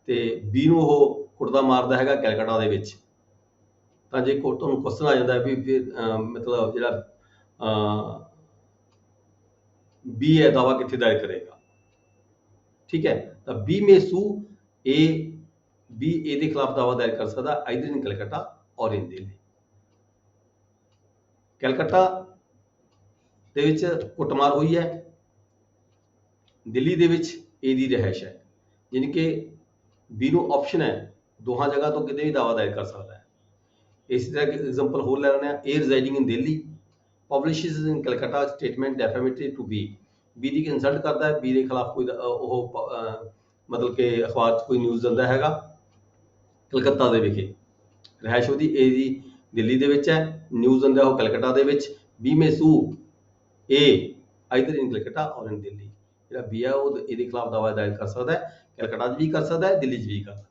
ਤੇ ਬੀ ਨੂੰ ਉਹ ਕੁੱਟਦਾ ਮਾਰਦਾ ਹੈਗਾ ਕੈਲਕਟਾ ਦੇ ਵਿੱਚ। ਤਾਂ ਜੇ ਤੁਹਾਨੂੰ ਕੁਐਸਚਨ ਆ ਜਾਂਦਾ ਵੀ ਫਿਰ ਮਤਲਬ ਜਿਹੜਾ ਬੀ ਹੈ ਦਾਅਵਾ ਕਿੱਥੇ ਦਾਇਰ ਕਰੇਗਾ, ਠੀਕ ਹੈ, ਤਾਂ ਬੀ ਮੇ ਸੂ ਏ, ਬੀ ਏ ਦੇ ਖਿਲਾਫ ਦਾਅਵਾ ਦਾਇਰ ਕਰ ਸਕਦਾ ਆਈਦਰ ਇਨ ਕਲਕੱਤਾ ਔਰ ਇਨ ਦਿੱਲੀ। ਕਲਕੱਤਾ ਦੇ ਵਿੱਚ ਕੁੱਟਮਾਰ ਹੋਈ ਹੈ, ਦਿੱਲੀ ਦੇ ਵਿੱਚ ਏ ਦੀ ਰਿਹਾਇਸ਼ ਹੈ, ਯਾਨੀ ਕਿ ਬੀ ਨੂੰ ਆਪਸ਼ਨ ਹੈ ਦੋਹਾਂ ਜਗ੍ਹਾ ਤੋਂ ਕਿਤੇ ਵੀ ਦਾਅਵਾ ਦਾਇਰ ਕਰ ਸਕਦਾ ਹੈ। ਇਸੇ ਤਰ੍ਹਾਂ ਐਗਜ਼ਾਮਪਲ ਹੋਰ ਲੈ ਲੈਂਦੇ ਹਾਂ, A residing in Delhi publishes in Calcutta statement defamatory to B. B ਦੀ ਇਨਸਲਟ ਕਰਦਾ ਹੈ, ਬੀ ਦੇ ਖਿਲਾਫ ਕੋਈ ਉਹ ਮਤਲਬ ਕਿ ਅਖਬਾਰ 'ਚ ਕੋਈ ਨਿਊਜ਼ ਦਿੰਦਾ ਹੈਗਾ ਕਲਕੱਤਾ ਦੇ ਵਿਖੇ, ਰਿਹਾਇਸ਼ ਉਹਦੀ ਏ ਦੀ ਦਿੱਲੀ ਦੇ ਵਿੱਚ ਹੈ, ਨਿਊਜ਼ ਦਿੰਦਾ ਉਹ ਕਲਕੱਤਾ ਦੇ ਵਿੱਚ। ਬੀ ਮੇ ਸੂ ਏ ਆਈਦਰ ਇਨ ਕਲਕੱਤਾ ਔਰ ਇਨ ਦਿੱਲੀ। ਜਿਹੜਾ ਬੀ ਹੈ ਉਹ ਇਹਦੇ ਖਿਲਾਫ ਦਾਅਵਾ ਦਾਇਰ ਕਰ ਸਕਦਾ ਹੈ, ਕਲਕੱਤਾ 'ਚ ਵੀ ਕਰ ਸਕਦਾ ਹੈ, ਦਿੱਲੀ 'ਚ ਵੀ ਕਰ ਸਕਦਾ ਹੈ।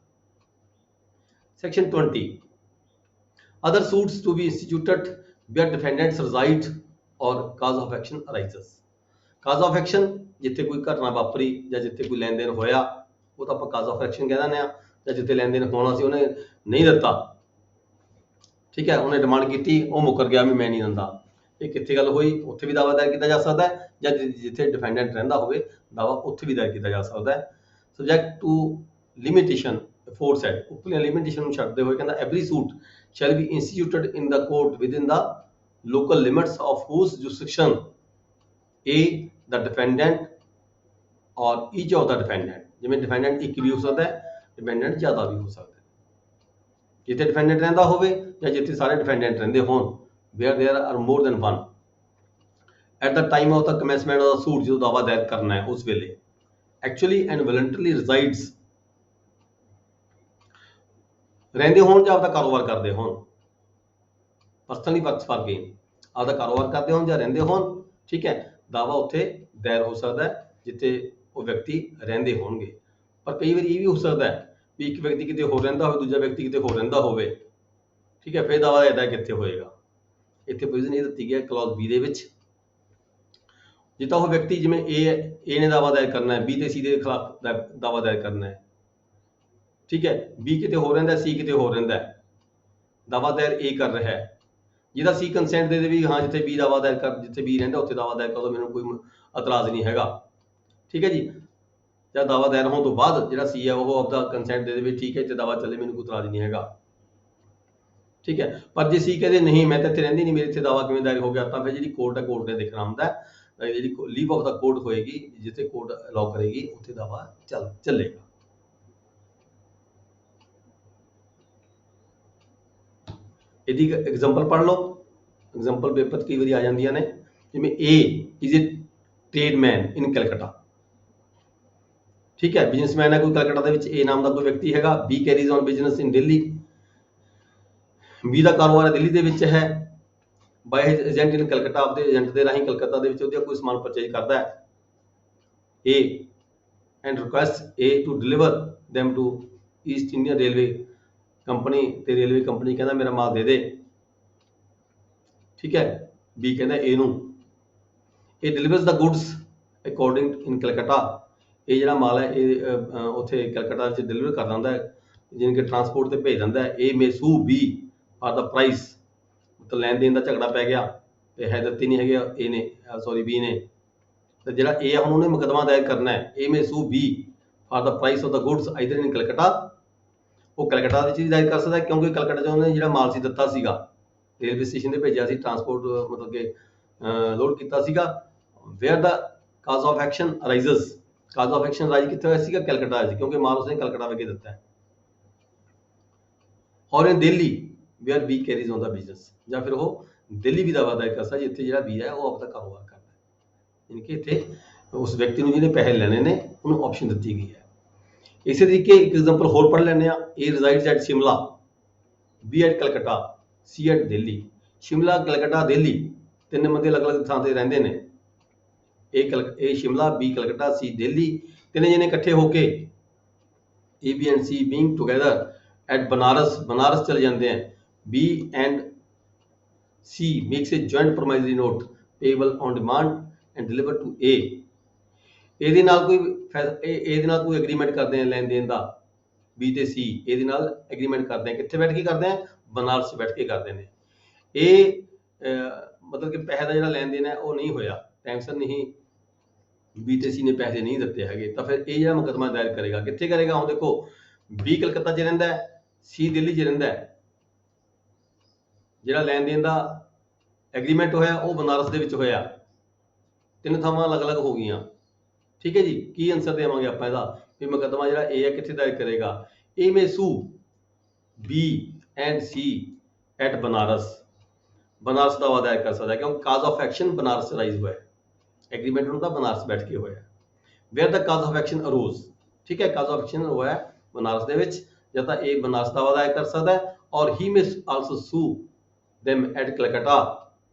Section 20 other suits to be instituted where defendants reside or cause of action arises। cause of action ਜਿੱਥੇ ਕੋਈ ਘਟਨਾ ਵਾਪਰੀ ਜਾਂ ਜਿੱਥੇ ਕੋਈ ਲੈਣ ਦੇਣ ਹੋਇਆ ਉਹ ਤਾਂ ਆਪਾਂ cause of action ਕਹਿ ਦਿੰਦੇ ਹਾਂ, ਜਾਂ ਜਿੱਥੇ ਲੈਣ ਦੇਣ ਹੋਣਾ ਸੀ ਉਹਨੇ ਨਹੀਂ ਦਿੱਤਾ, ਠੀਕ ਹੈ, ਉਹਨੇ ਡਿਮਾਂਡ ਕੀਤੀ ਉਹ ਮੁੱਕਰ ਗਿਆ ਵੀ ਮੈਂ ਨਹੀਂ ਦਿੰਦਾ, ਇਹ ਕਿੱਥੇ ਗੱਲ ਹੋਈ ਉੱਥੇ ਵੀ ਦਾਅਵਾ ਦਾਇਰ ਕੀਤਾ ਜਾ ਸਕਦਾ ਹੈ, ਜਾਂ ਜਿੱਥੇ ਡਿਫੈਂਡੈਂਟ ਰਹਿੰਦਾ ਹੋਵੇ ਦਾਅਵਾ ਉੱਥੇ ਵੀ ਦਾਇਰ ਕੀਤਾ ਜਾ ਸਕਦਾ ਹੈ। ਸਬਜੈਕਟ ਟੂ ਲਿਮਿਟੇਸ਼ਨ aforesaid, ਉਪਰਲੀਆਂ ਲਿਮਿਟੇਸ਼ਨ ਨੂੰ ਛੱਡਦੇ ਹੋਏ ਕਹਿੰਦਾ every suit shall be instituted in the court within the local limits of whose jurisdiction A the defendant or each of the defendant। ਜਿਵੇਂ ਡਿਫੈਂਡੈਂਟ ਇੱਕ ਵੀ ਹੋ ਸਕਦਾ ਹੈ, ਡਿਫੈਂਡੈਂਟ ਜ਼ਿਆਦਾ ਵੀ ਹੋ ਸਕਦਾ ਹੈ, ਜਿੱਥੇ ਡਿਫੈਂਡੈਂਟ ਰਹਿੰਦਾ ਹੋਵੇ ਜਾਂ ਜਿੱਥੇ ਸਾਰੇ ਡਿਫੈਂਡੈਂਟ ਰਹਿੰਦੇ ਹੋਣ, where there are more than one at the time of the commencement of the suit। ਜਦੋਂ ਦਾਅਵਾ ਦਾਇਰ ਕਰਨਾ ਹੈ ਉਸ ਵੇਲੇ actually and voluntarily resides, ਰਹਿੰਦੇ ਹੋਣ ਜਾਂ ਆਪਦਾ ਕਾਰੋਬਾਰ ਕਰਦੇ ਹੋਣ, ਪਰਸਨਲੀ ਵਰਕਸ ਫਾਰ ਗੇਨ, ਆਪਦਾ ਕਾਰੋਬਾਰ ਕਰਦੇ ਹੋਣ ਜਾਂ ਰਹਿੰਦੇ ਹੋਣ, ਠੀਕ ਹੈ, ਦਾਅਵਾ ਉੱਥੇ ਦਾਇਰ ਹੋ ਸਕਦਾ ਹੈ ਜਿੱਥੇ ਉਹ ਵਿਅਕਤੀ ਰਹਿੰਦੇ ਹੋਣਗੇ। ਪਰ ਕਈ ਵਾਰੀ ਇਹ ਵੀ ਹੋ ਸਕਦਾ ਹੈ ਵੀ ਇੱਕ ਵਿਅਕਤੀ ਕਿਤੇ ਹੋਰ ਰਹਿੰਦਾ ਹੋਵੇ, ਦੂਜਾ ਵਿਅਕਤੀ ਕਿਤੇ ਹੋਰ ਰਹਿੰਦਾ ਹੋਵੇ, ਠੀਕ ਹੈ, ਫਿਰ ਦਾਅਵਾ ਇਹਦਾ ਕਿੱਥੇ ਹੋਏਗਾ। ਇੱਥੇ ਪੋਜੀਸ਼ਨ ਇਹ ਦਿੱਤੀ ਗਿਆ ਕਲੌਜ਼ ਬੀ ਦੇ ਵਿੱਚ, ਜਿੱਦਾਂ ਉਹ ਵਿਅਕਤੀ ਜਿਵੇਂ ਏ ਨੇ ਦਾਅਵਾ ਦਾਇਰ ਕਰਨਾ ਹੈ, ਬੀ ਤੇ ਸੀ ਦੇ ਖਿਲਾਫ ਦਾਅਵਾ ਦਾਇਰ ਕਰਨਾ ਹੈ, ਠੀਕ ਹੈ, ਬੀ ਕਿਤੇ ਹੋਰ ਰਹਿੰਦਾ, ਸੀ ਕਿਤੇ ਹੋਰ ਰਹਿੰਦਾ, ਦਾਅਵਾ ਦਾਇਰ ਏ ਕਰ ਰਿਹਾ ਹੈ, ਜਿਹਦਾ ਸੀ ਕੰਸੈਂਟ ਦੇ ਦੇ ਵੀ ਹਾਂ ਜਿੱਥੇ ਬੀ ਦਾਅਵਾ ਦਾਇਰ ਕਰ, ਜਿੱਥੇ ਬੀ ਰਹਿੰਦਾ ਉੱਥੇ ਦਾਅਵਾ ਦਾਇਰ ਕਰੋ, ਮੈਨੂੰ ਕੋਈ ਇਤਰਾਜ਼ ਨਹੀਂ ਹੈਗਾ, ਠੀਕ ਹੈ ਜੀ। ਜਾਂ ਦਾਅਵਾ ਦਾਇਰ ਹੋਣ ਤੋਂ ਬਾਅਦ ਜਿਹੜਾ ਸੀ ਹੈ ਉਹ ਆਪਦਾ ਕੰਸੈਂਟ ਦੇ ਦੇਵੇ, ਠੀਕ ਹੈ, ਇੱਥੇ ਦਾਅਵਾ ਚੱਲੇ, ਮੈਨੂੰ ਕੋਈ ਇਤਰਾਜ਼ ਨਹੀਂ ਹੈਗਾ। ठीक है। पर जे सी कहते नहीं मैं तो इत्थे रहिंदी नहीं, मेरे इत्थे दावा किवें दायर हो गया, तां फिर जिहड़ी कोर्ट है, कोर्ट ने देखना हुंदा है, जिहड़ी लीव ऑफ द कोर्ट होएगी, जिथे कोर्ट अलाउ करेगी उत्थे दावा ਚੱਲੇਗਾ। ਇਹਦੀ एग्जांपल पढ़ लो, एग्जांपल पेपर कई बारी आ जांदियां ने, जिवें ए इज ए ट्रेडमैन इन कलकत्ता, ठीक है, बिजनेसमैन है कोई कलकत्ता ਦੇ ਵਿੱਚ ए नाम ਦਾ ਕੋਈ ਵਿਅਕਤੀ ਹੈਗਾ। B carries on business in Delhi, B ਦਾ ਕਾਰੋਬਾਰ ਹੈ ਦਿੱਲੀ ਦੇ ਵਿੱਚ ਹੈ। By his agent in Calcutta, ਆਪਦੇ ਏਜੰਟ ਦੇ ਰਾਹੀਂ ਕਲਕੱਤਾ ਦੇ ਵਿੱਚ ਉਹਦਾ ਕੋਈ ਸਮਾਨ ਪਰਚੇਜ ਕਰਦਾ ਹੈ। A and request A to deliver them to East Indian Railway Company, ਤੇ रेलवे कंपनी ਕਹਿੰਦਾ ਮੇਰਾ ਮਾਲ ਦੇ ਦੇ, ठीक है। बी कहता ए ਨੂੰ ਇਹ डिलीवर्स द गुड्स अकॉर्डिंग इन कलकत्ता, ਇਹ ਜਿਹੜਾ ਮਾਲ ਹੈ ਇਹ ਉੱਥੇ ਕਲਕੱਤਾ ਵਿੱਚ ਡਿਲੀਵਰ ਕਰ ਦਿੰਦਾ ਹੈ, ਜਿਨ ਕੇ ਟਰਾਂਸਪੋਰਟ ਤੇ ਭੇਜ ਦਿੰਦਾ ਹੈ। ਇਹ ਮੇ ਸੂ ਬੀ ਫਾਰ ਦਾ ਪ੍ਰਾਈਸ, ਮਤਲਬ ਲੈਣ ਦੇਣ ਦਾ ਝਗੜਾ ਪੈ ਗਿਆ ਤੇ ਹੈ ਦਿੱਤੀ ਨਹੀਂ ਹੈਗੇ ए ਨੇ, ਸੌਰੀ बी ਨੇ, ਤੇ ਜਿਹੜਾ ए ਹੁਣ ਉਹਨੇ ਮੁਕੱਦਮਾ ਦਾਇਰ ਕਰਨਾ ਹੈ। A may sue B for the price of the goods either in Calcutta, ਉਹ ਕਲਕੱਤਾ ਵਿੱਚ ਵੀ ਦਾਇਰ ਕਰ ਸਕਦਾ ਕਿਉਂਕਿ ਕਲਕੱਤਾ 'ਚ ਉਹਨੇ ਜਿਹੜਾ ਮਾਲ ਸੀ ਦਿੱਤਾ ਸੀਗਾ, रेलवे स्टेशन ਤੇ ਭੇਜਿਆ ਸੀ, ट्रांसपोर्ट मतलब कि ਲੋਡ ਕੀਤਾ ਸੀਗਾ। Where the cause of action arises, cause of action rise ਕਿੱਥੇ ਹੋਇਆ ਸੀਗਾ? ਕਲਕੱਤਾ ਵਿੱਚ, ਕਿਉਂਕਿ ਮਾਲ ਉਸਨੇ ਕਲਕੱਤਾ ਵਿਖੇ ਦਿੱਤਾ ਹੈ। Or in Delhi where B carries on the business, ਜਾਂ ਫਿਰ ਉਹ ਦਿੱਲੀ ਵੀ ਦਾਅਵਾ ਦਾਇਰ ਕਰ ਸਕਦਾ ਜਿੱਥੇ ਜਿਹੜਾ ਬੀ ਹੈ ਉਹ ਆਪਦਾ ਕਾਰੋਬਾਰ ਕਰਦਾ ਹੈ। ਯਾਨੀ ਕਿ ਇੱਥੇ ਉਸ ਵਿਅਕਤੀ ਨੂੰ ਜਿਹਨੇ ਪੈਸੇ ਲੈਣੇ ਨੇ ਉਹਨੂੰ ਆਪਸ਼ਨ ਦਿੱਤੀ ਗਈ ਹੈ। ਇਸੇ ਤਰੀਕੇ ਇੱਕ ਐਗਜ਼ਾਮਪਲ ਹੋਰ ਪੜ੍ਹ ਲੈਂਦੇ ਆ। ए resides at Shimla, B at Calcutta, C at Delhi. Shimla, Calcutta, Delhi ਤਿੰਨ ਬੰਦੇ ਅਲੱਗ-ਅਲੱਗ ਥਾਂ ਤੇ ਰਹਿੰਦੇ ਨੇ। ए शिमला, B ਕਲਕੱਤਾ, C ਦਿੱਲੀ, ਤਿੰਨੇ ਜਣੇ ਇਕੱਠੇ ਹੋ ਕੇ A, B and C being together at Banaras, Banaras चले जाते हैं। B and C makes a joint promissory note payable on demand and delivered to A। ਇਹਦੇ ਨਾਲ ਕੋਈ ਐਗਰੀਮੈਂਟ ਕਰਦੇ ਆ ਲੈਣ ਦੇਣ ਦਾ, B ਤੇ C ਇਹਦੇ ਨਾਲ ਐਗਰੀਮੈਂਟ ਕਰਦੇ ਆ। ਕਿੱਥੇ ਬੈਠ ਕੇ ਕਰਦੇ ਆ? ਬਨਾਰਸ ਬੈਠ ਕੇ ਕਰਦੇ ਨੇ। ਇਹ ਮਤਲਬ ਕਿ ਪੈਸੇ ਦਾ ਜਿਹੜਾ ਲੈਣ ਦੇਣ ਹੈ ਉਹ ਨਹੀਂ ਹੋਇਆ, ਟਾਈਮ ਸਿਰ ਨਹੀਂ B ਤੇ C ਨੇ ਪੈਸੇ ਨਹੀਂ ਦਿੱਤੇ ਹੈਗੇ, ਤਾਂ ਫਿਰ ਇਹ ਜਿਹੜਾ ਮੁਕੱਦਮਾ ਦਾਇਰ ਕਰੇਗਾ ਕਿੱਥੇ ਕਰੇਗਾ? ਹੁਣ ਦੇਖੋ B ਕਲਕੱਤਾ 'ਚ ਰਹਿੰਦਾ ਹੈ, C ਦਿੱਲੀ 'ਚ ਰਹਿੰਦਾ ਹੈ। ਜਿਹੜਾ ਲੈਣ ਦੇਣ ਦਾ ਐਗਰੀਮੈਂਟ ਹੋਇਆ ਉਹ ਬਨਾਰਸ ਦੇ ਵਿੱਚ ਹੋਇਆ। ਤਿੰਨ ਥਾਵਾਂ ਅਲੱਗ-ਅਲੱਗ ਹੋ ਗਈਆਂ, ਠੀਕ ਹੈ ਜੀ। ਕੀ ਆਨਸਰ ਦੇਵਾਂਗੇ ਆਪਾਂ ਇਹਦਾ? ਵੀ ਮੁਕੱਦਮਾ ਜਿਹੜਾ A ਹੈ ਕਿੱਥੇ ਦਾਇਰ ਕਰੇਗਾ? A may sue B and C at Banaras, Banaras ਦਾਅਵਾ ਦਾਇਰ ਕਰ ਸਕਦਾ ਕਿਉਂਕਿ cause of action Banaras arise ਹੋਇਆ, ਐਗਰੀਮੈਂਟ ਉਹਨਾਂ ਦਾ ਬਨਾਰਸ ਬੈਠ ਕੇ ਹੋਇਆ। Where the cause of action arose, ਠੀਕ ਹੈ, ਕਾਜ਼ ਆਫ ਐਕਸ਼ਨ ਹੋਇਆ ਬਨਾਰਸ ਦੇ ਵਿੱਚ, ਜਾਂ ਤਾਂ A ਬਨਾਰਸ ਦਾਅਵਾ ਦਾਇਰ ਕਰ ਸਕਦਾ ਹੈ ਔਰ ਹੀ ਮੇ ਆਲਸੋ ਸੂ them at ਕਲਕੱਤਾ,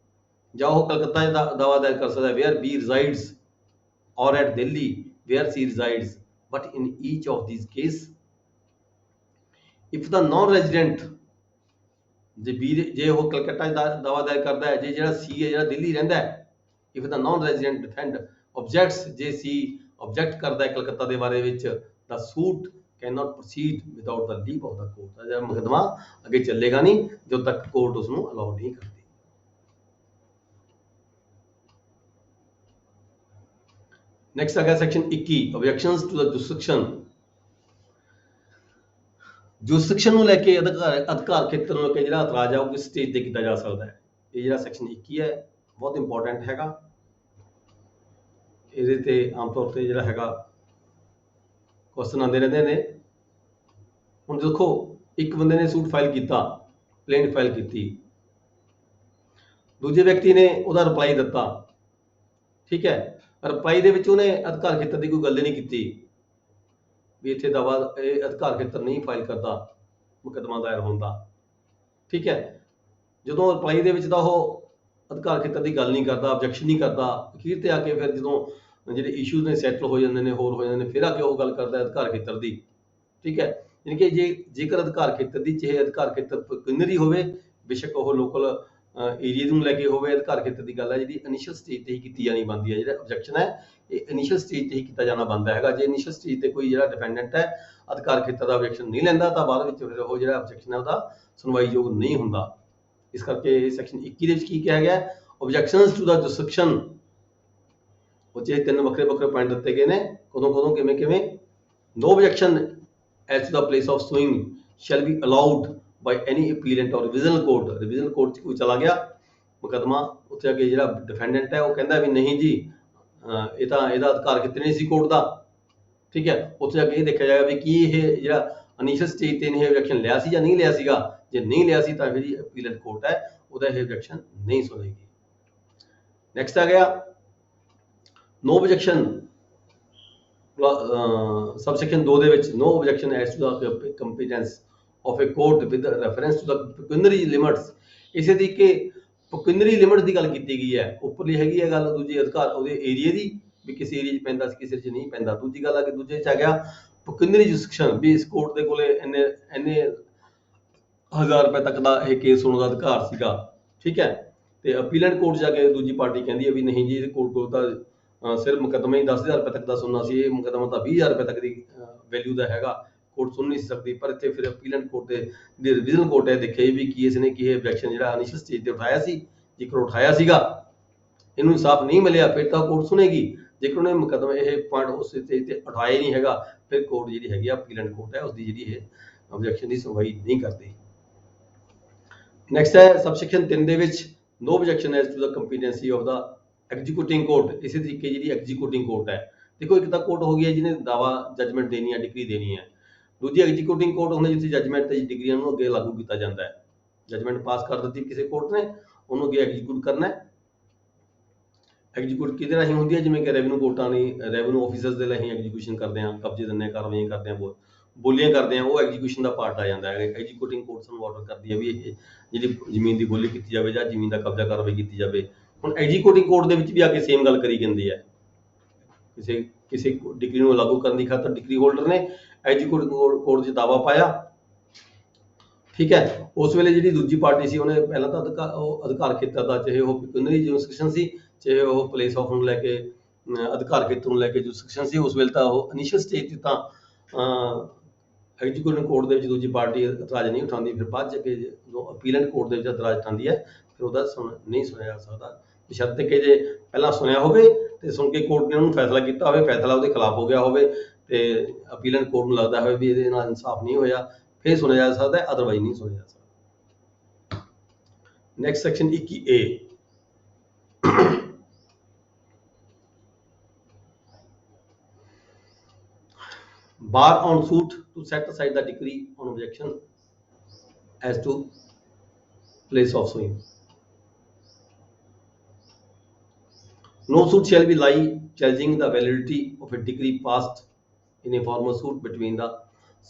ਜਾਂ ਉਹ ਕਲਕੱਤਾ 'ਚ ਦਾਅਵਾ ਦਾਇਰ ਕਰ ਸਕਦਾ wear B resides or at Delhi where C resides, but in each of these case if the non-resident, ਜੇ ਉਹ ਕਲਕੱਤਾ 'ਚ ਦਾਅਵਾ ਦਾਇਰ ਕਰਦਾ ਹੈ, ਜੇ ਜਿਹੜਾ C ਹੈ ਜਿਹੜਾ ਦਿੱਲੀ ਰਹਿੰਦਾ ਹੈ, if the non-resident defend objects, ਜੇ C object ਕਰਦਾ ਹੈ ਕਲਕੱਤਾ ਦੇ ਬਾਰੇ ਵਿੱਚ, the suit cannot proceed without the leave of the court, ਜਿਹੜਾ ਮੁਕੱਦਮਾ ਅੱਗੇ ਚੱਲੇਗਾ ਨਹੀਂ ਜਦੋਂ ਤੱਕ ਕੋਰਟ ਉਸ ਨੂੰ ਅਲਾਉ ਨਹੀਂ ਕਰਦੀ। ਨੈਕਸਟ ਆ ਗਿਆ section 21, objections to the jurisdiction. Jurisdiction ਨੂੰ ਲੈ ਕੇ ਅਧਿਕਾਰ ਖੇਤਰ ਨੂੰ ਲੈ ਕੇ ਜਿਹੜਾ ਇਤਰਾਜ਼ ਆ ਉਹ ਕਿਸ ਸਟੇਜ ਤੇ ਕੀਤਾ ਜਾ ਸਕਦਾ ਹੈ। ਇਹ ਜਿਹੜਾ ਸੈਕਸ਼ਨ 21 ਹੈ ਬਹੁਤ ਇੰਪੋਰਟੈਂਟ ਹੈਗਾ। ਇਹਦੇ ਤੇ ਆਮ ਤੌਰ ਤੇ ਜਿਹੜਾ ਹੈਗਾ ਕੁਐਸਚਨ ਆਉਂਦੇ ਰਹਿੰਦੇ ਨੇ। ਹੁਣ ਦੇਖੋ ਇੱਕ ਬੰਦੇ ਨੇ ਸੂਟ ਫਾਈਲ ਕੀਤਾ, ਕੰਪਲੇਂਟ ਫਾਈਲ ਕੀਤੀ, ਦੂਜੇ ਵਿਅਕਤੀ ਨੇ ਉਹਦਾ ਰਿਪਲਾਈ ਦਿੱਤਾ, ਠੀਕ ਹੈ। ਰਿਪਲਾਈ ਦੇ ਵਿੱਚ ਉਹਨੇ ਅਧਿਕਾਰ ਖੇਤਰ ਦੀ ਕੋਈ ਗੱਲ ਨਹੀਂ ਕੀਤੀ ਵੀ ਇੱਥੇ ਦਾਵਾ ਇਹ ਅਧਿਕਾਰ ਖੇਤਰ ਨਹੀਂ ਫਾਈਲ ਕਰਦਾ ਮੁਕੱਦਮਾ ਦਾਇਰ ਹੋਣ ਦਾ, ਠੀਕ ਹੈ। ਜਦੋਂ ਰਿਪਲਾਈ ਦੇ ਵਿੱਚ ਤਾਂ ਉਹ ਅਧਿਕਾਰ ਖੇਤਰ ਦੀ ਗੱਲ ਨਹੀਂ ਕਰਦਾ, ਆਬਜੈਕਸ਼ਨ ਨਹੀਂ ਕਰਦਾ, ਅਖੀਰ ਤੇ ਆ ਕੇ ਫਿਰ ਜਦੋਂ ਜਿਹੜੇ ਇਸ਼ੂਜ਼ ਨੇ ਸੈਟਲ ਹੋ ਜਾਂਦੇ ਨੇ, ਹੋਰ ਹੋ ਜਾਂਦੇ ਨੇ, ਫਿਰ ਆ ਕੇ ਉਹ ਗੱਲ ਕਰਦਾ ਅਧਿਕਾਰ ਖੇਤਰ ਦੀ, ਠੀਕ ਹੈ। ਯਾਨੀ ਕਿ ਜੇਕਰ ਅਧਿਕਾਰ ਖੇਤਰ ਦੀ, ਚਾਹੇ ਅਧਿਕਾਰ ਖੇਤਰ ਪਕਿਊਨਰੀ ਹੋਵੇ, ਬੇਸ਼ੱਕ ਉਹ ਲੋਕਲ ਏਰੀਆ ਨੂੰ ਲੈ ਕੇ ਹੋਵੇ, ਅਧਿਕਾਰ ਖੇਤਰ ਦੀ ਗੱਲ ਹੈ ਜਿਹੜੀ ਇਨੀਸ਼ੀਅਲ ਸਟੇਜ ਤੇ ਹੀ ਕੀਤੀ ਜਾਣੀ ਬਣਦੀ ਹੈ। ਜਿਹੜਾ ਆਬਜੈਕਸ਼ਨ ਹੈ ਇਹ ਇਨੀਸ਼ੀਅਲ ਸਟੇਜ ਤੇ ਹੀ ਕੀਤਾ ਜਾਣਾ ਬਣਦਾ ਹੈਗਾ। ਜੇ ਇਨੀਸ਼ੀਅਲ ਸਟੇਜ ਤੇ ਕੋਈ ਜਿਹੜਾ ਡਿਪੈਂਡੈਂਟ ਹੈ ਅਧਿਕਾਰ ਖੇਤਰ ਦਾ ਆਬਜੈਕਸ਼ਨ ਨਹੀਂ ਲੈਂਦਾ ਤਾਂ ਬਾਅਦ ਵਿੱਚ ਫਿਰ ਉਹ ਜਿਹੜਾ ਆਬਜੈਕਸ਼ਨ ਹੈ ਉਹਦਾ ਸੁਣਵਾਈਯੋਗ ਨਹੀਂ ਹੁੰਦਾ। ਇਸ ਕਰਕੇ ਸੈਕਸ਼ਨ 21 ਦੇ ਵਿੱਚ ਕੀ ਕਿਹਾ ਗਿਆ? ਆਬਜੈਕਸ਼ਨਸ ਟੂ ਦਾ ਜੁਰਿਸਡਿਕਸ਼ਨ, ਉਹ 'ਚ ਤਿੰਨ ਵੱਖਰੇ ਪੁਆਇੰਟ ਦਿੱਤੇ ਗਏ ਨੇ, ਕਦੋਂ ਕਿਵੇਂ। No objection as to the place of suing shall be allowed by any appellate or revisional court 'ਚ ਕੋਈ ਚਲਾ ਗਿਆ ਮੁਕੱਦਮਾ, ਉੱਥੇ ਅੱਗੇ ਜਿਹੜਾ ਡਿਫੈਂਡੈਂਟ ਹੈ ਉਹ ਕਹਿੰਦਾ ਵੀ ਨਹੀਂ ਜੀ ਇਹ ਤਾਂ ਇਹਦਾ ਅਧਿਕਾਰ ਖੇਤਰ ਨਹੀਂ ਸੀ ਕੋਰਟ ਦਾ, ਠੀਕ ਹੈ। ਉੱਥੇ ਜਾ ਕੇ ਇਹ ਦੇਖਿਆ ਜਾਏਗਾ ਵੀ ਕੀ ਇਹ ਜਿਹੜਾ ਇਨੀਸ਼ੀਅਲ ਸਟੇਜ ਤੇ ਇਹਨੇ ਆਬਜੈਕਸ਼ਨ ਲਿਆ ਸੀ ਜਾਂ ਨਹੀਂ ਲਿਆ ਸੀਗਾ। ਜੇ ਨਹੀਂ ਲਿਆ ਸੀ ਤਾਂ ਜਿਹੜੀ ਅਪੀਲੈਂਟ ਕੋਰਟ ਹੈ ਉਹਦਾ ਇਹ ਆਬਜੈਕਸ਼ਨ ਨਹੀਂ ਸੁਣੇਗੀ। ਨੈਕਸਟ ਆ ਗਿਆ ਨੋ ਆਬਜੈਕਸ਼ਨ ਸਬਸੈਕਸ਼ਨ 2 ਦੇ ਵਿੱਚ no objection as to the competence of a court with reference to the pecuniary limits. ਇਸੇ ਤਰੀਕੇ ਪੈਕੂਨਰੀ ਲਿਮਿਟ ਦੀ ਗੱਲ ਕੀਤੀ ਗਈ ਹੈ। ਉੱਪਰਲੀ ਹੈਗੀ ਹੈ ਗੱਲ ਦੂਜੀ ਅਧਿਕਾਰ ਉਹਦੇ ਏਰੀਏ ਦੀ ਵੀ ਕਿਸੇ ਏਰੀਏ 'ਚ ਪੈਂਦਾ ਸੀ ਕਿਸੇ 'ਚ ਨਹੀਂ ਪੈਂਦਾ। ਦੂਜੀ ਗੱਲ ਆ ਕਿ ਦੂਜੇ 'ਚ ਆ ਗਿਆ ਪੈਕੂਨਰੀ ਜੁਰਿਸਡਿਕਸ਼ਨ ਵੀ ਇਸ ਕੋਰਟ ਦੇ ਕੋਲੇ ਇੰਨੇ 1000 ਰੁਪਏ ਤੱਕ ਦਾ ਇਹ ਕੇਸ ਸੁਣਨ ਦਾ ਅਧਿਕਾਰ ਸੀਗਾ, ਠੀਕ ਹੈ। ਤੇ ਅਪੀਲੈਂਟ ਕੋਰਟ ਜਾ ਕੇ ਦੂਜੀ ਪਾਰਟੀ ਕਹਿੰਦੀ ਹੈ ਵੀ ਨਹੀਂ ਜੀ ਇਹ ਕੋਰਟ ਕੋਲ ਤਾਂ ਸਿਰਫ ਮੁਕੱਦਮਾ ਹੀ 10,000 ਰੁਪਏ ਤੱਕ ਦਾ ਸੁਣਨਾ ਸੀ, ਇਹ ਮੁਕੱਦਮਾ ਤਾਂ 20,000 ਰੁਪਏ ਤੱਕ ਦੀ ਵੈਲਿਊ ਦਾ ਹੈਗਾ, ਕੋਰਟ ਸੁਣ ਨਹੀਂ ਸਕਦੀ। ਪਰ ਇੱਥੇ ਫਿਰ ਅਪੀਲੈਂਟ ਕੋਰਟ ਦੇ ਜਿਹੜੀ ਰਿਵੀਜ਼ਨਲ ਕੋਰਟ ਹੈ ਦੇਖਿਆ ਵੀ ਕੀ ਇਸਨੇ ਕੀ ਆਬਜੈਕਸ਼ਨ ਜਿਹੜਾ ਇਨੀਸ਼ੀਅਲ ਸਟੇਜ ਤੇ ਉਠਾਇਆ ਸੀ, ਜੇਕਰ ਉਠਾਇਆ ਸੀਗਾ ਇਹਨੂੰ ਇਨਸਾਫ ਨਹੀਂ ਮਿਲਿਆ ਫਿਰ ਤਾਂ ਕੋਰਟ ਸੁਣੇਗੀ। ਜੇਕਰ ਉਹਨੇ ਮੁਕੱਦਮਾ ਇਹ ਪੁਆਇੰਟ ਉਸ ਸਟੇਜ ਤੇ ਉਠਾਇਆ ਨਹੀਂ ਹੈਗਾ ਫਿਰ ਕੋਰਟ ਜਿਹੜੀ ਹੈਗੀ ਆ ਅਪੀਲੈਂਟ ਕੋਰਟ ਹੈ ਉਸਦੀ ਜਿਹੜੀ ਇਹ ਆਬਜੈਕਸ਼ਨ ਦੀ ਸੁਣਵਾਈ ਨਹੀਂ ਕਰਦੀ। ਨੈਕਸਟ ਹੈ ਸਬਸੈਕਸ਼ਨ 3 ਦੇ ਵਿੱਚ no objection as to the competency of the executing court. ਇਸੇ ਤਰੀਕੇ ਜਿਹੜੀ ਐਗਜ਼ੀਕਿਊਟਿੰਗ ਕੋਰਟ ਹੈ, ਦੇਖੋ ਇੱਕ ਤਾਂ ਕੋਰਟ ਹੋ ਗਈ ਹੈ ਜਿਹਨੇ ਦਾਵਾ ਜਜਮੈਂਟ ਦੇਣੀ ਹੈ, ਡਿਗਰੀ ਦੇਣੀ ਹੈ। ਦੂਜੀ ਐਗਜ਼ੀਕਿਊਟਿੰਗ ਕੋਰਟ ਹੁੰਦੀ ਜਿੱਥੇ ਜਜਮੈਂਟ ਤੇ ਡਿਗਰੀਆਂ ਨੂੰ ਅੱਗੇ ਲਾਗੂ ਕੀਤਾ ਜਾਂਦਾ ਹੈ। ਜਜਮੈਂਟ ਪਾਸ ਕਰ ਦਿੱਤੀ ਕਿਸੇ ਕੋਰਟ ਨੇ, ਉਹਨੂੰ ਅੱਗੇ ਐਗਜ਼ੀਕਿਊਟ ਕਰਨਾ ਹੈ। ਐਗਜ਼ੀਕਿਊਟ ਕਿਹਦੇ ਰਾਹੀਂ ਹੁੰਦੀ ਹੈ, ਜਿਵੇਂ ਕਿ ਰੈਵਨਿਊ ਕੋਰਟਾਂ ਨੇ ਰੈਵਨਿਊ ਆਫਿਸਰਸ ਦੇ ਰਾਹੀਂ ਐਗਜ਼ੀਕਿਊਸ਼ਨ ਕਰਦੇ ਆ, ਕਬਜ਼ੇ ਦਿੰਦੇ ਕਾਰਵਾਈਆਂ ਕਰਦੇ ਆ, ਬੋਲੀਆਂ ਕਰਦੇ ਆ, ਉਹ ਐਗਜ਼ੀਕਿਊਸ਼ਨ ਦਾ ਪਾਰਟ ਆ ਜਾਂਦਾ ਹੈ। ਐਗਜ਼ੀਕਿਊਟਿੰਗ ਕੋਰਟ ਸਾਨੂੰ ਆਰਡਰ ਕਰਦੀ ਹੈ ਵੀ ਇਹ ਜਿਹੜੀ ਜ਼ਮੀਨ ਦੀ ਬੋਲੀ ਕੀਤੀ ਜਾਵੇ ਜਾਂ ਜ਼ਮੀਨ ਦਾ ਕਬਜ਼ਾ ਕਾਰਵਾਈ ਕੀਤੀ ਜਾਵੇ। ਹੁਣ ਐਗਜ਼ੀਕਿਊਟਿੰਗ ਕੋਰਟ ਦੇ ਵਿੱਚ ਵੀ ਆ ਕੇ ਸੇਮ ਗੱਲ ਕਰੀ ਜਾਂਦੀ ਹੈ। ਕਿਸੇ ਡਿਗਰੀ ਨੂੰ ਲਾਗੂ ਕਰਨ ਦੀ ਖਾਤਰ ਡਿਗਰੀ ਹੋਲਡਰ ਨੇ ਐਗਜ਼ੀਕਿਊਟਿਵ ਕੋਰਟ 'ਚ ਦਾਵਾ ਪਾਇਆ, ਠੀਕ ਹੈ। ਉਸ ਵੇਲੇ ਜਿਹੜੀ ਦੂਜੀ ਪਾਰਟੀ ਸੀ ਉਹਨੇ ਪਹਿਲਾਂ ਤਾਂ ਅਧਿਕਾਰ ਖੇਤਰ ਦਾ, ਚਾਹੇ ਉਹ ਪੈਕੂਨਰੀ ਜੁਰਿਸਡਿਕਸ਼ਨ ਸੀ ਚਾਹੇ ਉਹ ਪਲੇਸ ਆਫ ਨੂੰ ਲੈ ਕੇ ਅਧਿਕਾਰ ਖੇਤਰ ਨੂੰ ਲੈ ਕੇ ਜੁਰਿਸਡਿਕਸ਼ਨ ਸੀ, ਉਸ ਵੇਲੇ ਤਾਂ ਉਹ ਇਨੀਸ਼ੀਅਲ ਸਟੇਜ 'ਤੇ ਤਾਂ ਐਗਜ਼ੀਕਿਊਟਿਵ ਕੋਰਟ ਦੇ ਵਿੱਚ ਦੂਜੀ ਪਾਰਟੀ ਇਤਰਾਜ਼ ਨਹੀਂ ਉਠਾਉਂਦੀ। ਫਿਰ ਬਾਅਦ 'ਚ ਜਦੋਂ ਅਪੀਲੈਂਟ ਕੋਰਟ ਦੇ ਵਿੱਚ ਇਤਰਾਜ਼ ਉਠਾਉਂਦੀ ਹੈ ਫਿਰ ਉਹਦਾ ਨਹੀਂ ਸੁਣਿਆ ਜਾ ਸਕਦਾ, ਬਸ਼ਰਤੇ ਕਿ ਜੇ ਪਹਿਲਾਂ ਸੁਣਿਆ ਹੋਵੇ ਤੇ ਸੁਣ ਕੇ ਕੋਰਟ ਨੇ ਉਹਨੂੰ ਫੈਸਲਾ ਕੀਤਾ ਹੋਵੇ, ਫੈਸਲਾ ਉਹਦੇ ਖਿਲਾਫ ਹੋ ਗਿਆ ਹੋਵੇ ਤੇ ਅਪੀਲੈਂਟ ਕੋਰਟ ਨੂੰ ਲੱਗਦਾ ਹੋਵੇ ਵੀ ਇਹਦੇ ਨਾਲ ਇਨਸਾਫ ਨਹੀਂ ਹੋਇਆ, ਫਿਰ ਸੁਣਿਆ ਜਾ ਸਕਦਾ ਹੈ, ਅਦਰਵਾਈਜ਼ ਨਹੀਂ ਸੁਣਿਆ ਜਾ ਸਕਦਾ। Next section 21A bar on suit to set aside the decree on objection as to place of suing. No suit shall be lie challenging the validity of a decree passed in a formal suit between the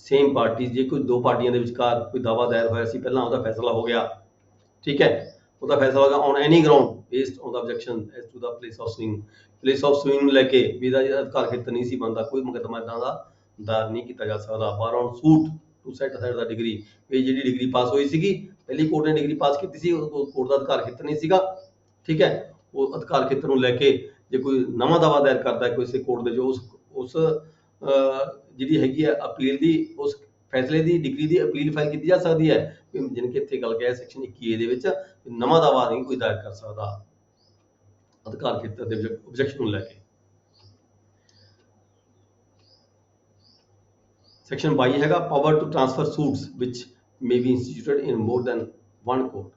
same parties। ਜੇ ਕੋਈ ਦੋ ਪਾਰਟੀਆਂ ਦੇ ਵਿਚਕਾਰ ਕੋਈ ਦਾਵਾ ਦਾਇਰ ਹੋਇਆ ਸੀ, ਪਹਿਲਾਂ ਉਹਦਾ ਫੈਸਲਾ ਹੋ ਗਿਆ, ਠੀਕ ਹੈ, ਉਹਦਾ ਫੈਸਲਾ ਹੋ ਗਿਆ on any ground based on the objection as to the place of suing। place of suing ਨੂੰ ਲੈ ਕੇ ਵੀ ਇਹਦਾ ਅਧਿਕਾਰ ਖੇਤਰ ਨਹੀਂ ਸੀ ਬਣਦਾ, ਕੋਈ ਮੁਕੱਦਮਾ ਇੱਦਾਂ ਦਾ ਦਾਇਰ ਨਹੀਂ ਕੀਤਾ ਜਾ ਸਕਦਾ। bar on suit to set aside the decree, ਇਹ ਜਿਹੜੀ ਡਿਗਰੀ ਪਾਸ ਹੋਈ ਸੀਗੀ ਪਹਿਲੀ ਕੋਰਟ ਨੇ ਡਿਗਰੀ ਪਾਸ ਕੀਤੀ ਸੀ, ਉਹ ਕੋਰਟ ਦਾ ਅਧਿਕਾਰ ਖੇਤਰ ਨਹੀਂ ਸੀਗਾ, ਠੀਕ ਹੈ। ਉਹ ਅਧਿਕਾਰ ਖੇਤਰ ਨੂੰ ਲੈ ਕੇ ਜੇ ਕੋਈ ਨਵਾਂ ਦਾਵਾ ਦਾਇਰ ਕਰਦਾ ਹੈ ਕਿਸੇ ਕੋਰਟ ਦੇ ਜੋ ਉਸ ਜਿਹੜੀ ਹੈਗੀ ਹੈ ਅਪੀਲ ਦੀ, ਉਸ ਫੈਸਲੇ ਦੀ ਡਿਗਰੀ ਦੀ ਅਪੀਲ ਫਾਈਲ ਕੀਤੀ ਜਾ ਸਕਦੀ ਹੈ। ਜਿਵੇਂ ਕਿ ਇੱਥੇ ਗੱਲ ਕਿਹਾ ਸੈਕਸ਼ਨ 21A ਦੇ ਵਿੱਚ ਨਵਾਂ ਦਾਵਾ ਨਹੀਂ ਕੋਈ ਦਾਇਰ ਕਰ ਸਕਦਾ ਅਧਿਕਾਰ ਖੇਤਰ ਦੇ ਆਬਜੈਕਸ਼ਨ ਨੂੰ ਲੈ ਕੇ। ਸੈਕਸ਼ਨ 22 ਹੈਗਾ power to transfer suits which may be instituted in more than one court.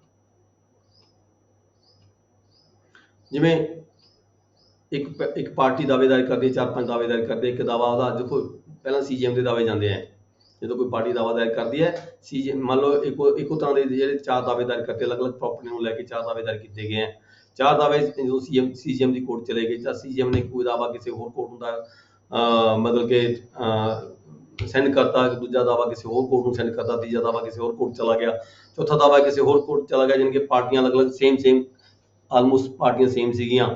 ਜਿਵੇਂ ਇੱਕ ਪਾਰਟੀ ਦਾਅਵੇਦਾਰੀ ਕਰਦੀ ਹੈ, 4-5 ਦਾਅਵੇਦਾਰੀ ਕਰਦੇ, ਇੱਕ ਦਾਵਾ ਉਹਦਾ ਦੇਖੋ ਪਹਿਲਾਂ CGM ਦੇ ਦਾਅਵੇ ਜਾਂਦੇ ਹੈ। ਜਦੋਂ ਕੋਈ ਪਾਰਟੀ ਦਾਅਵਾ ਦਾਇਰ ਕਰਦੀ ਹੈ CGM ਮੰਨ ਲਓ ਇੱਕੋ ਤਰ੍ਹਾਂ ਦੇ ਜਿਹੜੇ 4 ਦਾਅਵੇਦਾਰ ਕਰਦੇ ਅਲੱਗ-ਅਲੱਗ ਪ੍ਰਾਪਰਟੀ ਨੂੰ ਲੈ ਕੇ 4 ਦਾਅਵੇਦਾਰ ਕੀਤੇ ਗਏ ਹੈ। 4 ਦਾਅਵੇ ਜਦੋਂ CGM ਦੀ ਕੋਰਟ ਚਲੇ ਗਏ ਜਾਂ CGM ਨੇ ਕੋਈ ਦਾਅਵਾ ਕਿਸੇ ਹੋਰ ਕੋਰਟ ਨੂੰ ਦਾ ਮਤਲਬ ਕਿ ਸੈਂਡ ਕਰਤਾ, ਦੂਜਾ ਦਾਵਾ ਕਿਸੇ ਹੋਰ ਕੋਰਟ ਨੂੰ ਸੈਂਡ ਕਰਤਾ, ਤੀਜਾ ਦਾਵਾ ਕਿਸੇ ਹੋਰ ਕੋਰਟ ਚਲਾ ਗਿਆ, ਚੌਥਾ ਦਾਵਾ ਕਿਸੇ ਹੋਰ ਕੋਰਟ ਚਲਾ ਗਿਆ, ਜਾਣੀ ਕਿ ਪਾਰਟੀਆਂ ਅਲੱਗ-ਅਲੱਗ ਸੇਮ ਆਲਮੋਸਟ ਪਾਰਟੀਆਂ ਸੇਮ ਸੀਗੀਆਂ,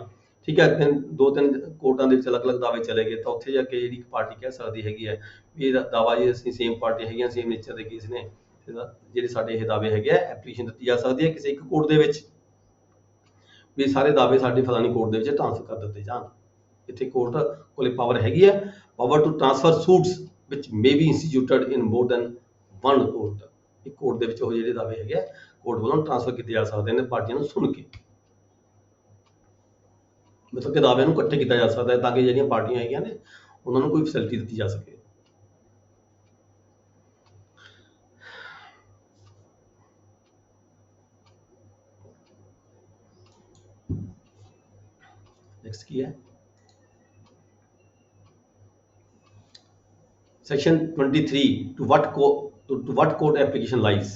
ਠੀਕ ਹੈ। 2-3 ਕੋਰਟਾਂ ਦੇ ਵਿੱਚ ਅਲੱਗ-ਅਲੱਗ ਦਾਅਵੇ ਚਲੇ ਗਏ ਤਾਂ ਉੱਥੇ ਜਾ ਕੇ ਜਿਹੜੀ ਪਾਰਟੀ ਕਹਿ ਸਕਦੀ ਹੈਗੀ ਹੈ ਵੀ ਇਹ ਦਾਵਾ ਜੀ ਅਸੀਂ ਸੇਮ ਪਾਰਟੀ ਹੈਗੀਆਂ, ਸੇਮ ਨੇਚਰ ਦੇ ਕੇਸ ਨੇ, ਜਿਹੜੇ ਸਾਡੇ ਇਹ ਦਾਅਵੇ ਹੈਗੇ ਆ ਐਪਲੀਕੇਸ਼ਨ ਦਿੱਤੀ ਜਾ ਸਕਦੀ ਹੈ ਕਿਸੇ ਇੱਕ ਕੋਰਟ ਦੇ ਵਿੱਚ ਵੀ ਸਾਰੇ ਦਾਅਵੇ ਸਾਡੇ ਫਲਾਣੀ ਕੋਰਟ ਦੇ ਵਿੱਚ ਟ੍ਰਾਂਸਫਰ ਕਰ ਦਿੱਤੇ ਜਾਣ। ਇੱਥੇ ਕੋਰਟ ਕੋਲੇ ਪਾਵਰ ਹੈਗੀ ਹੈ, power to transfer suits which may be instituted in more than one court. ਇੱਕ ਕੋਰਟ ਦੇ ਵਿੱਚ ਉਹ ਜਿਹੜੇ ਦਾਅਵੇ ਹੈਗੇ ਆ ਕੋਰਟ ਵੱਲੋਂ ਟ੍ਰਾਂਸਫਰ ਕੀਤੇ ਜਾ ਸਕਦੇ ਨੇ ਪਾਰਟੀਆਂ ਨੂੰ ਸੁਣ ਕੇ, ਮਤਲਬ ਕਿ ਦਾਅਵਿਆਂ ਨੂੰ ਇਕੱਠੇ ਕੀਤਾ ਜਾ ਸਕਦਾ ਹੈ ਤਾਂ ਕਿ ਜਿਹੜੀਆਂ ਪਾਰਟੀਆਂ ਹੈਗੀਆਂ ਨੇ ਉਹਨਾਂ ਨੂੰ ਕੋਈ ਫੈਸਿਲਿਟੀ ਦਿੱਤੀ ਜਾ ਸਕੇ। नेक्स्ट की है section 23 to what court application lies.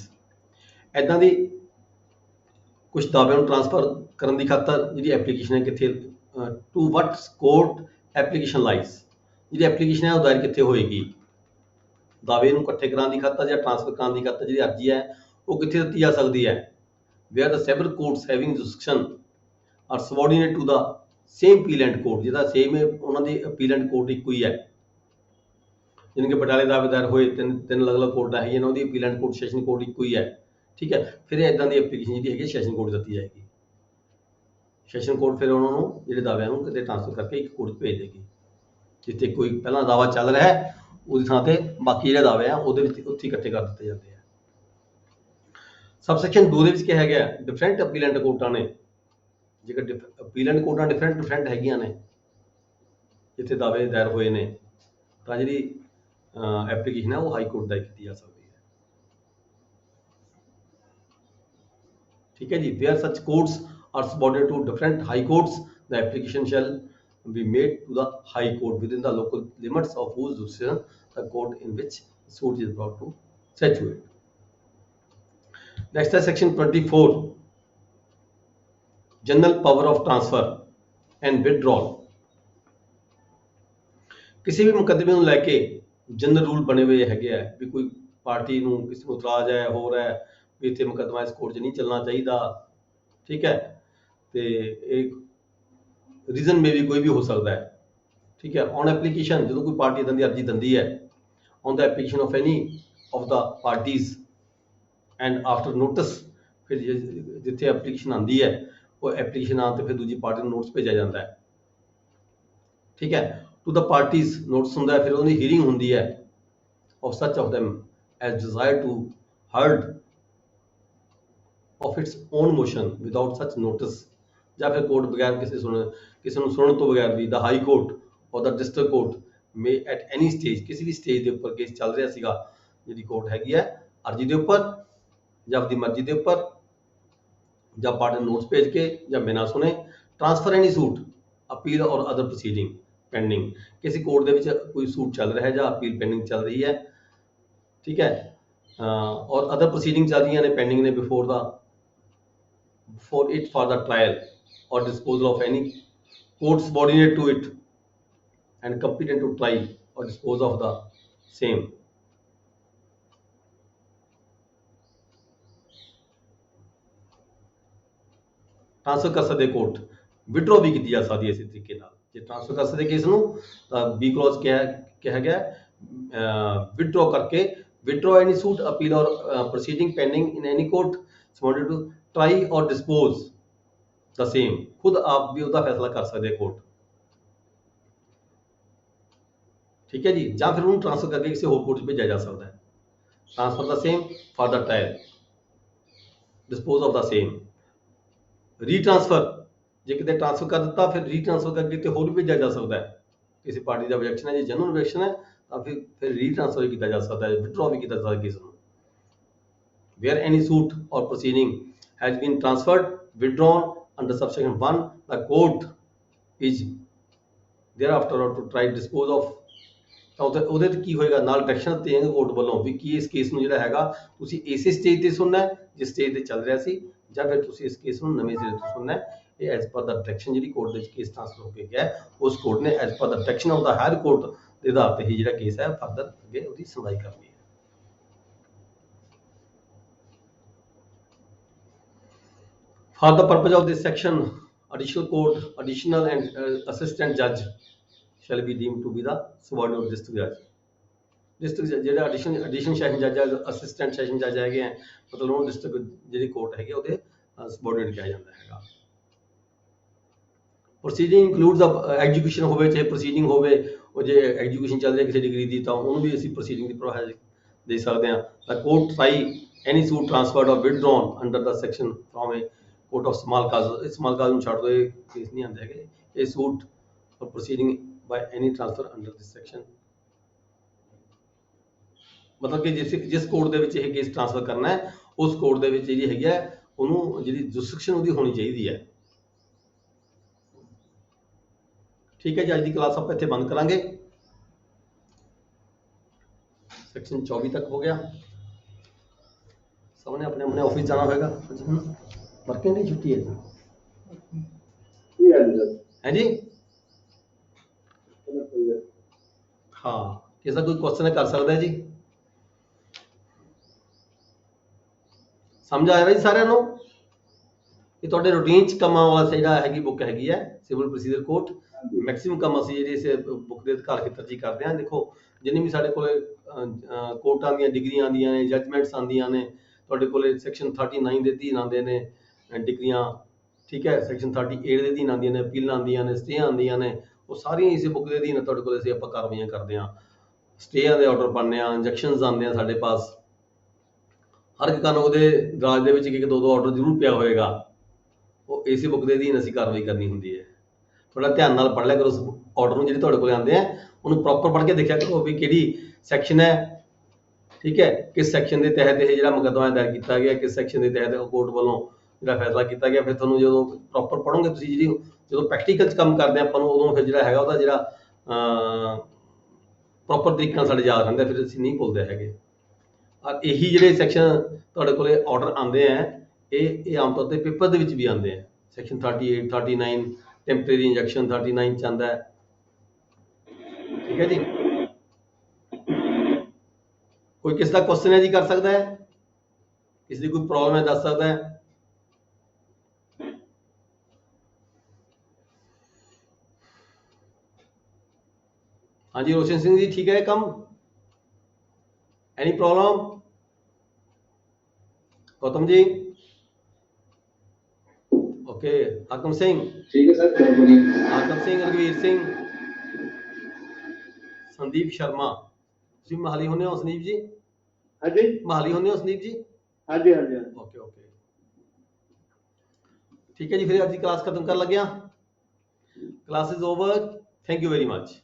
ਇਦਾਂ ਦੀ ਕੁਝ ਦਾਅਵਿਆਂ ਨੂੰ ਟ੍ਰਾਂਸਫਰ ਕਰਨ ਦੀ ਖਾਤਰ ਜਿਹੜੀ ਐਪਲੀਕੇਸ਼ਨ ਹੈ ਕਿੱਥੇ to what court application lies, ਜਿਹੜੀ ਐਪਲੀਕੇਸ਼ਨ ਹੈ ਉਹ ਦਾਇਰ ਕਿੱਥੇ ਹੋਏਗੀ, ਦਾਅਵੇ ਨੂੰ ਇਕੱਠੇ ਕਰਾਉਣ ਦੀ ਖਾਤਰ ਜਾਂ ਟ੍ਰਾਂਸਫਰ ਕਰਾਉਣ ਦੀ ਖਾਤਰ ਜਿਹੜੀ ਅਰਜ਼ੀ ਹੈ ਉਹ ਕਿੱਥੇ ਦਿੱਤੀ ਜਾ ਸਕਦੀ ਹੈ। Where the several courts having jurisdiction are subordinate to the same appellate court, ਜਿਹਦਾ ਸੇਮ ਹੈ ਉਹਨਾਂ ਦੀ ਅਪੀਲੈਂਟ ਕੋਰਟ ਇੱਕੋ ਹੀ ਹੈ। ਜਿਵੇਂ ਕਿ ਬਟਾਲੇ ਦਾਅਵੇ ਦਾਇਰ ਹੋਏ ਤਿੰਨ ਅਲੱਗ-ਅਲੱਗ ਕੋਰਟਾਂ ਹੈਗੀਆਂ, ਉਹਨਾਂ ਦੀ ਅਪੀਲੈਂਟ ਕੋਰਟ ਸੈਸ਼ਨ ਕੋਰਟ ਇੱਕੋ ਹੀ ਹੈ। ਠੀਕ ਹੈ, ਫਿਰ ਇਦਾਂ ਦੀ ਐਪਲੀਕੇਸ਼ਨ ਜਿਹੜੀ ਹੈਗੀ ਸੈਸ਼ਨ ਕੋਰਟ ਦਿੱਤੀ ਜਾਏਗੀ। ਸੈਸ਼ਨ ਕੋਰਟ ਫਿਰ ਉਹਨਾਂ ਨੂੰ ਜਿਹੜੇ ਦਾਅਵਿਆਂ ਨੂੰ ਕਿਤੇ ਟ੍ਰਾਂਸਫਰ ਕਰਕੇ ਇੱਕ ਕੋਰਟ 'ਚ ਭੇਜ ਦੇਗੀ, ਜਿੱਥੇ ਕੋਈ ਪਹਿਲਾਂ ਦਾਅਵਾ ਚੱਲ ਰਿਹਾ ਹੈ ਉਹਦੀ ਥਾਂ ਤੇ ਬਾਕੀ ਜਿਹੜੇ ਦਾਅਵੇ ਆ ਉਹਦੇ ਵਿੱਚ ਉੱਥੇ ਇਕੱਠੇ ਕਰ ਦਿੱਤੇ ਜਾਂਦੇ ਆ। ਸਬਸੈਕਸ਼ਨ 2 ਦੇ ਵਿੱਚ ਕਿਹਾ ਗਿਆ ਡਿਫਰੈਂਟ ਅਪੀਲੈਂਟ ਕੋਰਟਾਂ ਨੇ, ਜੇਕਰ ਅਪੀਲੈਂਟ ਕੋਰਟਾਂ ਡਿਫਰੈਂਟ ਹੈਗੀਆਂ ਨੇ ਜਿੱਥੇ ਦਾਅਵੇ ਦਾਇਰ ਹੋਏ ਨੇ, ਤਾਂ ਜਿਹੜੀ ਐਪਲੀਕੇਸ਼ਨ ਹੈ ਉਹ ਹਾਈ ਕੋਰਟ ਦਾਇਰ ਕੀਤੀ ਜਾ ਸਕਦੀ ਹੈ। ਠੀਕ ਹੈ ਜੀ, where such courts are subordinate to different high courts the application shall be made to the high court within the local limits of whose jurisdiction the court in which suit is brought to situate. Next is section 24 general power of transfer and withdrawal। ਕਿਸੇ ਵੀ ਮੁਕੱਦਮੇ ਨੂੰ ਲੈ ਕੇ general rule ਬਣੇ ਹੋਏ ਹੈਗੇ ਆ ਵੀ ਕੋਈ party ਨੂੰ ਕਿਸੇ ਨੂੰ ਇਤਰਾਜ਼ ਹੈ ਹੋ ਰਿਹਾ ਵੀ ਇੱਥੇ ਮੁਕੱਦਮਾ ਇਸ ਕੋਰਟ 'ਚ ਨਹੀਂ ਚੱਲਣਾ ਚਾਹੀਦਾ। ਠੀਕ ਹੈ, ਤੇ ਇਹ ਰੀਜ਼ਨ ਮੇ ਵੀ ਕੋਈ ਵੀ ਹੋ ਸਕਦਾ ਹੈ। ਠੀਕ ਹੈ, ਔਨ ਐਪਲੀਕੇਸ਼ਨ ਜਦੋਂ ਕੋਈ ਪਾਰਟੀ ਇੱਦਾਂ ਦੀ ਅਰਜ਼ੀ ਦਿੰਦੀ ਹੈ on the application of any of the parties and after notice, ਫਿਰ ਜਿੱਥੇ ਐਪਲੀਕੇਸ਼ਨ ਆਉਂਦੀ ਹੈ ਉਹ ਐਪਲੀਕੇਸ਼ਨ ਆਉਣ 'ਤੇ ਫਿਰ ਦੂਜੀ ਪਾਰਟੀ ਨੂੰ ਨੋਟਿਸ ਭੇਜਿਆ ਜਾਂਦਾ ਹੈ। ਠੀਕ ਹੈ, ਟੂ ਦ ਪਾਰਟੀਜ਼ ਨੋਟਿਸ ਹੁੰਦਾ ਹੈ, ਫਿਰ ਉਹਦੀ ਹੀਅਰਿੰਗ ਹੁੰਦੀ ਹੈ of such of them as desire to heard of its own motion without such notice, ਜਾਂ ਫਿਰ ਕੋਰਟ ਬਗੈਰ ਕਿਸੇ ਨੂੰ ਸੁਣਨ ਤੋਂ ਬਗੈਰ ਵੀ ਦਾ high court or the district court may at any stage, ਕਿਸੇ ਵੀ ਸਟੇਜ ਦੇ ਉੱਪਰ ਕੇਸ ਚੱਲ ਰਿਹਾ ਸੀਗਾ, ਜਿਹੜੀ ਕੋਰਟ ਹੈਗੀ ਹੈ ਅਰਜ਼ੀ ਦੇ ਉੱਪਰ ਜਾਂ ਆਪਣੀ ਮਰਜ਼ੀ ਦੇ ਉੱਪਰ ਜਾਂ ਪਾਰਟੀ ਨੂੰ ਨੋਟਿਸ ਭੇਜ ਕੇ ਜਾਂ ਬਿਨਾਂ ਸੁਣੇ ਟ੍ਰਾਂਸਫਰ ਐਨੀ ਸੂਟ ਅਪੀਲ ਔਰ ਅਦਰ ਪ੍ਰੋਸੀਡਿੰਗ ਪੈਂਡਿੰਗ, ਕਿਸੇ ਕੋਰਟ ਦੇ ਵਿੱਚ ਕੋਈ ਸੂਟ ਚੱਲ ਰਿਹਾ ਹੈ ਜਾਂ ਅਪੀਲ ਪੈਂਡਿੰਗ ਚੱਲ ਰਹੀ ਹੈ। ਠੀਕ ਹੈ, ਔਰ ਅਦਰ ਪ੍ਰੋਸੀਡਿੰਗ ਚੱਲ ਰਹੀਆਂ ਨੇ, ਪੈਂਡਿੰਗ ਨੇ before it for the trial or disposal of any court subordinate to it and competent to try or dispose of the same। Transfer कर सकते कोर्ट, विड्रॉ भी की जा सकती है इसी तरीके नाल। जे ट्रांसफर कर सकते केस नूं तां बी क्लॉज कहा गया विड्रॉ करके withdraw any suit appeal or proceeding pending in any court subordinate to try or dispose the same, खुद आप भी उसका फैसला कर सकते कोर्ट। ठीक है जी, ਜਾਂ ਫਿਰ ਉਹਨੂੰ ट्रांसफर करके किसी होर कोर्ट 'ਚ ਭੇਜਿਆ ਜਾ ਸਕਦਾ ਹੈ। Transfer the same for the trial, dispose of the same. Retransfer ਜੇ ਕਿਤੇ ट्रांसफर कर ਦਿੱਤਾ ਫਿਰ रीट्रांसफर करके किਤੇ ਹੋਰ ਵੀ ਭੇਜਿਆ ਜਾ ਸਕਦਾ ਹੈ। ਕਿਸੇ ਪਾਰਟੀ ਦਾ ਆਬਜੈਕਸ਼ਨ ਹੈ, ਜੇ ਜਨਰਲ ਆਬਜੈਕਸ਼ਨ ਹੈ ਤਾਂ ਫਿਰ रीट्रांसफर ਕੀਤਾ ਜਾ ਸਕਦਾ ਹੈ, ਵਿਡਰੋ ਵੀ ਕੀਤਾ ਜਾ ਸਕਦਾ ਕੇਸ ਨੂੰ। Where any suit or proceeding has been transferred withdrawn under subsection 1 the court is thereafter to try dispose of, ਤਾਂ ਉਹਦੇ ਤੇ ਕੀ ਹੋਏਗਾ ਨਾਲ ਡਾਇਰੈਕਸ਼ਨ ਦਿੱਤੀ ਜਾਏਗੀ ਕੋਰਟ ਵੱਲੋਂ ਵੀ ਕੀ ਇਸ ਕੇਸ ਨੂੰ ਜਿਹੜਾ ਹੈਗਾ ਤੁਸੀਂ ਇਸੇ ਸਟੇਜ ਤੇ ਸੁਣਨਾ ਹੈ ਜਿਸ ਸਟੇਜ ਤੇ ਚੱਲ ਰਿਹਾ ਸੀ, ਜਾਂ ਫਿਰ ਤੁਸੀਂ ਇਸ ਕੇਸ ਨੂੰ ਨਵੇਂ ਸਿਰੇ ਤੋਂ ਸੁਣਨਾ ਹੈ। ਇਹ ਐਜ਼ ਪਰ ਦਾ ਡਾਇਰੈਕਸ਼ਨ ਜਿਹੜੀ ਕੋਰਟ ਦੇ ਵਿੱਚ ਕੇਸ ਟ੍ਰਾਂਸਫਰ ਹੋ ਕੇ ਗਿਆ ਉਸ ਕੋਰਟ ਨੇ as per the direction of the higher court ਦੇ ਆਧਾਰ ਤੇ ਹੀ ਜਿਹੜਾ ਕੇਸ ਹੈ ਫਰਦਰ ਅੱਗੇ ਉਹਦੀ ਸੁਣਵਾਈ ਕਰਨੀ ਹੈ। For the purpose of this section, additional and assistant judge shall be deemed to be the subordinate district judge। District ਜਿਹੜਾ addition session judge ਹੈ, assistant session judge ਹੈਗੇ ਆ, ਮਤਲਬ ਉਹਨੂੰ district ਜਿਹੜੀ ਕੋਰਟ ਹੈਗੀ ਉਹਦੇ subordinate ਕਿਹਾ ਜਾਂਦਾ ਹੈਗਾ। Proceeding includes execution ਹੋਵੇ ਚਾਹੇ proceeding ਹੋਵੇ, ਉਹ ਜੇ execution ਚੱਲ ਰਹੀ ਕਿਸੇ ਡਿਗਰੀ ਦੀ ਤਾਂ ਉਹਨੂੰ ਵੀ ਅਸੀਂ proceeding ਦੀ ਪ੍ਰੋਵਾਈਡ ਦੇ ਸਕਦੇ ਹਾਂ। The court try any suit transferred or withdrawn under the section from a court of small cause, ਇਸ ਸਮਾਲ ਕਾਜ਼ ਨੂੰ ਛੱਡ ਦੋ, ਇਹ ਕੇਸ ਨਹੀਂ ਆਉਂਦੇ ਹੈਗੇ। ਇਹ suit or proceeding by any transfer under this section, ਮਤਲਬ ਕਿ ਜਿਸ ਕੋਰਟ ਦੇ ਵਿੱਚ ਇਹ ਕੇਸ ਟ੍ਰਾਂਸਫਰ ਕਰਨਾ ਹੈ ਉਸ ਕੋਰਟ ਦੇ ਵਿੱਚ ਜਿਹੜੀ ਹੈਗੀ ਹੈ ਉਹਨੂੰ ਜਿਹੜੀ ਜੁਰਿਸਡਿਕਸ਼ਨ ਉਹਦੀ ਹੋਣੀ ਚਾਹੀਦੀ ਹੈ। ठीक है जी, अज की क्लास आप इत्थे बंद करांगे। सैक्शन 24 तक हो गया। सबने अपने अपने ऑफिस जाना होगा। वर्किंग डे छुट्टी है जी हाँ, किसी कोई क्वेश्चन कर सकता है जी। समझ आ रहा जी साਰਿਆਂ ਨੂੰ? ਇਹ ਤੁਹਾਡੇ ਰੂਟੀਨ ਚ ਕੰਮਾਂ ਵਾਲਾ ਜਿਹੜਾ ਹੈਗੀ ਬੁੱਕ ਹੈਗੀ ਹੈ ਸਿਵਲ ਪ੍ਰੋਸੀਜਰ ਕੋਡ। ਮੈਕਸਿਮਮ ਕੰਮ ਅਸੀਂ ਜਿਹੜੇ ਇਸ ਬੁੱਕ ਦੇ ਅਧਿਕਾਰ ਖੇਤਰ ਚ ਹੀ ਕਰਦੇ ਹਾਂ। ਦੇਖੋ ਜਿੰਨੀ ਵੀ ਸਾਡੇ ਕੋਲੇ ਕੋਰਟਾਂ ਦੀਆਂ ਡਿਗਰੀਆਂ ਆਉਂਦੀਆਂ ਨੇ, ਜੱਜਮੈਂਟਸ ਆਉਂਦੀਆਂ ਨੇ, ਤੁਹਾਡੇ ਕੋਲੇ ਸੈਕਸ਼ਨ 39 ਦੇ ਅਧੀਨ ਆਉਂਦੇ ਨੇ ਡਿਗਰੀਆਂ, ਠੀਕ ਹੈ, ਸੈਕਸ਼ਨ 38 ਦੇ ਅਧੀਨ ਆਉਂਦੀਆਂ ਨੇ, ਅਪੀਲਾਂ ਆਉਂਦੀਆਂ ਨੇ, ਸਟੇ ਆਉਂਦੀਆਂ ਨੇ, ਉਹ ਸਾਰੀਆਂ ਇਸੇ ਬੁੱਕ ਦੇ ਅਧੀਨ ਤੁਹਾਡੇ ਕੋਲ ਅਸੀਂ ਆਪਾਂ ਕਾਰਵਾਈਆਂ ਕਰਦੇ ਹਾਂ। ਸਟੇਆਂ ਦੇ ਆਰਡਰ ਪਾਉਂਦੇ ਹਾਂ, ਇੰਜੈਕਸ਼ਨਸ ਆਉਂਦੇ ਆ ਸਾਡੇ ਪਾਸ। ਹਰ ਇੱਕ ਕਾਨੂੰਨ ਦੇ ਦਰਾਜ ਦੇ ਵਿੱਚ ਇੱਕ ਦੋ ਦੋ ਆਰਡਰ ਜ਼ਰੂਰ ਪਿਆ ਹੋਏਗਾ, ਉਹ ਇਸੇ ਬੁੱਕ ਦੇ ਅਧੀਨ ਅਸੀਂ ਕਾਰਵਾਈ ਕਰਨੀ ਹੁੰਦੀ ਹੈ। ਥੋੜਾ ਧਿਆਨ ਨਾਲ ਪੜ੍ਹ ਲਿਆ ਕਰੋ ਉਸ ਆਰਡਰ ਨੂੰ, ਜਿਹੜੇ ਤੁਹਾਡੇ ਕੋਲ ਆਉਂਦੇ ਆ ਉਹਨੂੰ ਪ੍ਰੋਪਰ ਪੜ੍ਹ ਕੇ ਦੇਖਿਆ ਕਰੋ ਵੀ ਕਿਹੜੀ ਸੈਕਸ਼ਨ ਹੈ, ਠੀਕ ਹੈ, ਕਿਸ ਸੈਕਸ਼ਨ ਦੇ ਤਹਿਤ ਇਹ ਜਿਹੜਾ ਮੁਕੱਦਮਾ ਦਾਇਰ ਕੀਤਾ ਗਿਆ, ਕਿਸ ਸੈਕਸ਼ਨ ਦੇ ਤਹਿਤ ਕੋਰਟ ਵੱਲੋਂ ਜਿਹੜਾ ਫੈਸਲਾ ਕੀਤਾ ਗਿਆ। ਫਿਰ ਤੁਹਾਨੂੰ ਜਦੋਂ ਪ੍ਰੋਪਰ ਪੜ੍ਹੋਗੇ ਤੁਸੀਂ, ਜਿਹੜੀ ਜਦੋਂ ਪ੍ਰੈਕਟੀਕਲ 'ਚ ਕੰਮ ਕਰਦੇ ਆਪਾਂ ਨੂੰ, ਉਦੋਂ ਫਿਰ ਜਿਹੜਾ ਹੈਗਾ ਉਹਦਾ ਜਿਹੜਾ ਪ੍ਰੋਪਰ ਤਰੀਕੇ ਨਾਲ ਸਾਡੇ ਯਾਦ ਰਹਿੰਦਾ, ਫਿਰ ਅਸੀਂ ਨਹੀਂ ਭੁੱਲਦੇ ਹੈਗੇ। ਔਰ ਇਹੀ ਜਿਹੜੇ ਸੈਕਸ਼ਨ ਤੁਹਾਡੇ ਕੋਲੇ ਆਰਡਰ ਆਉਂਦੇ ਆ, ਇਹ ਆਮ ਤੌਰ ਤੇ ਪੇਪਰ ਦੇ ਵਿੱਚ ਵੀ ਆਉਂਦੇ ਆ। ਸੈਕਸ਼ਨ 38, 39 ਟੈਂਪਰੇਰੀ ਇੰਜੈਕਸ਼ਨ 39 ਚ ਆਉਂਦਾ ਹੈ, ਠੀਕ ਹੈ ਜੀ। ਕੋਈ ਕਿਸ ਦਾ ਕੁਐਸਚਨ ਹੈ ਜੀ, ਕਰ ਸਕਦਾ ਹੈ, ਕਿਸੇ ਦੀ ਕੋਈ ਪ੍ਰੋਬਲਮ ਹੈ ਦੱਸ ਸਕਦਾ ਹੈ। हाँ जी रोशन सिंह जी, ठीक है कम, any problem? Gautam ji, okay. हाकम सिंह, ठीक है सर। हाकम सिंह, रघुवीर सिंह, संदीप शर्मा, तुम महाली होने हो संदीप जी? हाँ जी, महाली होने हो संदीप जी? हाँ जी, हाँ जी। ओके ओके, ठीक है जी। फिर आज की क्लास खत्म कर लग गया। Class is over, thank you very much.